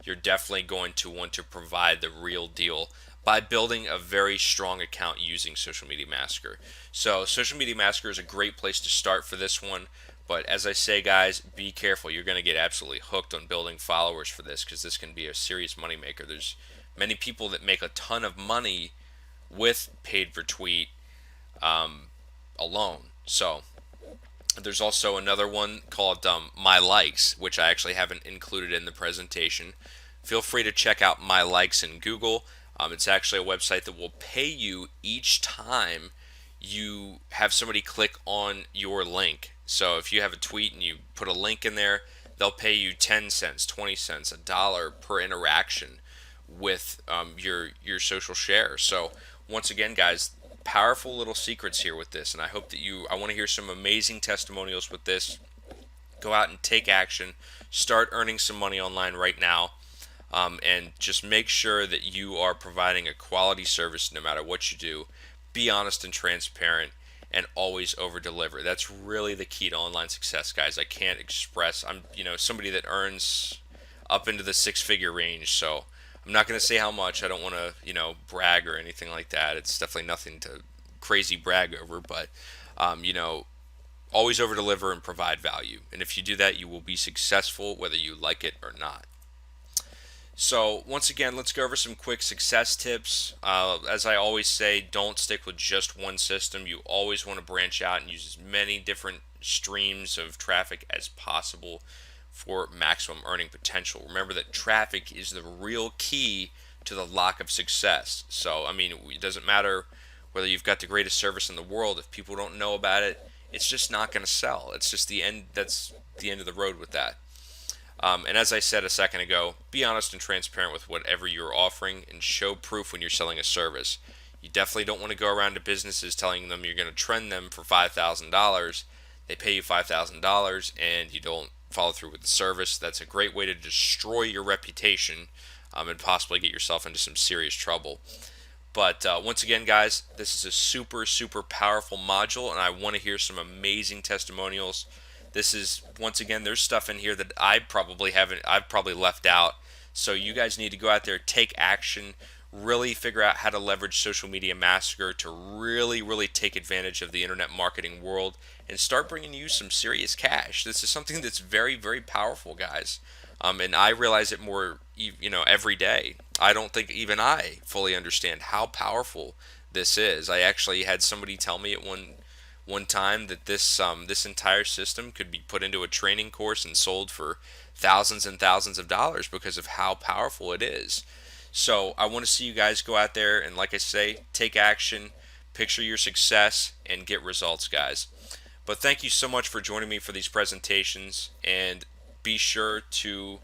You're definitely going to want to provide the real deal by building a very strong account using Social Media Massacre. So Social Media Massacre is a great place to start for this one, but as I say, guys, be careful. You're going to get absolutely hooked on building followers for this, because this can be a serious moneymaker. There's many people that make a ton of money with paid per tweet alone. So there's also another one called My Likes, which I actually haven't included in the presentation. Feel free to check out My Likes in Google. It's actually a website that will pay you each time you have somebody click on your link. So if you have a tweet and you put a link in there, they'll pay you 10 cents, 20 cents, $1 per interaction with your social share. So once again, guys, powerful little secrets here with this, and I hope that I want to hear some amazing testimonials with this. Go out and take action. Start earning some money online right now. And just make sure that you are providing a quality service no matter what you do. Be honest and transparent, and always over deliver. That's really the key to online success, guys. I can't express. I'm somebody that earns up into the 6-figure range, so I'm not going to say how much. I don't want to brag or anything like that. It's definitely nothing to crazy brag over, but always over deliver and provide value. And if you do that, you will be successful whether you like it or not. So once again, let's go over some quick success tips. As I always say, don't stick with just one system. You always want to branch out and use as many different streams of traffic as possible. for maximum earning potential. Remember that traffic is the real key to the lock of success. So, I mean, it doesn't matter whether you've got the greatest service in the world. If people don't know about it, it's just not going to sell. It's just the end. That's the end of the road with that. And as I said a second ago, be honest and transparent with whatever you're offering and show proof when you're selling a service. You definitely don't want to go around to businesses telling them you're going to trend them for $5,000. They pay you $5,000 and you don't follow through with the service. That's a great way to destroy your reputation, and possibly get yourself into some serious trouble. But once again, guys, this is a super, super powerful module, and I want to hear some amazing testimonials. This is, once again, there's stuff in here that I've probably left out. So you guys need to go out there, take action, really figure out how to leverage Social Media Massacre to really, really take advantage of the internet marketing world and start bringing you some serious cash. This is something that's very, very powerful, guys. And I realize it more, every day. I don't think even I fully understand how powerful this is. I actually had somebody tell me at one time that this entire system could be put into a training course and sold for thousands and thousands of dollars because of how powerful it is. So I want to see you guys go out there and, like I say, take action, picture your success, and get results, guys. But thank you so much for joining me for these presentations, and be sure to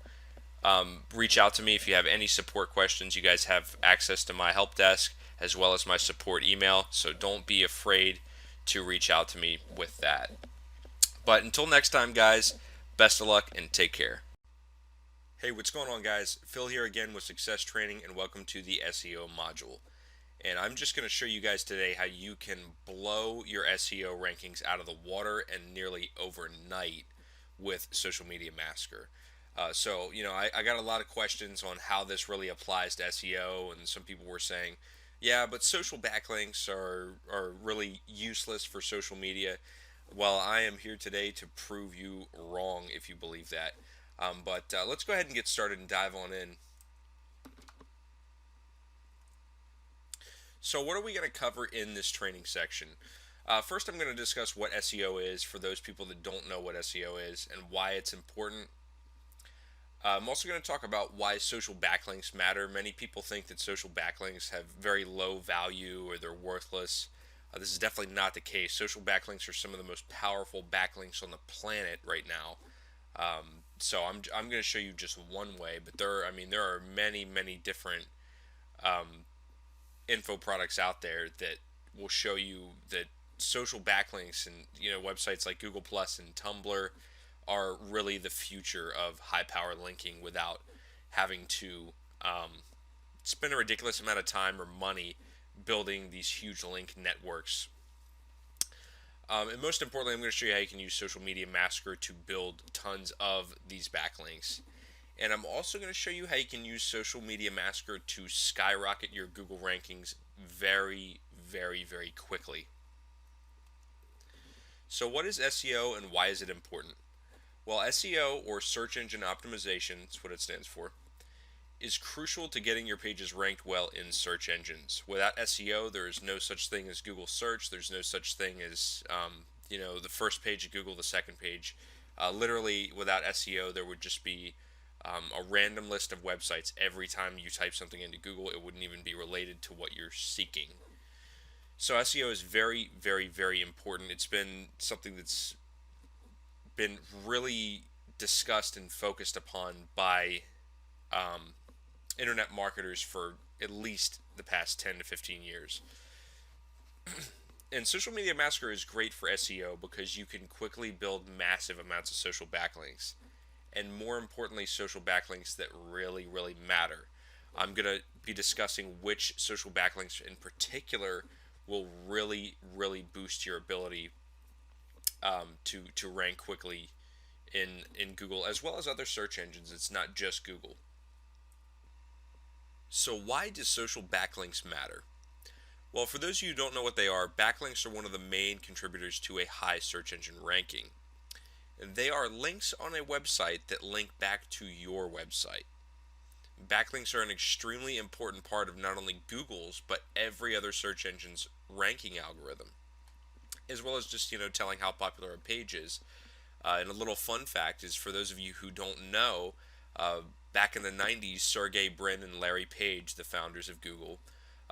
reach out to me if you have any support questions. You guys have access to my help desk as well as my support email, so don't be afraid to reach out to me with that. But until next time, guys, best of luck and take care. Hey, what's going on, guys? Phil here again with Success Training, and welcome to the SEO module. And I'm just going to show you guys today how you can blow your SEO rankings out of the water and nearly overnight with Social Media Massacre. I got a lot of questions on how this really applies to SEO, and some people were saying, yeah, but social backlinks are really useless for social media. Well, I am here today to prove you wrong if you believe that. But let's go ahead and get started and dive on in. So what are we going to cover in this training section? First, I'm going to discuss what SEO is for those people that don't know what SEO is and why it's important. I'm also going to talk about why social backlinks matter. Many people think that social backlinks have very low value or they're worthless. This is definitely not the case. Social backlinks are some of the most powerful backlinks on the planet right now. So I'm going to show you just one way, but there are many, many different info products out there that will show you that social backlinks and websites like Google Plus and Tumblr are really the future of high power linking without having to spend a ridiculous amount of time or money building these huge link networks. And most importantly, I'm going to show you how you can use Social Media Massacre to build tons of these backlinks. And I'm also going to show you how you can use Social Media Massacre to skyrocket your Google rankings very, very, very quickly. So what is SEO and why is it important? Well, SEO, or search engine optimization, that's what it stands for, is crucial to getting your pages ranked well in search engines. Without SEO, there is no such thing as Google search. There's no such thing as the first page of Google, the second page. Literally, without SEO, there would just be a random list of websites. Every time you type something into Google, it wouldn't even be related to what you're seeking. So SEO is very, very, very important. It's been something that's been really discussed and focused upon by internet marketers for at least the past 10 to 15 years. And Social Media Massacre is great for SEO because you can quickly build massive amounts of social backlinks, and more importantly, social backlinks that really, really matter. I'm going to be discussing which social backlinks in particular will really, really boost your ability to rank quickly in Google as well as other search engines. It's not just Google. So why do social backlinks matter? Well, for those of you who don't know what they are, backlinks are one of the main contributors to a high search engine ranking. And they are links on a website that link back to your website. Backlinks are an extremely important part of not only Google's, but every other search engine's ranking algorithm, as well as just telling how popular a page is. And a little fun fact is for those of you who don't know, uh, back in the 90s, Sergey Brin and Larry Page, the founders of Google,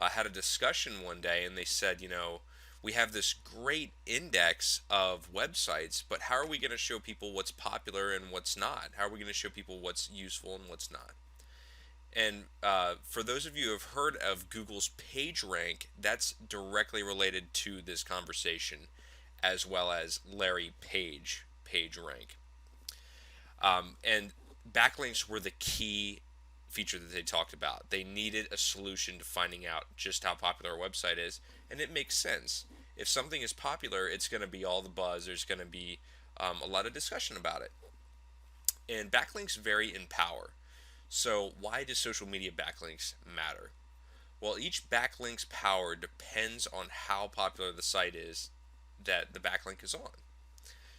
had a discussion one day and they said, we have this great index of websites, but how are we going to show people what's popular and what's not? How are we going to show people what's useful and what's not? And for those of you who have heard of Google's PageRank, that's directly related to this conversation, as well as Larry Page PageRank. And backlinks were the key feature that they talked about. They needed a solution to finding out just how popular a website is, and it makes sense. If something is popular, it's going to be all the buzz. There's going to be a lot of discussion about it. And backlinks vary in power. So why do social media backlinks matter? Well, each backlink's power depends on how popular the site is that the backlink is on.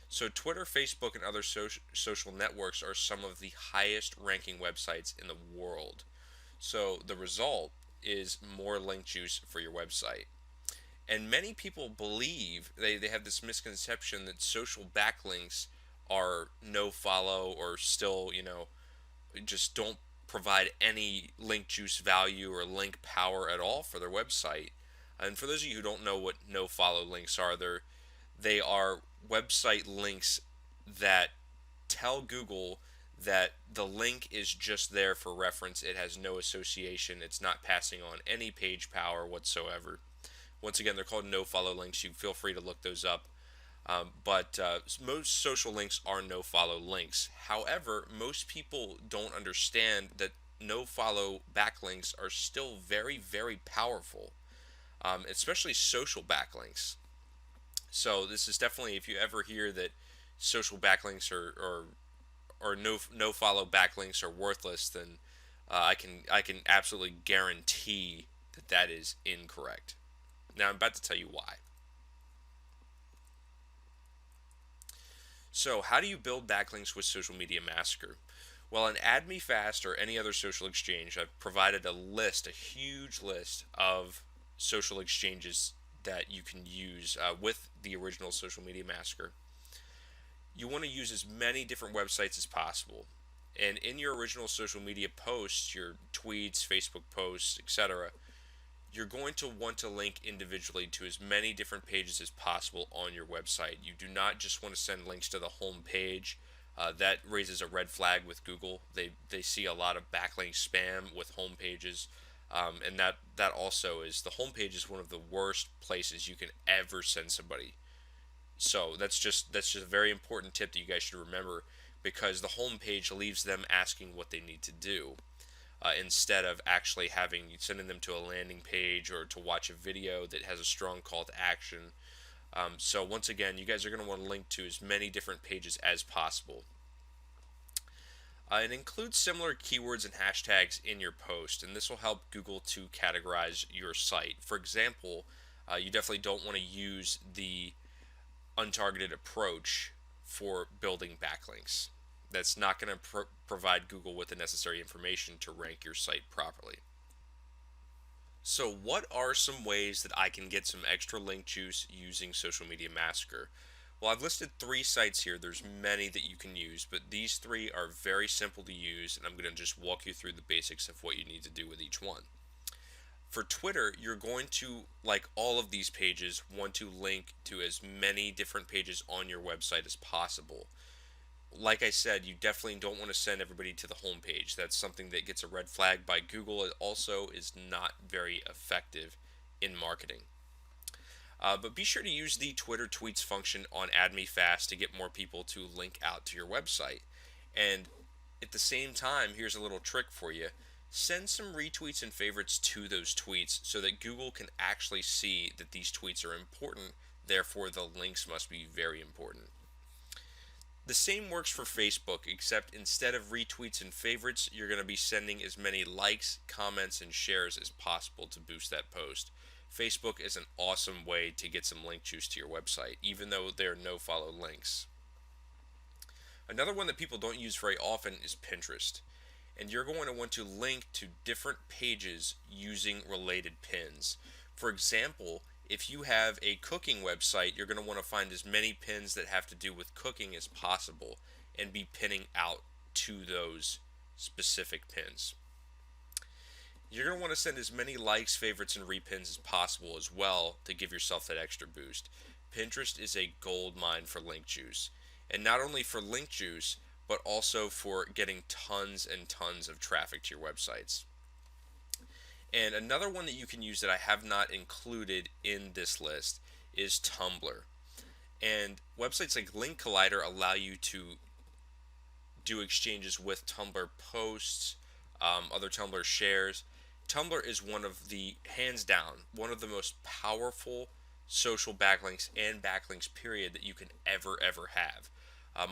So Twitter, Facebook, and other social networks are some of the highest ranking websites in the world. So the result is more link juice for your website. And many people believe, they have this misconception that social backlinks are no follow or still, just don't provide any link juice value or link power at all for their website. And for those of you who don't know what no follow links are, they are website links that tell Google that the link is just there for reference. It has no association. It's not passing on any page power whatsoever. Once again, they're called no follow links. You feel free to look those up. But most social links are no follow links. However, most people don't understand that no follow backlinks are still very, very powerful, especially social backlinks. So this is definitely, if you ever hear that social backlinks or no follow backlinks are worthless, then I can absolutely guarantee that that is incorrect. Now I'm about to tell you why. So how do you build backlinks with Social Media Massacre? Well, on Add Me Fast or any other social exchange, I've provided a huge list of social exchanges that you can use with the original Social Media Massacre. You want to use as many different websites as possible. And in your original social media posts, your tweets, Facebook posts, etc., you're going to want to link individually to as many different pages as possible on your website. You do not just want to send links to the home page. That raises a red flag with Google. They see a lot of backlink spam with home pages. And that also is, the home page is one of the worst places you can ever send somebody. So that's just a very important tip that you guys should remember, because the home page leaves them asking what they need to do. Instead of actually sending them to a landing page or to watch a video that has a strong call to action. So once again, you guys are going to want to link to as many different pages as possible. And include similar keywords and hashtags in your post, and this will help Google to categorize your site. For example, you definitely don't want to use the untargeted approach for building backlinks. That's not going to provide Google with the necessary information to rank your site properly. So what are some ways that I can get some extra link juice using Social Media Massacre? Well, I've listed 3 sites here. There's many that you can use, but these 3 are very simple to use, and I'm going to just walk you through the basics of what you need to do with each one. For Twitter, you're going to, like all of these pages, want to link to as many different pages on your website as possible. Like I said, you definitely don't want to send everybody to the home page. That's something that gets a red flag by Google. It also is not very effective in marketing. But be sure to use the Twitter tweets function on Add Me Fast to get more people to link out to your website. And at the same time, here's a little trick for you. Send some retweets and favorites to those tweets so that Google can actually see that these tweets are important. Therefore, the links must be very important. The same works for Facebook, except instead of retweets and favorites, you're going to be sending as many likes, comments, and shares as possible to boost that post. Facebook is an awesome way to get some link juice to your website, even though there are no follow links. Another one that people don't use very often is Pinterest. And you're going to want to link to different pages using related pins. For example, if you have a cooking website, you're going to want to find as many pins that have to do with cooking as possible and be pinning out to those specific pins. You're going to want to send as many likes, favorites, and repins as possible as well to give yourself that extra boost. Pinterest is a gold mine for link juice. And not only for link juice, but also for getting tons and tons of traffic to your websites. And another one that you can use that I have not included in this list is Tumblr. And websites like Link Collider allow you to do exchanges with Tumblr posts, other Tumblr shares. Tumblr is one of the, hands down, one of the most powerful social backlinks and backlinks period that you can ever have.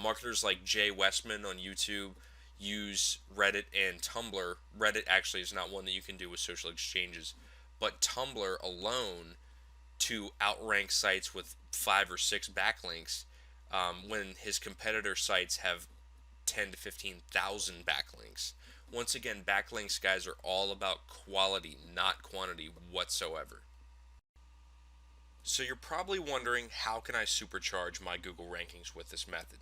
Marketers like Jay Westman on YouTube use Reddit and Tumblr. Reddit actually is not one that you can do with social exchanges, but Tumblr alone to outrank sites with 5 or 6 backlinks when his competitor sites have 10 to 15,000 backlinks. Once again, backlinks, guys, are all about quality, not quantity whatsoever. So you're probably wondering, how can I supercharge my Google rankings with this method?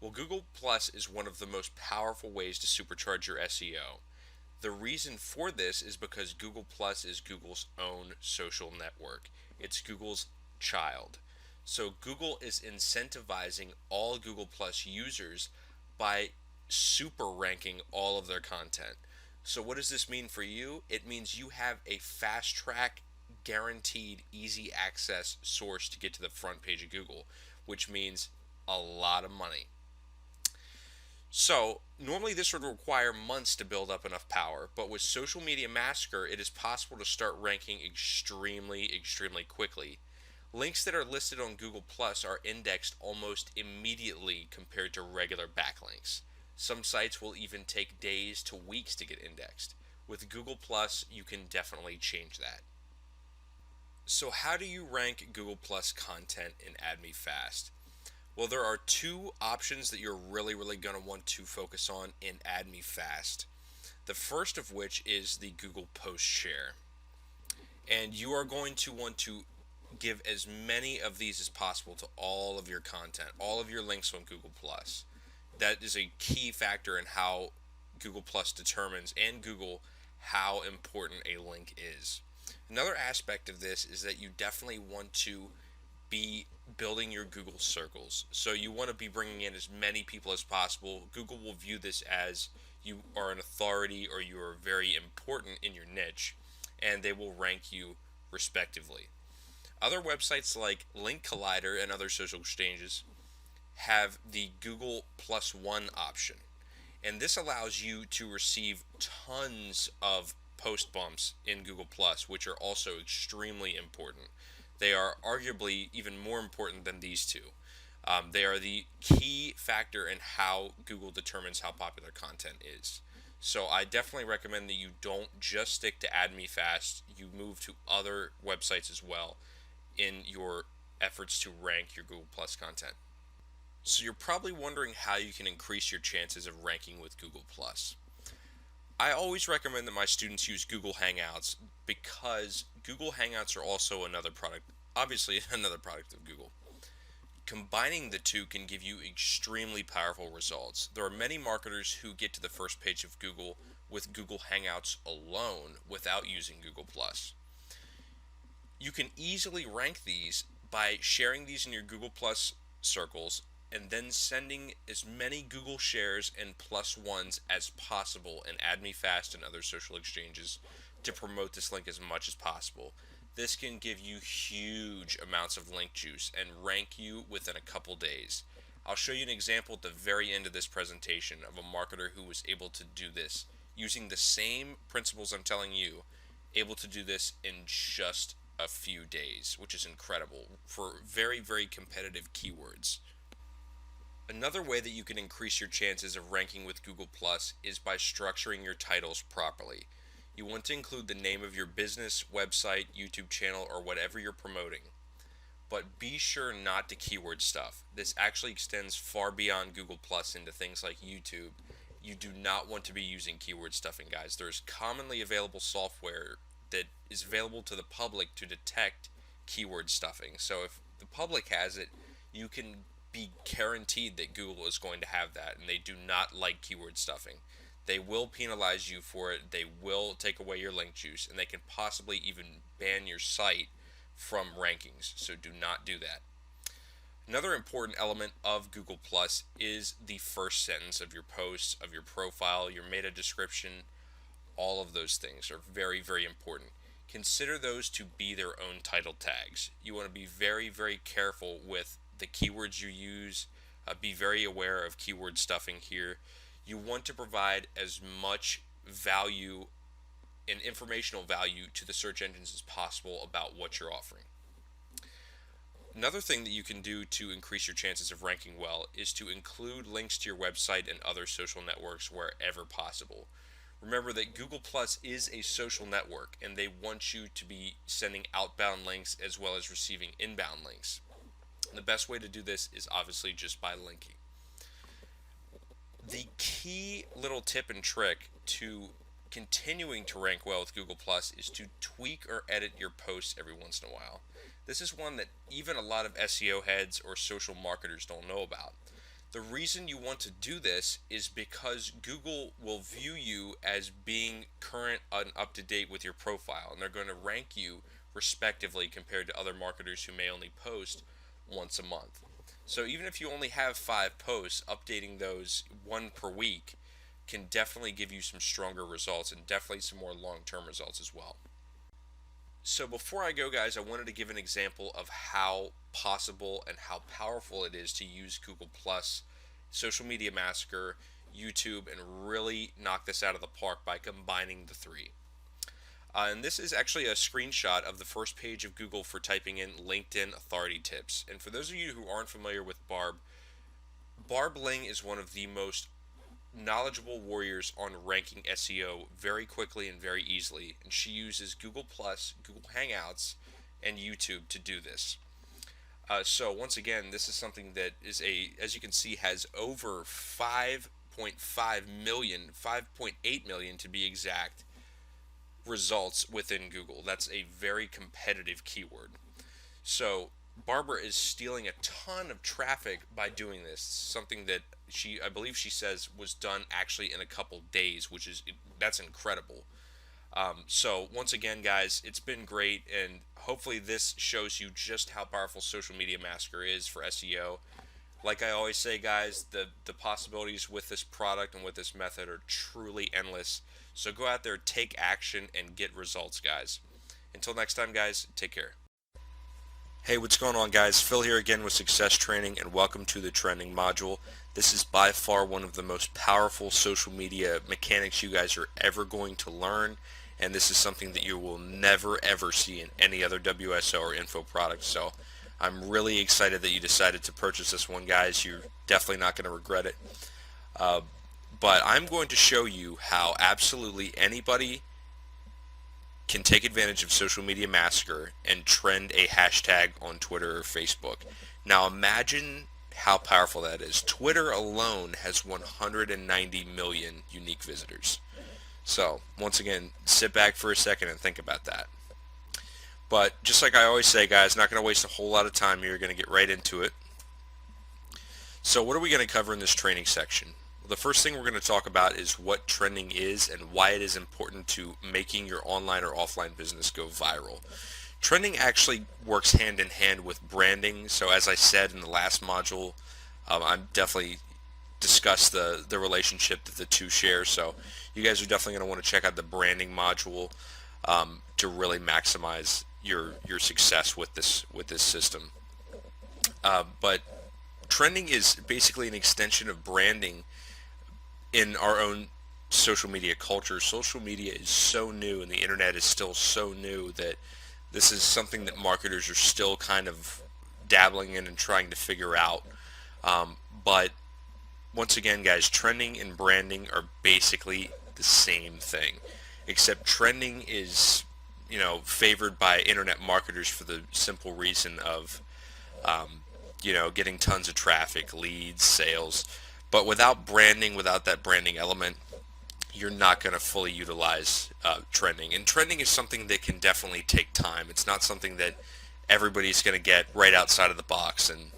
Well, Google Plus is one of the most powerful ways to supercharge your SEO. The reason for this is because Google Plus is Google's own social network. It's Google's child. So Google is incentivizing all Google Plus users by super ranking all of their content. So what does this mean for you? It means you have a fast track, guaranteed, easy access source to get to the front page of Google, which means a lot of money. So normally this would require months to build up enough power, but with Social Media Massacre, it is possible to start ranking extremely quickly. Links that are listed on Google Plus are indexed almost immediately compared to regular backlinks. Some sites will even take days to weeks to get indexed. With Google Plus, you can definitely change that. So how do you rank Google Plus content in AdMeFast? Well, there are 2 options that you're really going to want to focus on in AdMeFast. The first of which is the Google Post Share. And you are going to want to give as many of these as possible to all of your content, all of your links on Google Plus. That is a key factor in how Google Plus determines, and Google, how important a link is. Another aspect of this is that you definitely want to be building your Google circles. So you want to be bringing in as many people as possible. Google will view this as you are an authority or you are very important in your niche, and they will rank you respectively. Other websites like Link Collider and other social exchanges have the Google Plus One option, and this allows you to receive tons of post bumps in Google Plus, which are also extremely important. They are arguably even more important than these two. They are the key factor in how Google determines how popular content is. So I definitely recommend that you don't just stick to AdMeFast, you move to other websites as well in your efforts to rank your Google Plus content. So you're probably wondering how you can increase your chances of ranking with Google Plus. I always recommend that my students use Google Hangouts because Google Hangouts are also another product, obviously another product of Google. Combining the two can give you extremely powerful results. There are many marketers who get to the first page of Google with Google Hangouts alone without using Google Plus. You can easily rank these by sharing these in your Google Plus circles and then sending as many Google shares and plus ones as possible in AdMeFast and other social exchanges to promote this link as much as possible. This can give you huge amounts of link juice and rank you within a couple days. I'll show you an example at the very end of this presentation of a marketer who was able to do this using the same principles I'm telling you, able to do this in just a few days, which is incredible for very competitive keywords. Another way that you can increase your chances of ranking with Google Plus is by structuring your titles properly. You want to include the name of your business, website, YouTube channel, or whatever you're promoting. But be sure not to keyword stuff. This actually extends far beyond Google Plus into things like YouTube. You do not want to be using keyword stuffing, guys. There's commonly available software that is available to the public to detect keyword stuffing. So if the public has it, you can be guaranteed that Google is going to have that, and they do not like keyword stuffing. They will penalize you for it. They will take away your link juice, and they can possibly even ban your site from rankings. So do not do that. Another important element of Google Plus is the first sentence of your post, of your profile, your meta description. All of those things are very, very important. Consider those to be their own title tags. You want to be very, very careful with the keywords you use. Be very aware of keyword stuffing here. You want to provide as much value and informational value to the search engines as possible about what you're offering. Another thing that you can do to increase your chances of ranking well is to include links to your website and other social networks wherever possible. Remember that Google Plus is a social network, and they want you to be sending outbound links as well as receiving inbound links. The best way to do this is obviously just by linking. The key little tip and trick to continuing to rank well with Google Plus is to tweak or edit your posts every once in a while. This is one that even a lot of SEO heads or social marketers don't know about. The reason you want to do this is because Google will view you as being current and up to date with your profile, and they're going to rank you respectively compared to other marketers who may only post once a month. So even if you only have 5 posts, updating those one per week can definitely give you some stronger results and definitely some more long-term results as well. So before I go, guys, I wanted to give an example of how possible and how powerful it is to use Google Plus, Social Media Massacre, YouTube, and really knock this out of the park by combining the three. And this is actually a screenshot of the first page of Google for typing in LinkedIn authority tips. And for those of you who aren't familiar with Barb Ling is one of the most knowledgeable warriors on ranking SEO very quickly and very easily, and she uses Google Plus, Google Hangouts, and YouTube to do this. So once again, this is something that is as you can see, has over 5.5 million, 5.8 million to be exact, results within Google. That's a very competitive keyword. So Barbara is stealing a ton of traffic by doing this. Something that I believe she says was done actually in a couple days, that's incredible. So once again, guys, it's been great, and hopefully this shows you just how powerful Social Media Massacre is for SEO. Like I always say, guys, the possibilities with this product and with this method are truly endless. So go out there, take action, and get results, guys. Until next time, guys, take care. Hey, what's going on, guys? Phil here again with Success Training, and welcome to the trending module. This is by far one of the most powerful social media mechanics you guys are ever going to learn, and this is something that you will never ever see in any other WSO or info product. So I'm really excited that you decided to purchase this one, guys. You're definitely not going to regret it. But I'm going to show you how absolutely anybody can take advantage of Social Media Massacre and trend a hashtag on Twitter or Facebook. Now imagine how powerful that is. Twitter alone has 190 million unique visitors. So once again, sit back for a second and think about that. But just like I always say, guys, not going to waste a whole lot of time here. We're going to get right into it. So what are we going to cover in this training section? The first thing we're going to talk about is what trending is and why it is important to making your online or offline business go viral. Trending actually works hand in hand with branding. So as I said in the last module, I'm definitely discussed the relationship that the two share. So you guys are definitely going to want to check out the branding module to really maximize your success with this system. But trending is basically an extension of branding in our own social media culture. Social media is so new and the internet is still so new that this is something that marketers are still kind of dabbling in and trying to figure out. But once again, guys, trending and branding are basically the same thing, except trending is, favored by internet marketers for the simple reason of, getting tons of traffic, leads, sales. But without branding, without that branding element, you're not going to fully utilize trending. And trending is something that can definitely take time. It's not something that everybody's going to get right outside of the box and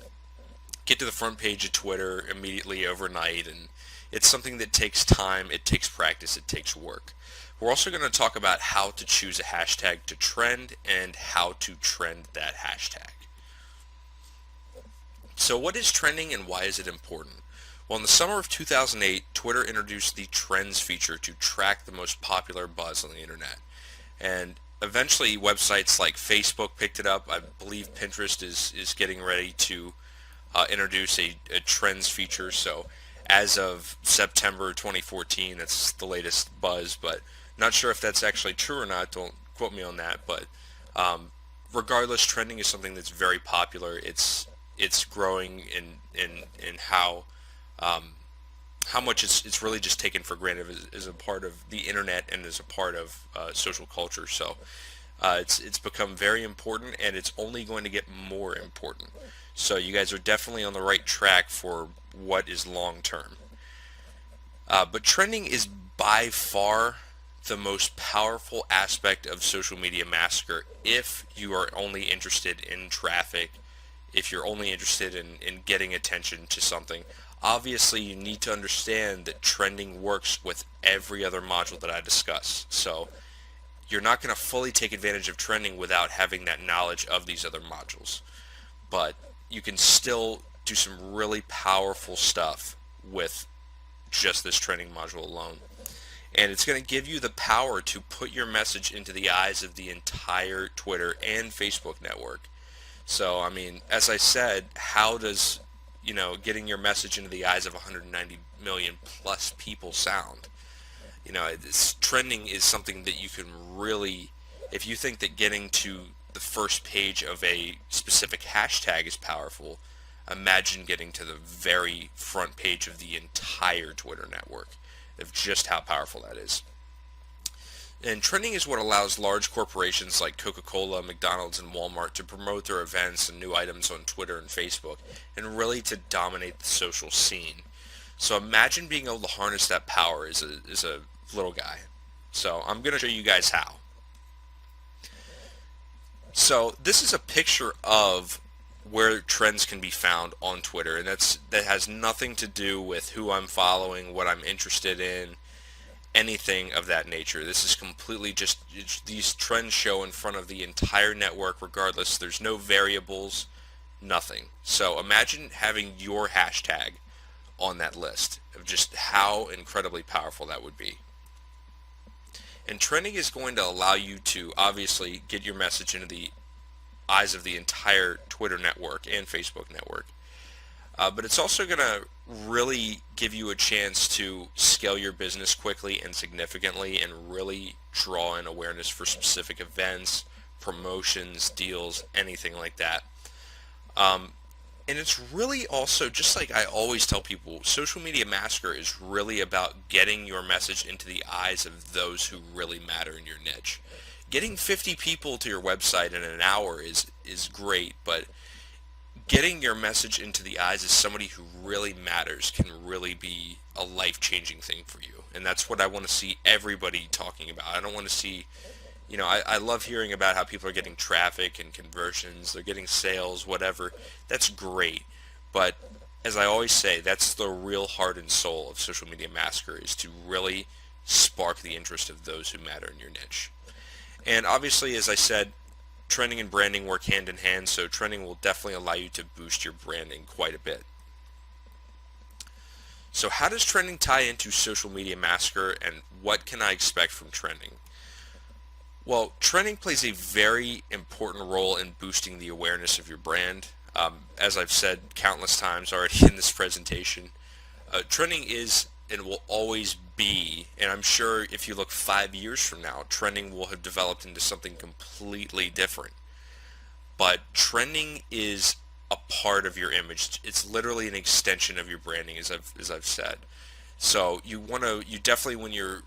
get to the front page of Twitter immediately overnight. And it's something that takes time, it takes practice, it takes work. We're also going to talk about how to choose a hashtag to trend and how to trend that hashtag. So what is trending and why is it important? Well, in the summer of 2008, Twitter introduced the Trends feature to track the most popular buzz on the internet. And eventually websites like Facebook picked it up. I believe Pinterest is getting ready to introduce a Trends feature. So as of September 2014, that's the latest buzz, but not sure if that's actually true or not. Don't quote me on that. But regardless, trending is something that's very popular. It's growing in how much it's really just taken for granted as a part of the internet and as a part of social culture. So it's become very important, and it's only going to get more important. So you guys are definitely on the right track for what is long term. But trending is by far the most powerful aspect of social media massacre if you are only interested in traffic, if you're only interested in getting attention to something. Obviously, you need to understand that trending works with every other module that I discuss. So you're not going to fully take advantage of trending without having that knowledge of these other modules. But you can still do some really powerful stuff with just this trending module alone. And it's going to give you the power to put your message into the eyes of the entire Twitter and Facebook network. So, I mean, as I said, how does, getting your message into the eyes of 190 million plus people sound? This trending is something that you can really, if you think that getting to the first page of a specific hashtag is powerful, imagine getting to the very front page of the entire Twitter network, of just how powerful that is. And trending is what allows large corporations like Coca-Cola, McDonald's, and Walmart to promote their events and new items on Twitter and Facebook, and really to dominate the social scene. So imagine being able to harness that power as a little guy. So I'm going to show you guys how. So this is a picture of where trends can be found on Twitter, and that has nothing to do with who I'm following, what I'm interested in, anything of that nature. This is completely just these trends show in front of the entire network regardless. There's no variables, nothing. So imagine having your hashtag on that list of just how incredibly powerful that would be. And trending is going to allow you to obviously get your message into the eyes of the entire Twitter network and Facebook network. But it's also going to really give you a chance to scale your business quickly and significantly and really draw in awareness for specific events, promotions, deals, anything like that. And it's really also, just like I always tell people, Social Media Massacre is really about getting your message into the eyes of those who really matter in your niche. Getting 50 people to your website in an hour is great, but getting your message into the eyes of somebody who really matters can really be a life-changing thing for you. And that's what I want to see everybody talking about. I don't want to see, I love hearing about how people are getting traffic and conversions, they're getting sales, whatever. That's great. But as I always say, that's the real heart and soul of Social Media Massacre, is to really spark the interest of those who matter in your niche. And obviously, as I said, trending and branding work hand in hand, so trending will definitely allow you to boost your branding quite a bit. So how does trending tie into Social Media Massacre, and what can I expect from trending? Well, trending plays a very important role in boosting the awareness of your brand. As I've said countless times already in this presentation, trending is and will always be, and I'm sure if you look 5 years from now, trending will have developed into something completely different. But trending is a part of your image. It's literally an extension of your branding, as I've said. So you definitely, when you're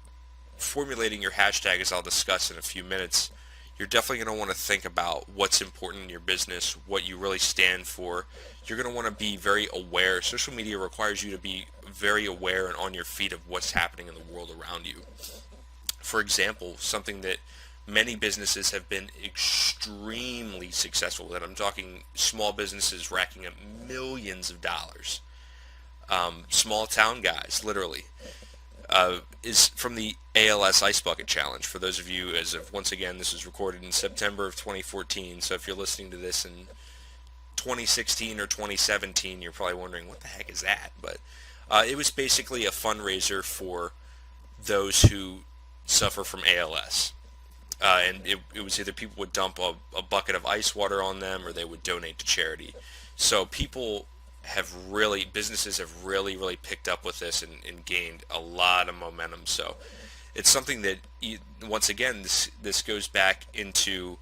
formulating your hashtag, as I'll discuss in a few minutes, you're definitely going to want to think about what's important in your business, what you really stand for. You're going to want to be very aware. Social media requires you to be very aware and on your feet of what's happening in the world around you. For example, something that Many businesses have been extremely successful with it. I'm talking small businesses racking up millions of dollars. Small town guys, literally. Is from the ALS Ice Bucket Challenge. For those of you, as of once again, this was recorded in September of 2014. So if you're listening to this in 2016 or 2017, you're probably wondering what the heck is that. But it was basically a fundraiser for those who suffer from ALS. And it was either people would dump a bucket of ice water on them or they would donate to charity. So businesses have really picked up with this and gained a lot of momentum. So it's something that, once again, this goes back into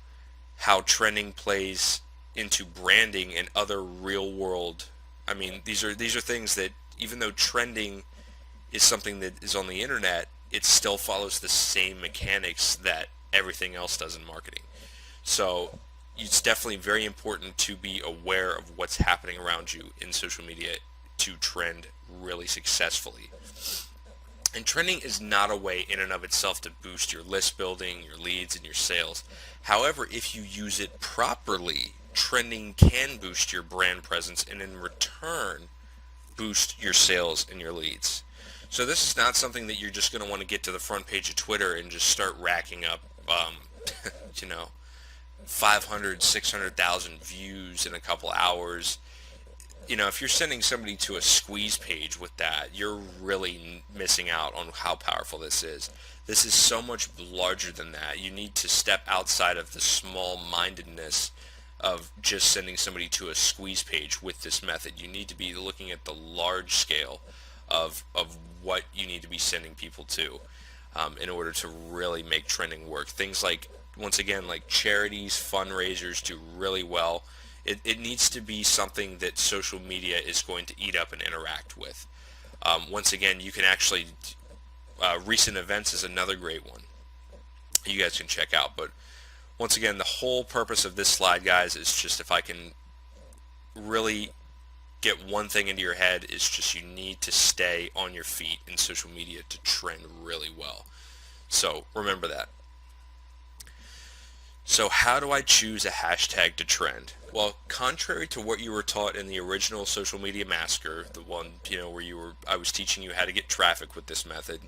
how trending plays into branding and other real world. I mean, these are things that, even though trending is something that is on the internet, it still follows the same mechanics that everything else does in marketing. So it's definitely very important to be aware of what's happening around you in social media to trend really successfully. And trending is not a way in and of itself to boost your list building, your leads, and your sales. However, if you use it properly, trending can boost your brand presence and in return boost your sales and your leads. So this is not something that you're just going to want to get to the front page of Twitter and just start racking up, 500, 600,000 views in a couple hours. If you're sending somebody to a squeeze page with that, you're really missing out on how powerful this is. This is so much larger than that. You need to step outside of the small-mindedness of just sending somebody to a squeeze page with this method. You need to be looking at the large scale of what you need to be sending people to in order to really make trending work. Things like, once again, like charities, fundraisers do really well. It needs to be something that social media is going to eat up and interact with. Once again, you can actually, recent events is another great one you guys can check out. But once again, the whole purpose of this slide, guys, is just, if I can really get one thing into your head, is just you need to stay on your feet in social media to trend really well. So remember that. So how do I choose a hashtag to trend? Well, contrary to what you were taught in the original Social Media Massacre, the one, where I was teaching you how to get traffic with this method,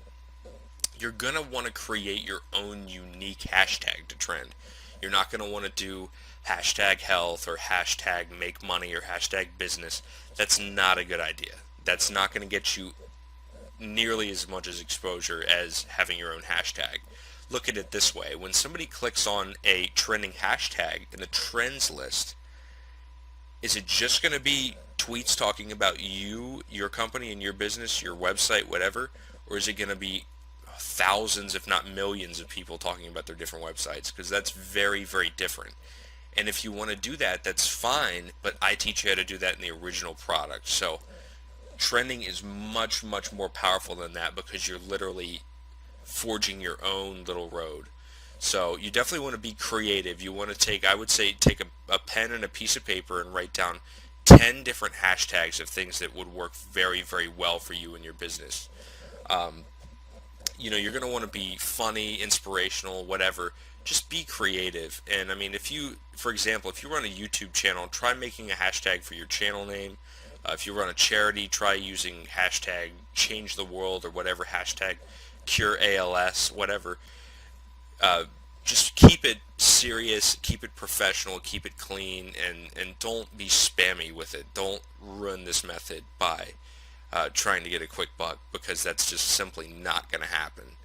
you're going to want to create your own unique hashtag to trend. You're not going to want to do hashtag health or hashtag make money or hashtag business. That's not a good idea. That's not going to get you nearly as much as exposure as having your own hashtag. Look at it this way. When somebody clicks on a trending hashtag in the trends list, is it just going to be tweets talking about you, your company, and your business, your website, whatever? Or is it going to be thousands, if not millions, of people talking about their different websites? Because that's very, very different. And if you want to do that, that's fine, but I teach you how to do that in the original product. So trending is much, much more powerful than that, because you're literally forging your own little road. So you definitely want to be creative. You want to take a pen and a piece of paper and write down 10 different hashtags of things that would work very, very well for you and your business. You're going to want to be funny, inspirational, whatever. Just be creative. And I mean, for example, if you run a YouTube channel, try making a hashtag for your channel name. If you run a charity, try using hashtag change the world or whatever, hashtag cure ALS, whatever. Just keep it serious, keep it professional, keep it clean, and don't be spammy with it. Don't ruin this method by trying to get a quick buck, because that's just simply not going to happen.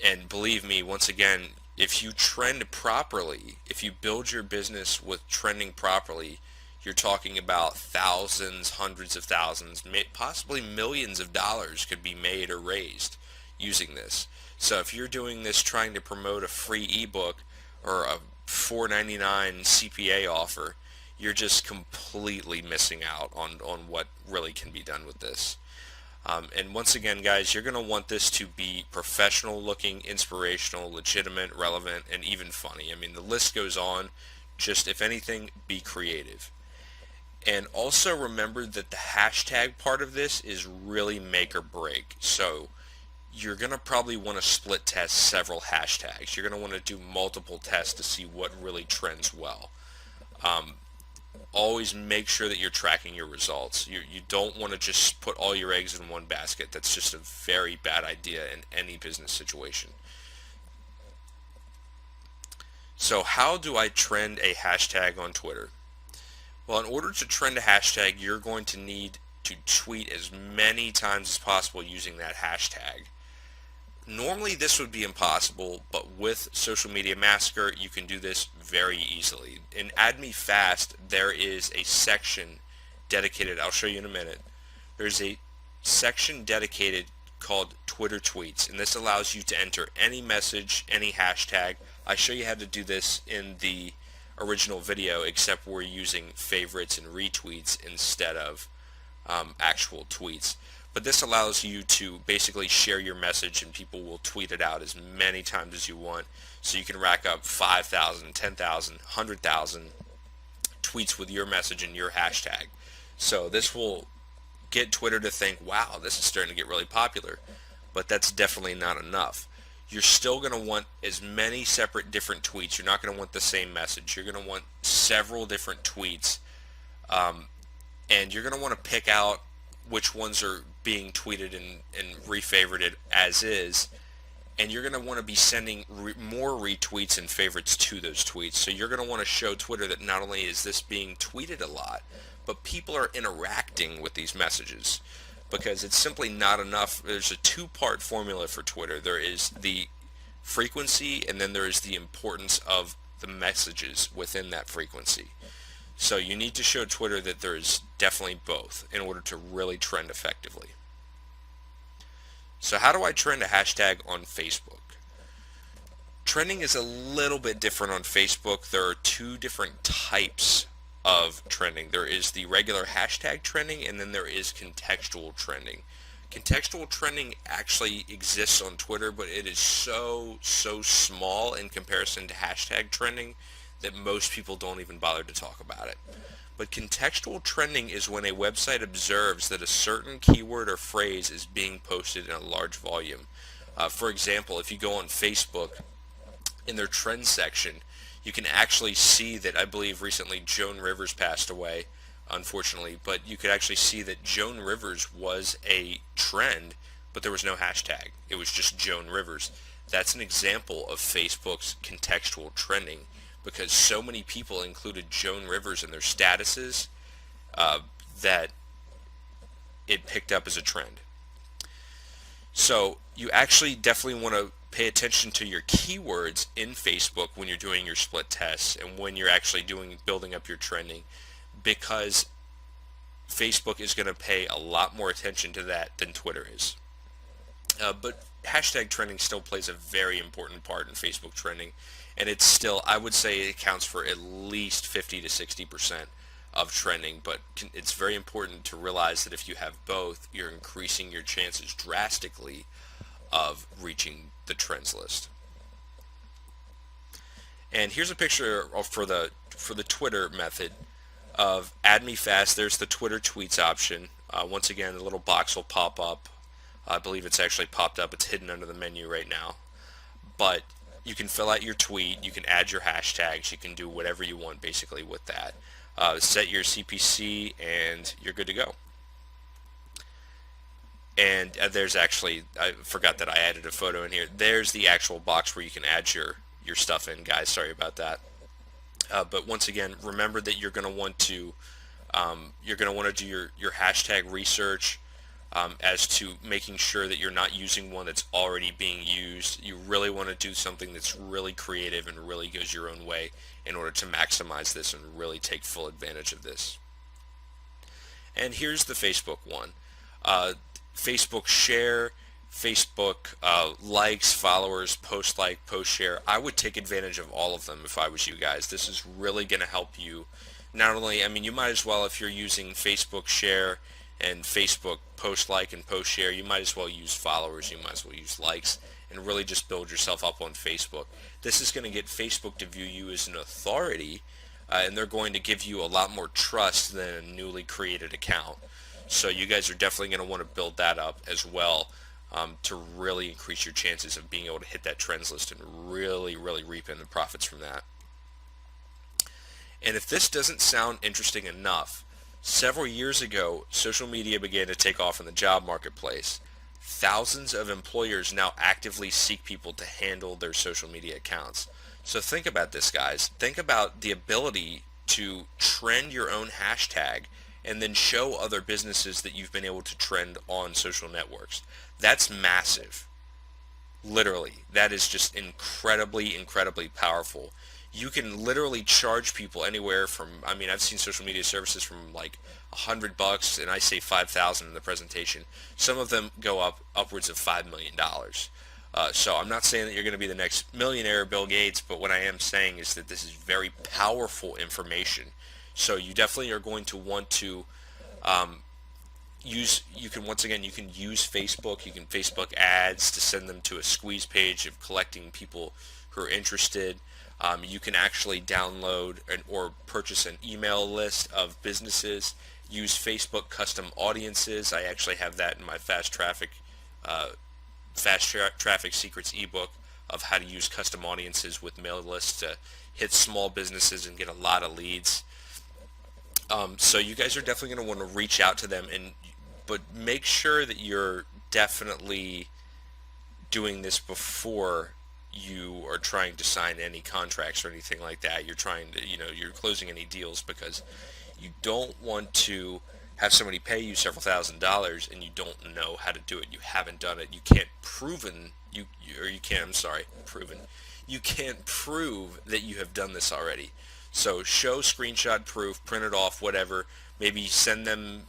And believe me, once again, if you trend properly, if you build your business with trending properly, you're talking about thousands, hundreds of thousands, possibly millions of dollars could be made or raised using this. So if you're doing this trying to promote a free ebook or a $4.99 CPA offer, you're just completely missing out on what really can be done with this. And once again, guys, you're going to want this to be professional looking, inspirational, legitimate, relevant, and even funny. I mean, the list goes on. Just, if anything, be creative. And also remember that the hashtag part of this is really make or break. So you're going to probably want to split test several hashtags. You're going to want to do multiple tests to see what really trends well. Always make sure that you're tracking your results. You don't want to just put all your eggs in one basket. That's just a very bad idea in any business situation. So how do I trend a hashtag on Twitter? Well, in order to trend a hashtag, you're going to need to tweet as many times as possible using that hashtag. Normally this would be impossible, but with Social Media Massacre, you can do this very easily. In Add Me Fast, there is a section dedicated, I'll show you in a minute. There's a section dedicated called Twitter Tweets, and this allows you to enter any message, any hashtag. I show you how to do this in the original video, except we're using favorites and retweets instead of actual tweets. But this allows you to basically share your message, and people will tweet it out as many times as you want. So you can rack up 5,000, 10,000, 100,000 tweets with your message and your hashtag. So this will get Twitter to think, wow, this is starting to get really popular. But that's definitely not enough. You're still going to want as many separate different tweets. You're not going to want the same message. You're going to want several different tweets. And you're going to want to pick out which ones are being tweeted and refavorited as is, and you're going to want to be sending more retweets and favorites to those tweets. So you're going to want to show Twitter that not only is this being tweeted a lot, but people are interacting with these messages, because it's simply not enough. There's a two-part formula for Twitter. There is the frequency, and then there is the importance of the messages within that frequency. So you need to show Twitter that there is definitely both in order to really trend effectively. So how do I trend a hashtag on Facebook? Trending is a little bit different on Facebook. There are two different types of trending. There is the regular hashtag trending, and then there is contextual trending. Contextual trending actually exists on Twitter, but it is so small in comparison to hashtag trending that most people don't even bother to talk about it. But contextual trending is when a website observes that a certain keyword or phrase is being posted in a large volume. For example, if you go on Facebook, in their trends section, you can actually see that, I believe recently Joan Rivers passed away, unfortunately, but you could actually see that Joan Rivers was a trend, but there was no hashtag. It was just Joan Rivers. That's an example of Facebook's contextual trending, because so many people included Joan Rivers in their statuses that it picked up as a trend. So you actually definitely want to pay attention to your keywords in Facebook when you're doing your split tests and when you're actually building up your trending, because Facebook is going to pay a lot more attention to that than Twitter is. But hashtag trending still plays a very important part in Facebook trending, and it's still, I would say, it accounts for at least 50 to 60% of trending, but it's very important to realize that if you have both, you're increasing your chances drastically of reaching the trends list. And here's a picture for the Twitter method of Add Me Fast. There's the Twitter tweets option. Once again, the little box will pop up. I believe it's actually popped up. It's hidden under the menu right now. But you can fill out your tweet. You can add your hashtags. You can do whatever you want basically with that. Set your CPC and you're good to go. And there's actually, I forgot that I added a photo in here. There's the actual box where you can add your stuff in, guys. Sorry about that. But once again, remember that you're going to want to do your hashtag research as to making sure that you're not using one that's already being used. You really want to do something that's really creative and really goes your own way in order to maximize this and really take full advantage of this. And here's the Facebook one. Facebook share, Facebook likes, followers, post like, post share. I would take advantage of all of them if I was you guys. This is really going to help you. Not only, I mean, you might as well, if you're using Facebook share and Facebook post like and post share, you might as well use followers, you might as well use likes, and really just build yourself up on Facebook. This is going to get Facebook to view you as an authority, and they're going to give you a lot more trust than a newly created account. So you guys are definitely going to want to build that up as well. to really increase your chances of being able to hit that trends list and really, really reap in the profits from that. And if this doesn't sound interesting enough, several years ago, social media began to take off in the job marketplace. Thousands of employers now actively seek people to handle their social media accounts. So think about this, guys. Think about the ability to trend your own hashtag and then show other businesses that you've been able to trend on social networks. That's massive. Literally, that is just incredibly, incredibly powerful. You can literally charge people anywhere from, I mean, I've seen social media services from like $100, and I say 5,000 in the presentation. Some of them go up upwards of $5 million. So I'm not saying that you're going to be the next millionaire Bill Gates, but what I am saying is that this is very powerful information. So you definitely are going to want to you can, once again, you can use Facebook. You can Facebook ads to send them to a squeeze page of collecting people who are interested. You can actually download or purchase an email list of businesses. Use Facebook custom audiences. I actually have that in my Traffic Secrets ebook of how to use custom audiences with mail lists to hit small businesses and get a lot of leads. So you guys are definitely going to want to reach out to them, but make sure that you're definitely doing this before you are trying to sign any contracts or anything like that. You're trying to, you're closing any deals, because you don't want to have somebody pay you several $1,000s and you don't know how to do it. You haven't done it. You can't You can't prove that you have done this already. So show screenshot proof, print it off, whatever. Maybe send them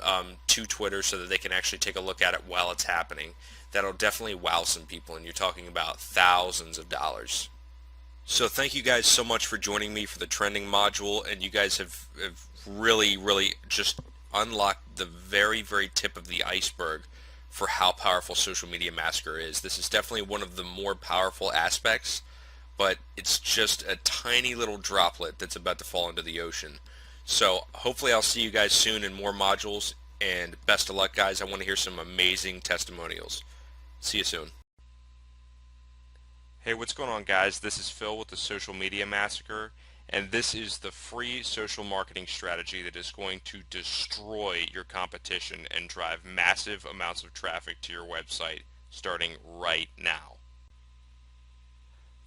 to Twitter so that they can actually take a look at it while it's happening. That'll definitely wow some people, and you're talking about thousands of dollars. So thank you guys so much for joining me for the trending module, and you guys have really, really just unlocked the very, very tip of the iceberg for how powerful Social Media Massacre is. This is definitely one of the more powerful aspects, but it's just a tiny little droplet that's about to fall into the ocean. So hopefully I'll see you guys soon in more modules, and best of luck, guys. I want to hear some amazing testimonials. See you soon. Hey, what's going on, guys? This is Phil with the Social Media Massacre, and this is the free social marketing strategy that is going to destroy your competition and drive massive amounts of traffic to your website starting right now.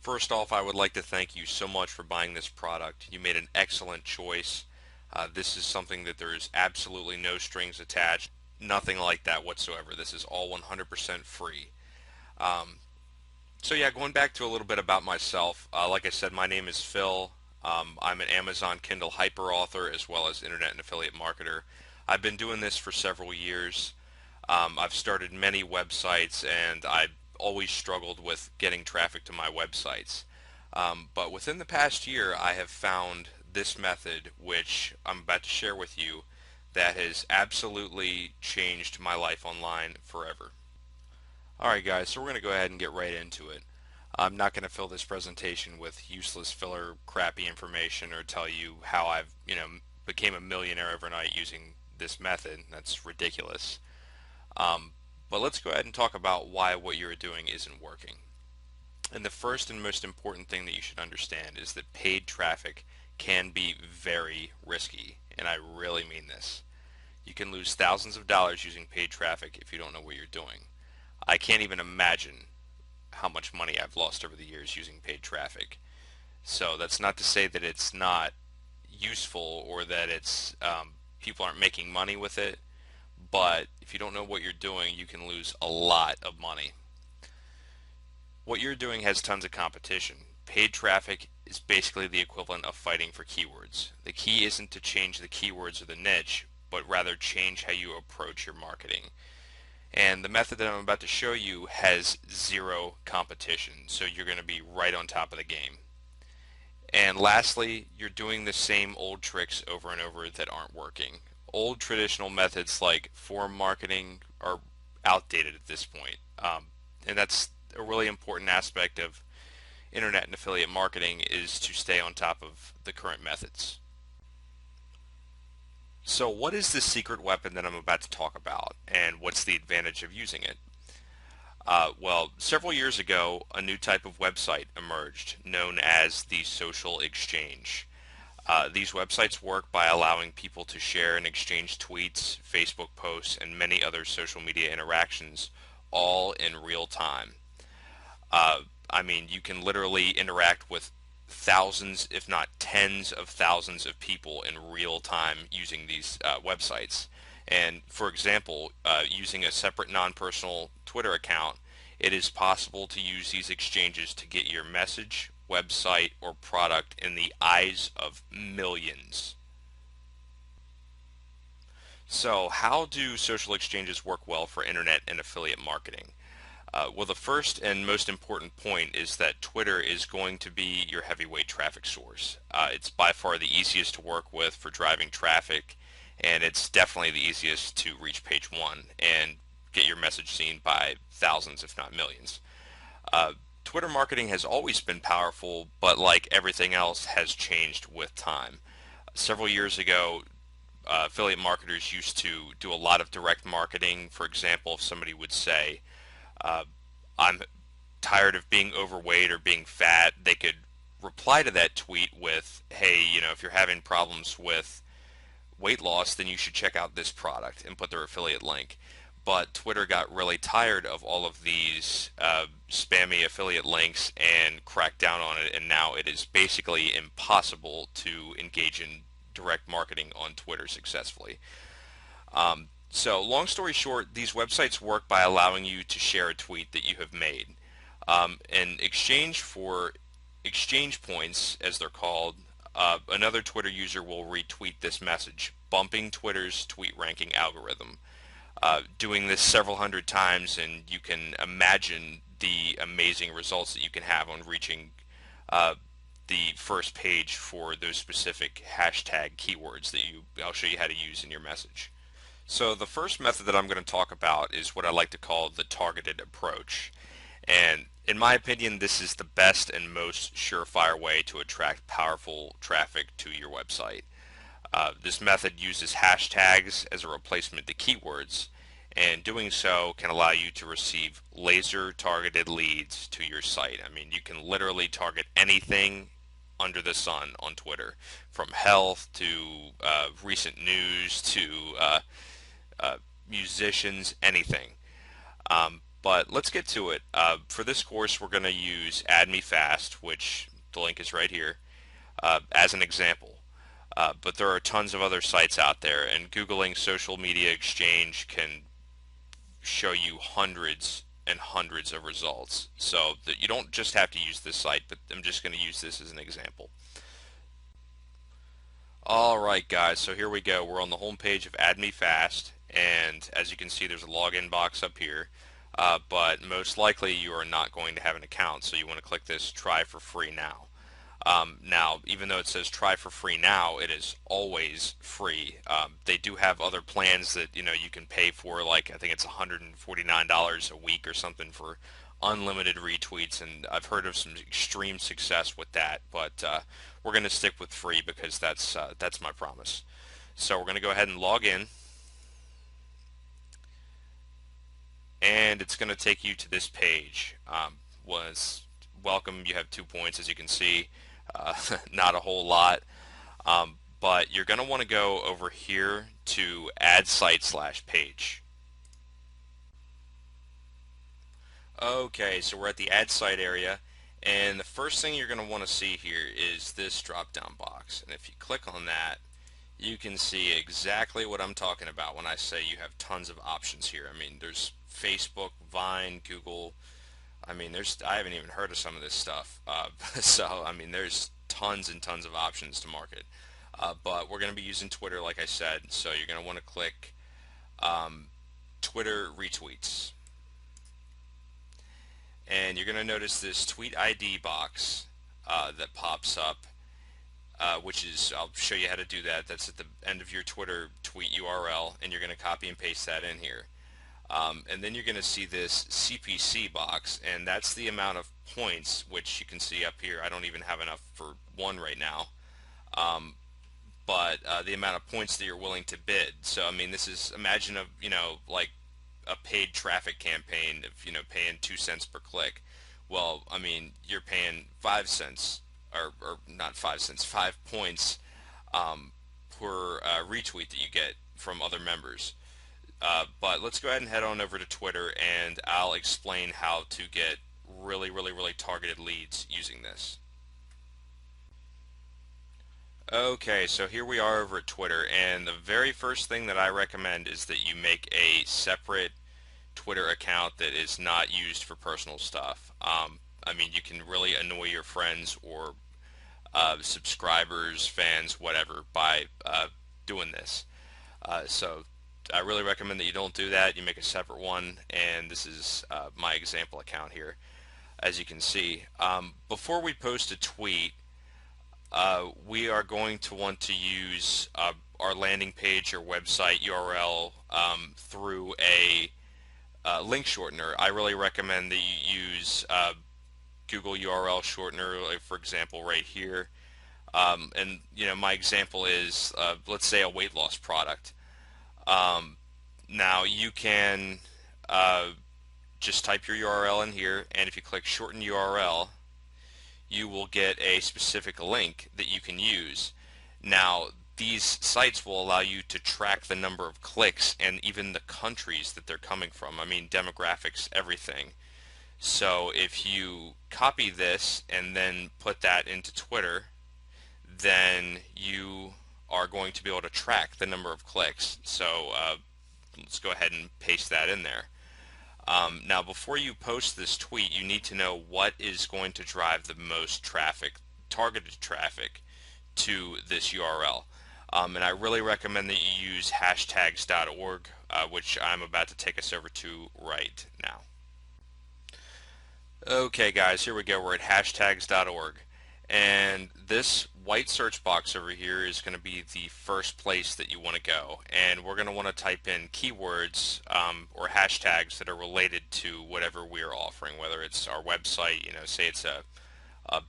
First off, I would like to thank you so much for buying this product. You made an excellent choice. This is something that there is absolutely no strings attached, nothing like that whatsoever. This is all 100% free. So yeah, going back to a little bit about myself, like I said, my name is Phil. I'm an Amazon Kindle hyper author as well as internet and affiliate marketer. I've been doing this for several years. I've started many websites, and I've always struggled with getting traffic to my websites. But within the past year, I have found this method, which I'm about to share with you, that has absolutely changed my life online forever. Alright guys, so we're going to go ahead and get right into it. I'm not going to fill this presentation with useless filler, crappy information, or tell you how I've, became a millionaire overnight using this method. That's ridiculous. But let's go ahead and talk about why what you're doing isn't working. And the first and most important thing that you should understand is that paid traffic can be very risky, and I really mean this. You can lose thousands of dollars using paid traffic if you don't know what you're doing. I can't even imagine how much money I've lost over the years using paid traffic. So that's not to say that it's not useful or that it's people aren't making money with it, but if you don't know what you're doing, you can lose a lot of money. What you're doing has tons of competition. Paid traffic is basically the equivalent of fighting for keywords. The key isn't to change the keywords or the niche, but rather change how you approach your marketing. And the method that I'm about to show you has zero competition, so you're going to be right on top of the game. And lastly, you're doing the same old tricks over and over that aren't working. Old traditional methods like forum marketing are outdated at this point, and that's a really important aspect of internet and affiliate marketing, is to stay on top of the current methods. So what is the secret weapon that I'm about to talk about, and what's the advantage of using it? Well, several years ago, a new type of website emerged known as the social exchange. These websites work by allowing people to share and exchange tweets, Facebook posts, and many other social media interactions all in real time. Uh, I mean, you can literally interact with thousands, if not tens of thousands of people in real time using these websites. And for example, using a separate non-personal Twitter account, it is possible to use these exchanges to get your message, website, or product in the eyes of millions. So, how do social exchanges work well for internet and affiliate marketing? Well, the first and most important point is that Twitter is going to be your heavyweight traffic source. It's by far the easiest to work with for driving traffic, and it's definitely the easiest to reach page one and get your message seen by thousands, if not millions. Uh, Twitter marketing has always been powerful, but like everything else, has changed with time. Several years ago, affiliate marketers used to do a lot of direct marketing. For example, if somebody would say, uh, I'm tired of being overweight or being fat, they could reply to that tweet with, hey, if you're having problems with weight loss, then you should check out this product and put their affiliate link. But Twitter got really tired of all of these spammy affiliate links and cracked down on it, and now it is basically impossible to engage in direct marketing on Twitter successfully. So, long story short, these websites work by allowing you to share a tweet that you have made. In exchange for exchange points, as they're called, another Twitter user will retweet this message, bumping Twitter's tweet ranking algorithm. Doing this several hundred times, and you can imagine the amazing results that you can have on reaching uh, the first page for those specific hashtag keywords that I'll show you how to use in your message. So the first method that I'm going to talk about is what I like to call the targeted approach. And in my opinion, this is the best and most surefire way to attract powerful traffic to your website. This method uses hashtags as a replacement to keywords, and doing so can allow you to receive laser targeted leads to your site. I mean, you can literally target anything under the sun on Twitter, from health to recent news to uh, musicians, anything. But let's get to it. For this course, we're going to use Add Me Fast, which the link is right here, as an example. But there are tons of other sites out there, and Googling social media exchange can show you hundreds and hundreds of results. So that you don't just have to use this site, but I'm just going to use this as an example. Alright guys, so here we go. We're on the home page of Add Me Fast, and as you can see there's a login box up here. But most likely you are not going to have an account, so you want to click this Try for Free Now. Now, even though it says try for free now, it is always free. They do have other plans that you can pay for, like I think it's $149 a week or something for unlimited retweets, and I've heard of some extreme success with that. But we're going to stick with free because that's my promise. So we're going to go ahead and log in, and it's going to take you to this page. Was welcome. You have 2 points, as you can see. Not a whole lot, but you're going to want to go over here to add site slash page. Okay, so we're at the add site area, and the first thing you're going to want to see here is this drop down box, and if you click on that, you can see exactly what I'm talking about when I say you have tons of options here. I mean, there's Facebook, Vine, Google. I mean, I haven't even heard of some of this stuff. So, I mean, there's tons and tons of options to market. But we're going to be using Twitter, like I said. So you're going to want to click um, Twitter retweets. And you're going to notice this tweet ID box that pops up, which is, I'll show you how to do that. That's at the end of your Twitter tweet URL, and you're going to copy and paste that in here. And then you're going to see this CPC box, and that's the amount of points, which you can see up here. I don't even have enough for one right now, but the amount of points that you're willing to bid. So I mean, this is, imagine like a paid traffic campaign of, paying 2 cents per click. Well, I mean, you're paying 5 cents, or not 5 cents, 5 points per retweet that you get from other members. But let's go ahead and head on over to Twitter, and I'll explain how to get really, really, really targeted leads using this. Okay, so here we are over at Twitter, and the very first thing that I recommend is that you make a separate Twitter account that is not used for personal stuff. I mean, you can really annoy your friends or subscribers, fans, whatever, by doing this. So I really recommend that you don't do that. You make a separate one, and this is my example account here, as you can see. Before we post a tweet, we are going to want to use our landing page or website URL through a link shortener. I really recommend that you use Google URL shortener, like for example right here. And my example is let's say a weight loss product. Now you can just type your URL in here, and if you click shorten URL, you will get a specific link that you can use. Now, these sites will allow you to track the number of clicks and even the countries that they're coming from. I mean, demographics, everything. So if you copy this and then put that into Twitter, then you are going to be able to track the number of clicks. So let's go ahead and paste that in there. Now, before you post this tweet, you need to know what is going to drive the most traffic, targeted traffic, to this URL. And I really recommend that you use hashtags.org, which I'm about to take us over to right now. Okay, guys, here we go. We're at hashtags.org. And this white search box over here is going to be the first place that you want to go. And we're going to want to type in keywords or hashtags that are related to whatever we are offering, whether it's our website, say it's a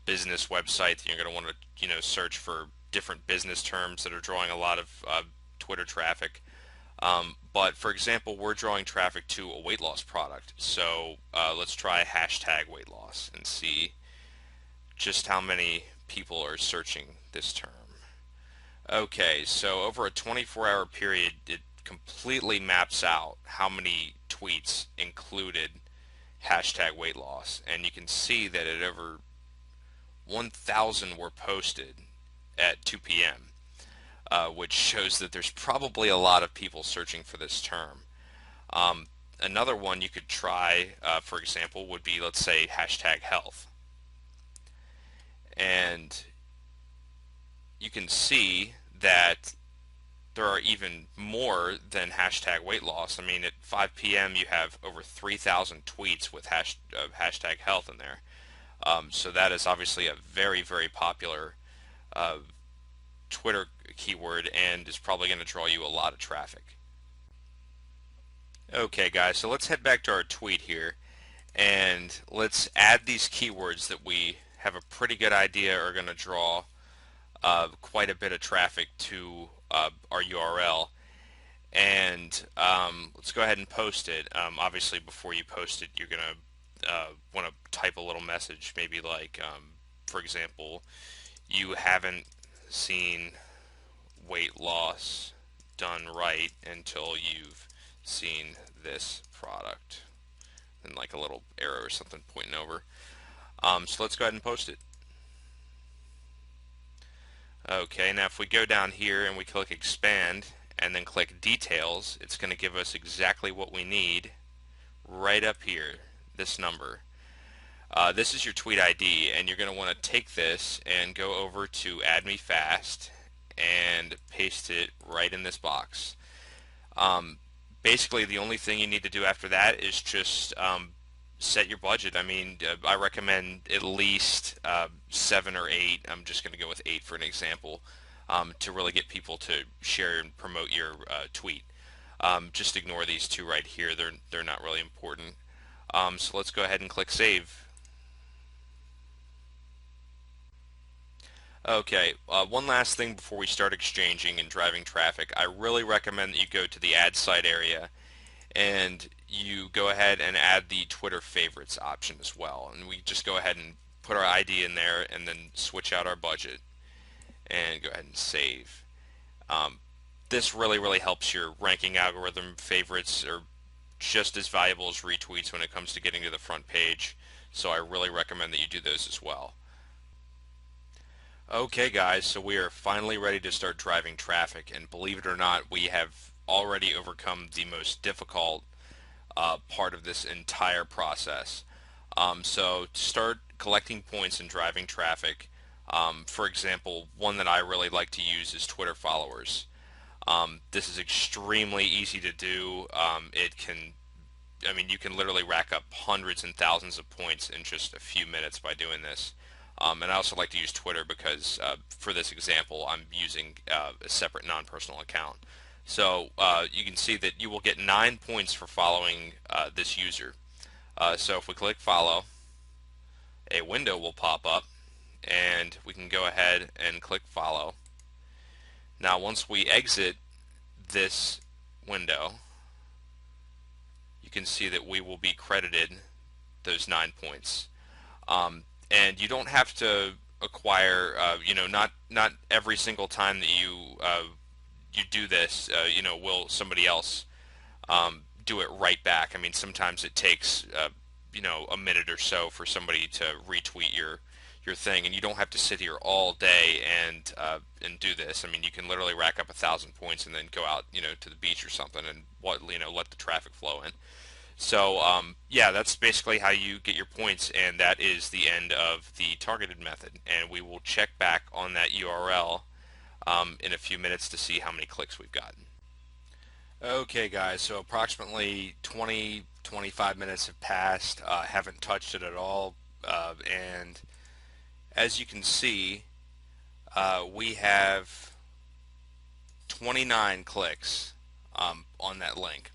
business website, that you're going to want to, search for different business terms that are drawing a lot of Twitter traffic. But for example, we're drawing traffic to a weight loss product. So let's try hashtag weight loss and see just how many people are searching this term. Okay, so over a 24-hour period, it completely maps out how many tweets included hashtag weight loss, and you can see that at over 1,000 were posted at 2 p.m., which shows that there's probably a lot of people searching for this term. Another one you could try, for example, would be, let's say, hashtag health. And you can see that there are even more than hashtag weight loss. I mean, at 5 p.m. you have over 3,000 tweets with hashtag health in there. So that is obviously a very, very popular Twitter keyword and is probably going to draw you a lot of traffic. Okay, guys, so let's head back to our tweet here, and let's add these keywords that we have a pretty good idea are going to draw quite a bit of traffic to our URL. And let's go ahead and post it. Obviously, before you post it, you're going to want to type a little message, maybe like, for example, you haven't seen weight loss done right until you've seen this product, and like a little arrow or something pointing over. So let's go ahead and post it. Okay, now if we go down here and we click expand and then click details, it's going to give us exactly what we need right up here, this number. This is your tweet ID, and you're going to want to take this and go over to add me fast and paste it right in this box. Basically, the only thing you need to do after that is just set your budget. I mean, I recommend at least 7 or 8. I'm just going to go with 8 for an example, to really get people to share and promote your tweet. Just ignore these 2 right here. They're not really important. So let's go ahead and click save. Okay, one last thing before we start exchanging and driving traffic. I really recommend that you go to the ad site area and you go ahead and add the Twitter favorites option as well. And we just go ahead and put our ID in there and then switch out our budget and go ahead and save. Um, this really helps your ranking algorithm. Favorites are just as valuable as retweets when it comes to getting to the front page. So I really recommend that you do those as well. Okay guys, so we are finally ready to start driving traffic, and believe it or not, we have already overcome the most difficult part of this entire process. So to start collecting points and driving traffic, for example, one that I really like to use is Twitter followers. This is extremely easy to do. I mean, you can literally rack up hundreds and thousands of points in just a few minutes by doing this. And I also like to use Twitter because for this example, I'm using a separate non-personal account. So you can see that you will get 9 points for following this user. So if we click follow, a window will pop up and we can go ahead and click follow. Now once we exit this window, you can see that we will be credited those 9 points. And you don't have to acquire, not every single time that you do this, will somebody else do it right back. I mean, sometimes it takes, a minute or so for somebody to retweet your thing, and you don't have to sit here all day and do this. I mean, you can literally rack up 1,000 points and then go out, to the beach or something and let the traffic flow in. So yeah, that's basically how you get your points, and that is the end of the targeted method. And we will check back on that URL in a few minutes to see how many clicks we've gotten. Okay guys, so approximately 25 minutes have passed. Haven't touched it at all, and as you can see, we have 29 clicks on that link.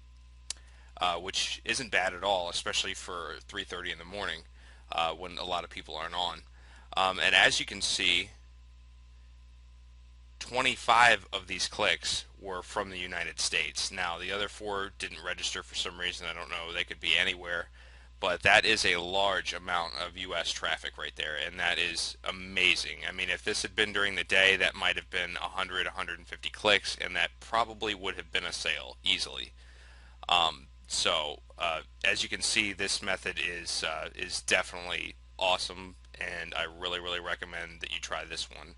Which isn't bad at all, especially for 3:30 in the morning when a lot of people aren't on. And as you can see, 25 of these clicks were from the United States. Now, the other 4 didn't register for some reason. I don't know. They could be anywhere. But that is a large amount of U.S. traffic right there, and that is amazing. I mean, if this had been during the day, that might have been 100, 150 clicks, and that probably would have been a sale easily. So as you can see, this method is definitely awesome, and I really recommend that you try this one.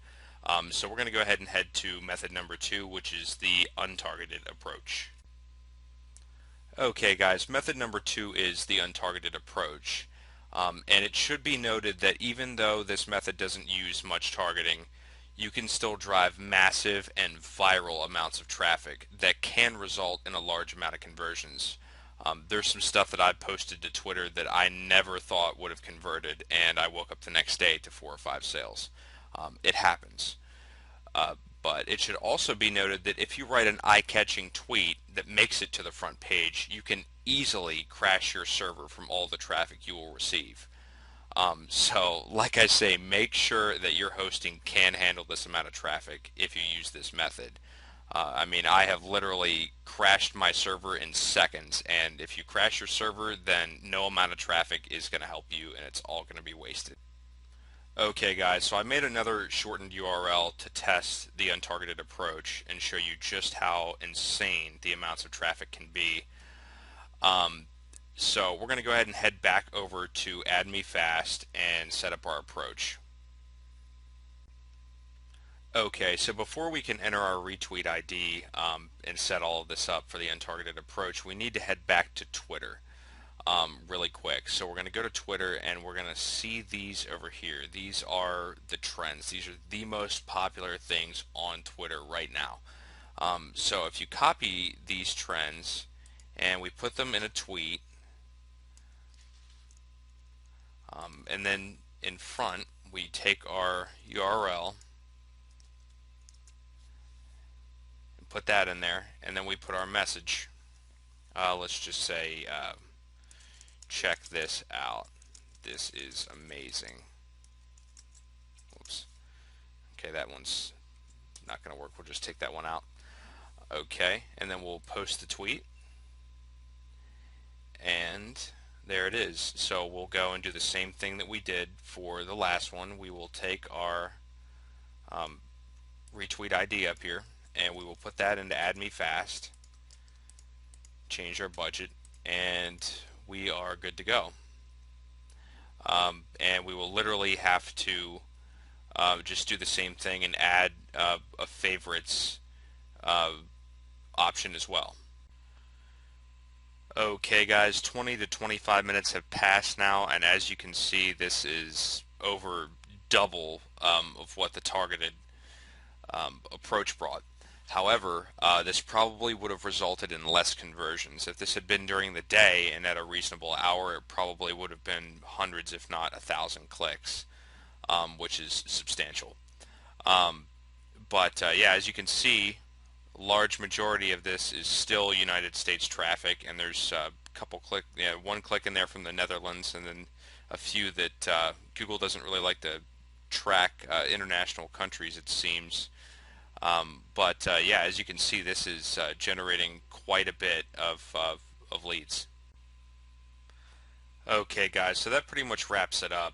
So we're going to go ahead and head to method number 2, which is the untargeted approach. Okay guys, method number 2 is the untargeted approach. And it should be noted that even though this method doesn't use much targeting, you can still drive massive and viral amounts of traffic that can result in a large amount of conversions. There's some stuff that I posted to Twitter that I never thought would have converted, and I woke up the next day to 4 or 5 sales. It happens. But it should also be noted that if you write an eye-catching tweet that makes it to the front page, you can easily crash your server from all the traffic you will receive. So, like I say, make sure that your hosting can handle this amount of traffic if you use this method. I mean, I have literally crashed my server in seconds, and if you crash your server, then no amount of traffic is going to help you, and it's all going to be wasted. Okay guys, so I made another shortened URL to test the untargeted approach and show you just how insane the amounts of traffic can be. So we're going to go ahead and head back over to Add Me Fast and set up our approach. Okay, so before we can enter our retweet ID and set all of this up for the untargeted approach, we need to head back to Twitter really quick. So we're going to go to Twitter and we're going to see these over here. These are the trends. These are the most popular things on Twitter right now. So if you copy these trends and we put them in a tweet, and then in front we take our URL, put that in there, and then we put our message. Let's just say, check this out. This is amazing. Whoops. Okay, that one's not going to work. We'll just take that one out. Okay, and then we'll post the tweet. And there it is. So we'll go and do the same thing that we did for the last one. We will take our um, retweet ID up here, and we will put that into add me fast, change our budget, and we are good to go. And we will literally have to just do the same thing and add a favorites uh, option as well. Okay guys, 20 to 25 minutes have passed now, and as you can see, this is over double of what the targeted approach brought. However, this probably would have resulted in less conversions. If this had been during the day and at a reasonable hour, it probably would have been hundreds, if not 1,000 clicks, which is substantial. Um, but yeah, as you can see, large majority of this is still United States traffic, and there's a couple one click in there from the Netherlands, and then a few that Google doesn't really like to track international countries, it seems. But yeah, as you can see, this is generating quite a bit of leads. Okay, guys, so that pretty much wraps it up.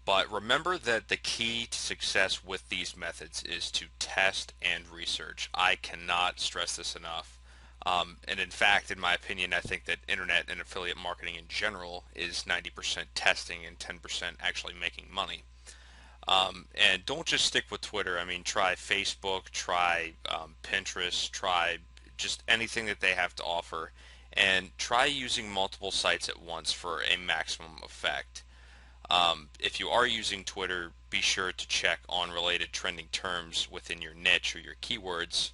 But remember that the key to success with these methods is to test and research. I cannot stress this enough. And in fact, in my opinion, I think that internet and affiliate marketing in general is 90% testing and 10% actually making money. And don't just stick with Twitter. I mean, try Facebook, try Pinterest, try just anything that they have to offer, and try using multiple sites at once for a maximum effect. If you are using Twitter, be sure to check on related trending terms within your niche or your keywords.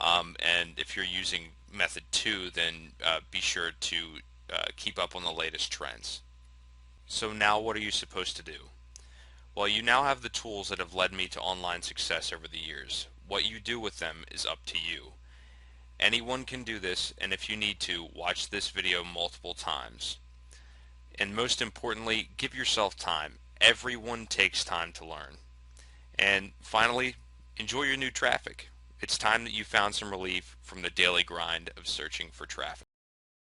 And if you're using method 2, then be sure to keep up on the latest trends. So now what are you supposed to do? Well, you now have the tools that have led me to online success over the years. What you do with them is up to you. Anyone can do this, and if you need to, watch this video multiple times. And most importantly, give yourself time. Everyone takes time to learn. And finally, enjoy your new traffic. It's time that you found some relief from the daily grind of searching for traffic.